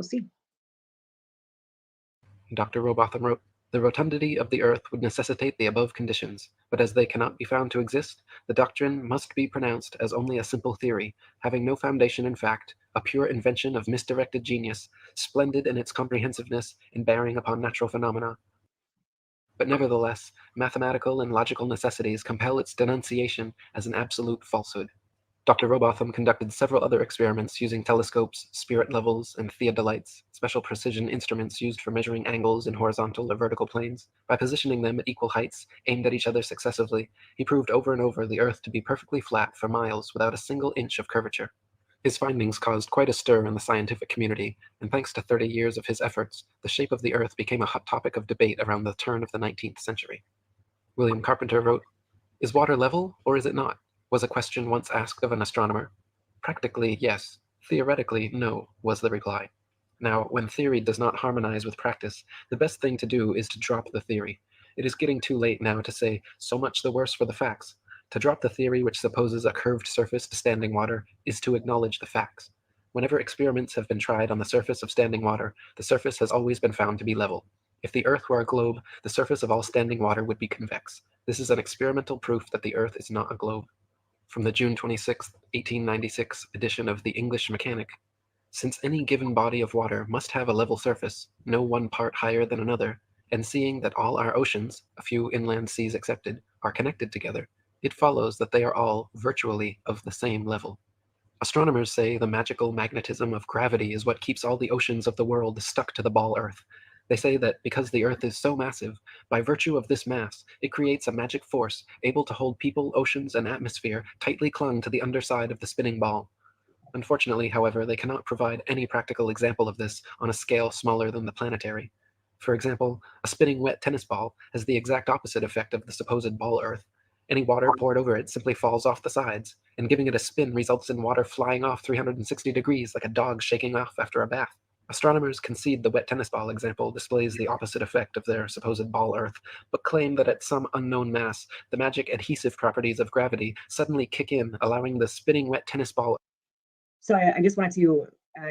see. Dr. Robotham wrote, "The rotundity of the earth would necessitate the above conditions, but as they cannot be found to exist, the doctrine must be pronounced as only a simple theory, having no foundation in fact, a pure invention of misdirected genius, splendid in its comprehensiveness in bearing upon natural phenomena. But nevertheless, mathematical and logical necessities compel its denunciation as an absolute falsehood. Dr. Robotham conducted several other experiments using telescopes, spirit levels, and theodolites, special precision instruments used for measuring angles in horizontal or vertical planes. By positioning them at equal heights, aimed at each other successively, he proved over and over the Earth to be perfectly flat for miles without a single inch of curvature. His findings caused quite a stir in the scientific community, and thanks to 30 years of his efforts, the shape of the Earth became a hot topic of debate around the turn of the 19th century. William Carpenter wrote, "Is water level, or is it not?" was a question once asked of an astronomer. "Practically, yes. Theoretically, no," was the reply. Now, when theory does not harmonize with practice, the best thing to do is to drop the theory. It is getting too late now to say, so much the worse for the facts. To drop the theory which supposes a curved surface to standing water is to acknowledge the facts. Whenever experiments have been tried on the surface of standing water, the surface has always been found to be level. If the Earth were a globe, the surface of all standing water would be convex. This is an experimental proof that the Earth is not a globe. From the June 26, 1896 edition of the English Mechanic, "Since any given body of water must have a level surface, no one part higher than another, and seeing that all our oceans, a few inland seas excepted, are connected together, it follows that they are all, virtually, of the same level." Astronomers say the magical magnetism of gravity is what keeps all the oceans of the world stuck to the ball Earth. They say that because the Earth is so massive, by virtue of this mass, it creates a magic force able to hold people, oceans, and atmosphere tightly clung to the underside of the spinning ball. Unfortunately, however, they cannot provide any practical example of this on a scale smaller than the planetary. For example, a spinning wet tennis ball has the exact opposite effect of the supposed ball Earth. Any water poured over it simply falls off the sides, and giving it a spin results in water flying off 360 degrees like a dog shaking off after a bath. Astronomers concede the wet tennis ball example displays the opposite effect of their supposed ball Earth, but claim that at some unknown mass, the magic adhesive properties of gravity suddenly kick in, allowing the spinning wet tennis ball. So I just wanted to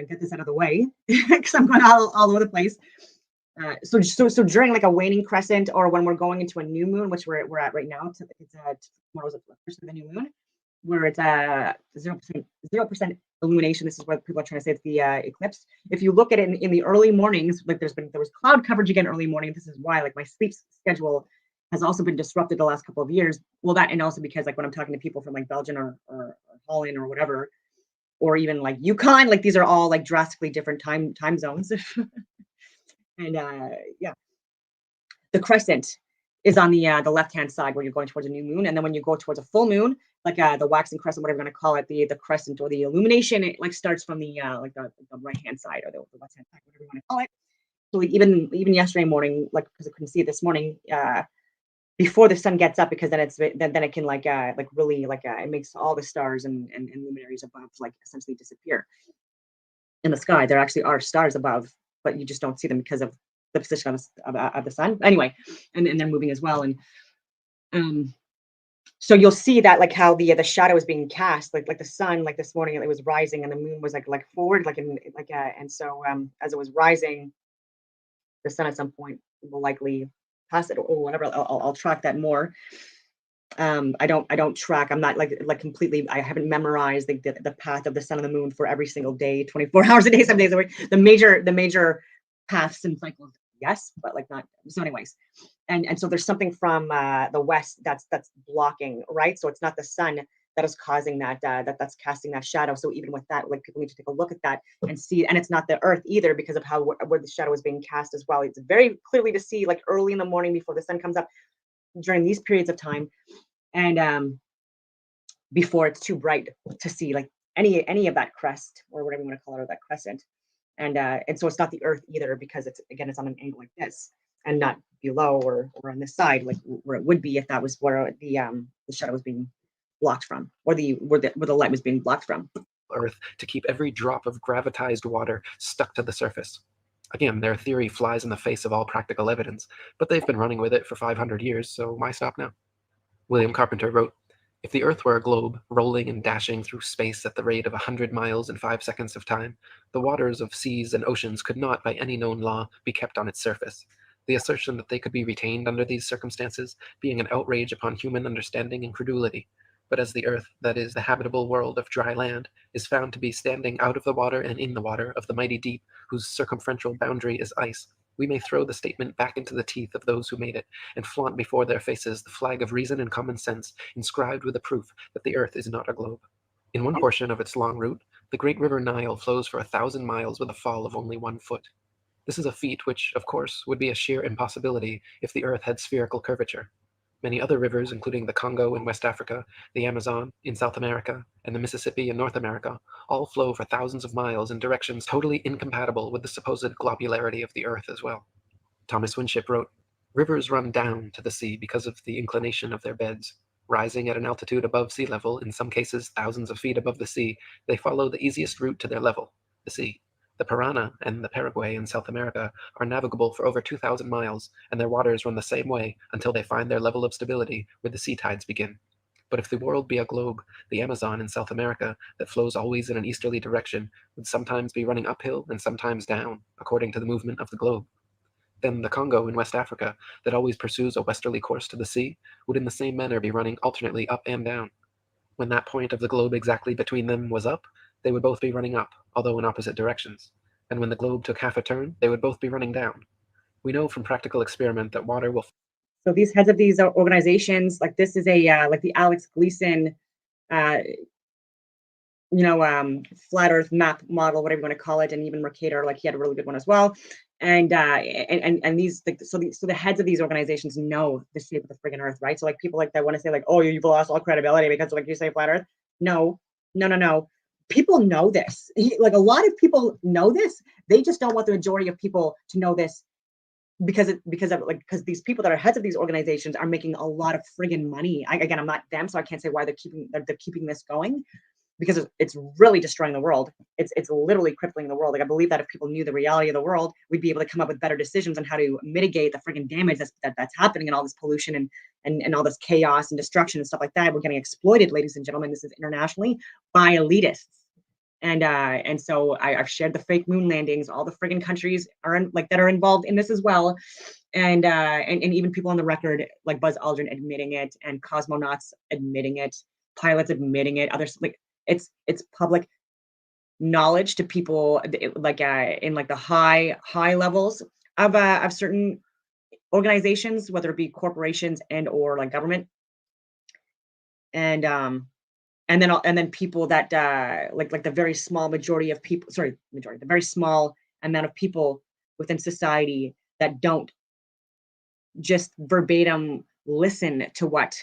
get this out of the way because I'm going all over the place. So during like a waning crescent, or when we're going into a new moon, which we're at right now, it's tomorrow's the first of the new moon, where it's 0% illumination. This is what people are trying to say it's the eclipse. If you look at it in the early mornings, like there was cloud coverage again early morning. This is why like my sleep schedule has also been disrupted the last couple of years. Well, that, and also because like when I'm talking to people from like Belgium or Holland or whatever, or even like Yukon, like these are all like drastically different time zones. And yeah, the crescent is on the left-hand side where you're going towards a new moon, and then when you go towards a full moon, like the waxing crescent, whatever you're going to call it, the crescent or the illumination, it like starts from the like the right-hand side or the left-hand side, whatever you want to call it. So like even yesterday morning, like because I couldn't see it this morning, before the sun gets up, because then it can like really like it makes all the stars and luminaries above like essentially disappear in the sky. There actually are stars above, but you just don't see them because of the position of the sun. Anyway, and they're moving as well. And so you'll see that like how the shadow is being cast, like the sun, like this morning it was rising and the moon was like forward, and so as it was rising, the sun at some point will likely pass it or whatever. I'll track that more. I don't track. I'm not like completely. I haven't memorized the path of the sun and the moon for every single day, 24 hours a day, 7 days a week. The major paths and cycles, yes, but like not. So, anyways, and so there's something from the west that's blocking, right? So it's not the sun that is causing that's casting that shadow. So even with that, like people need to take a look at that and see. And it's not the earth either because of how where the shadow is being cast as well. It's very clearly to see like early in the morning before the sun comes up during these periods of time, and before it's too bright to see like any of that crest or whatever you want to call it, or that crescent. And so it's not the earth either because it's on an angle like this and not below or on this side like where it would be if that was where the shadow was being blocked from, or where the light was being blocked from. Earth to keep every drop of gravitized water stuck to the surface. Again, their theory flies in the face of all practical evidence, but they've been running with it for 500 years, so why stop now? William Carpenter wrote, "If the Earth were a globe, rolling and dashing through space at the rate of 100 miles in 5 seconds of time, the waters of seas and oceans could not, by any known law, be kept on its surface. The assertion that they could be retained under these circumstances being an outrage upon human understanding and credulity. But as the earth, that is, the habitable world of dry land, is found to be standing out of the water and in the water of the mighty deep, whose circumferential boundary is ice, we may throw the statement back into the teeth of those who made it, and flaunt before their faces the flag of reason and common sense, inscribed with a proof that the earth is not a globe. In one portion of its long route, the great river Nile flows for 1,000 miles with a fall of only 1 foot. This is a feat which, of course, would be a sheer impossibility if the earth had spherical curvature. Many other rivers, including the Congo in West Africa, the Amazon in South America, and the Mississippi in North America, all flow for thousands of miles in directions totally incompatible with the supposed globularity of the earth as well. Thomas Winship wrote, "Rivers run down to the sea because of the inclination of their beds. Rising at an altitude above sea level, in some cases thousands of feet above the sea, they follow the easiest route to their level, the sea. The Parana and the Paraguay in South America are navigable for over 2,000 miles, and their waters run the same way until they find their level of stability where the sea tides begin. But if the world be a globe, the Amazon in South America, that flows always in an easterly direction, would sometimes be running uphill and sometimes down, according to the movement of the globe. Then the Congo in West Africa, that always pursues a westerly course to the sea, would in the same manner be running alternately up and down. When that point of the globe exactly between them was up, they would both be running up, although in opposite directions. And when the globe took half a turn, they would both be running down. We know from practical experiment that water will..." So these heads of these organizations, like this is a like the Alex Gleason, flat Earth map model, whatever you want to call it, and even Mercator, like he had a really good one as well. And these, like, so the heads of these organizations know the shape of the friggin' Earth, right? So like people like that want to say like, oh, you've lost all credibility because like you say flat Earth. No. People know this. Like a lot of people know this. They just don't want the majority of people to know this because these people that are heads of these organizations are making a lot of friggin' money. Again, I'm not them, so I can't say why they're keeping this going, because it's really destroying the world. It's literally crippling the world. Like I believe that if people knew the reality of the world, we'd be able to come up with better decisions on how to mitigate the friggin' damage that's happening and all this pollution and all this chaos and destruction and stuff like that. We're getting exploited, ladies and gentlemen. This is internationally by elitists. And so I've shared the fake moon landings. All the friggin' countries that are involved in this as well, and even people on the record like Buzz Aldrin admitting it, and cosmonauts admitting it, pilots admitting it. Others, like it's public knowledge to people like in like the high levels of certain organizations, whether it be corporations and or like government, and then people that like the very small majority of people, the very small amount of people within society that don't just verbatim listen to what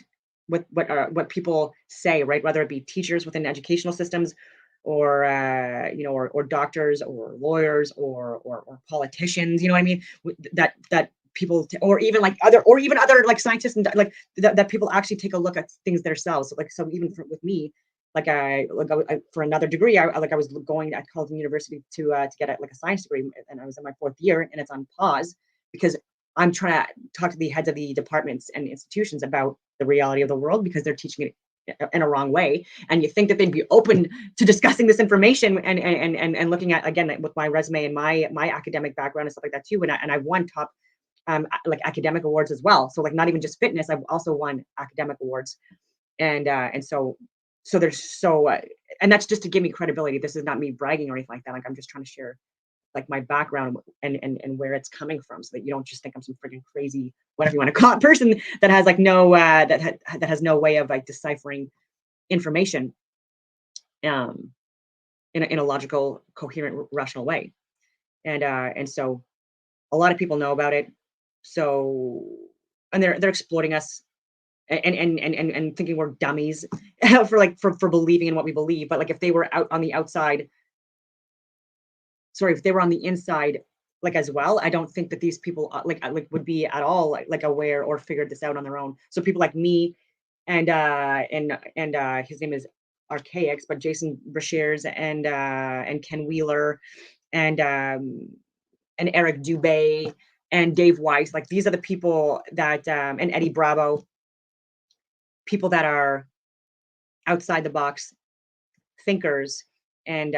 people say, right? Whether it be teachers within educational systems, or or doctors, or lawyers, or politicians. You know what I mean? That people, or even other like scientists, and like that people actually take a look at things themselves. So even with me, I for another degree, I was going at Carleton University to get a science degree, and I was in my 4th year, and it's on pause because I'm trying to talk to the heads of the departments and institutions about the reality of the world, because they're teaching it in a wrong way. And you think that they'd be open to discussing this information and looking at, again, with my resume and my academic background and stuff like that too. And I've won top academic awards as well. So like not even just fitness, I've also won academic awards. And that's just to give me credibility. This is not me bragging or anything like that. Like I'm just trying to share like my background and where it's coming from, so that you don't just think I'm some freaking crazy, whatever you want to call it, person that has like no that has no way of like deciphering information in a logical, coherent, rational way. And so a lot of people know about it. So, and they're exploiting us and thinking we're dummies for believing in what we believe. But like if they were out on the outside, if they were on the inside like as well, I don't think that these people would be at all like aware or figured this out on their own. So people like me and his name is Archaics, but Jason Brashears and Ken Wheeler and Eric Dubé and Dave Weiss, like these are the people that and Eddie Bravo, people that are outside the box thinkers, and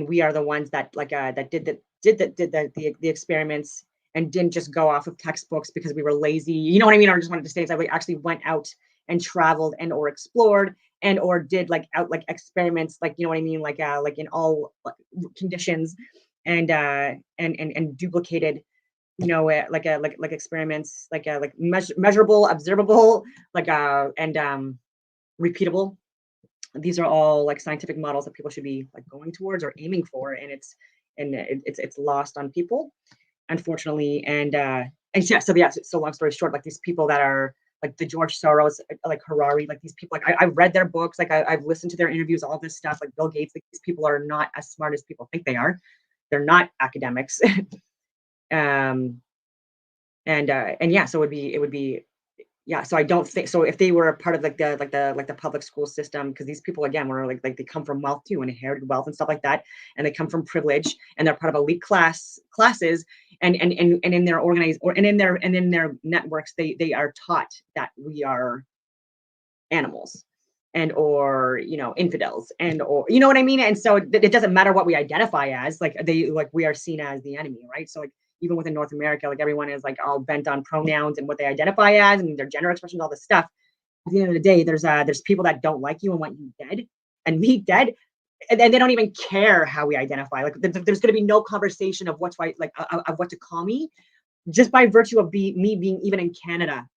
we are the ones that that did the experiments and didn't just go off of textbooks because we were lazy, you know what I mean, or just wanted to stay inside. We actually went out and traveled and or explored and or did like out like experiments, like, you know what I mean, like in all conditions, and duplicated, you know, like experiments, like measurable, observable, and repeatable. These are all like scientific models that people should be like going towards or aiming for, and it's lost on people, unfortunately. And yeah, so long story short, like these people that are like the George Soros, like Harari, like these people, like I've read their books, like I've listened to their interviews, all this stuff, like Bill Gates, like these people are not as smart as people think they are. They're not academics. um and yeah, so it would be yeah, so I don't think so. If they were a part of like the public school system, because these people again were like they come from wealth too, and inherited wealth and stuff like that, and they come from privilege, and they're part of elite classes, and in their organized or and in their networks, they are taught that we are animals and or, you know, infidels and or, you know what I mean. And so it doesn't matter what we identify as, like we are seen as the enemy, right? So like even within North America, like everyone is like all bent on pronouns and what they identify as and their gender expressions, all this stuff. At the end of the day, there's people that don't like you and want you dead and me dead, and they don't even care how we identify. Like there's going to be no conversation of of what to call me, just by virtue of me being even in Canada,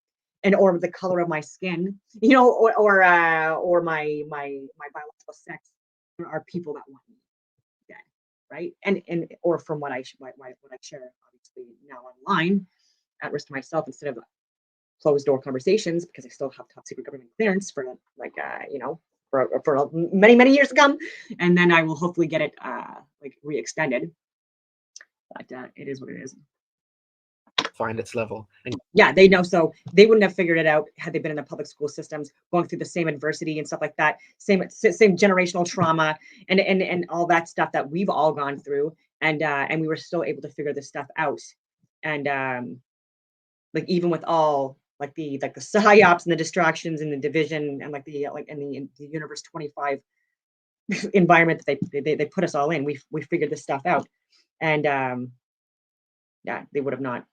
and or the color of my skin, you know, or my biological sex. There are people that want me dead, right? And or from what I share, obviously now online, at risk to myself, instead of closed door conversations, because I still have top secret government clearance for like you know, for many years to come, and then I will hopefully get it like re-extended. But it is what it is. Find its level. And Yeah, they know. So they wouldn't have figured it out had they been in the public school systems, going through the same adversity and stuff like that, same generational trauma and all that stuff that we've all gone through, and we were still able to figure this stuff out. And like even with all the psyops and the distractions and the division and the universe 25 environment that they put us all in, we figured this stuff out. And yeah, they would have not.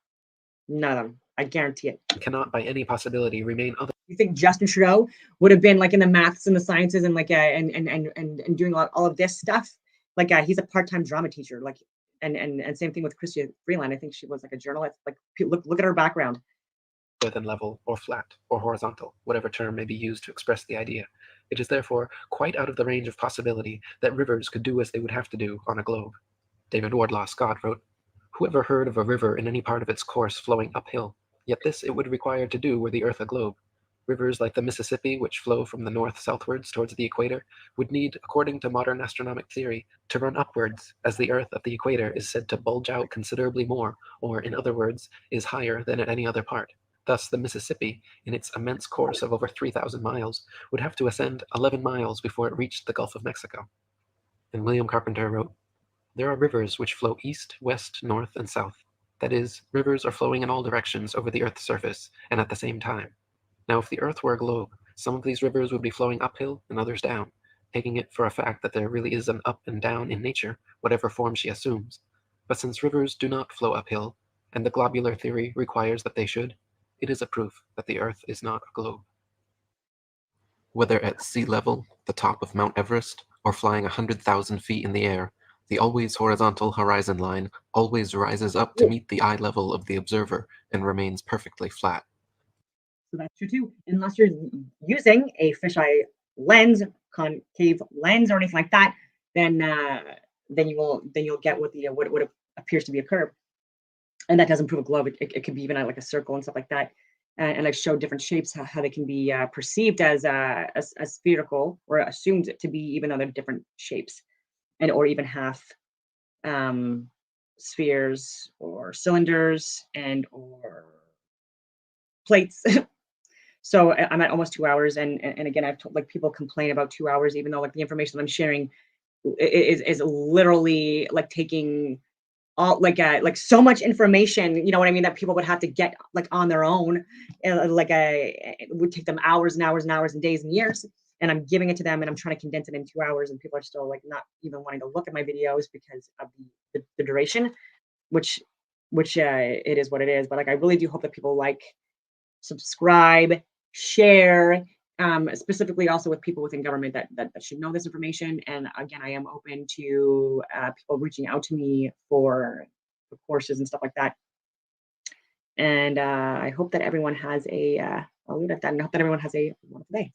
None of them. I guarantee it. cannot by any possibility remain other. You think Justin Trudeau would have been like in the maths and the sciences and like and doing all of this stuff? Like he's a part-time drama teacher. Like and same thing with Christian Freeland. I think she was like a journalist. Like look at her background. Than level or flat or horizontal, whatever term may be used to express the idea. It is therefore quite out of the range of possibility that rivers could do as they would have to do on a globe. David Wardlaw Scott wrote, "Who ever heard of a river in any part of its course flowing uphill? Yet this it would require to do were the earth a globe. Rivers like the Mississippi, which flow from the north southwards towards the equator, would need, according to modern astronomic theory, to run upwards, as the earth at the equator is said to bulge out considerably more, or, in other words, is higher than at any other part. Thus, the Mississippi, in its immense course of over 3,000 miles, would have to ascend 11 miles before it reached the Gulf of Mexico." And William Carpenter wrote, "There are rivers which flow east, west, north, and south. That is, rivers are flowing in all directions over the earth's surface, and at the same time. Now, if the earth were a globe, some of these rivers would be flowing uphill and others down, taking it for a fact that there really is an up and down in nature, whatever form she assumes. But since rivers do not flow uphill, and the globular theory requires that they should, it is a proof that the earth is not a globe." Whether at sea level, the top of Mount Everest, or flying 100,000 feet in the air, the always horizontal horizon line always rises up to meet the eye level of the observer and remains perfectly flat. So that's true too. Unless you're using a fisheye lens, concave lens, or anything like that, then you'll get what appears to be a curve, and that doesn't prove a globe. It could be even like a circle and stuff like that. And I've showed different shapes how they can be perceived as spherical or assumed to be, even though they're different shapes, and or even half spheres or cylinders and or plates. So I'm at almost 2 hours, and again, I've told, like, people complain about 2 hours, even though like the information that I'm sharing is literally like taking all like so much information, you know what I mean, that people would have to get like on their own, it would take them hours and hours and hours and days and years, and I'm giving it to them and I'm trying to condense it in 2 hours, and people are still like not even wanting to look at my videos because of the duration, which it is what it is. But like I really do hope that people like, subscribe, share, specifically also with people within government that should know this information. And again, I am open to people reaching out to me for courses and stuff like that. And I hope that everyone has a, I'll leave it at that, and I hope that everyone has a wonderful day.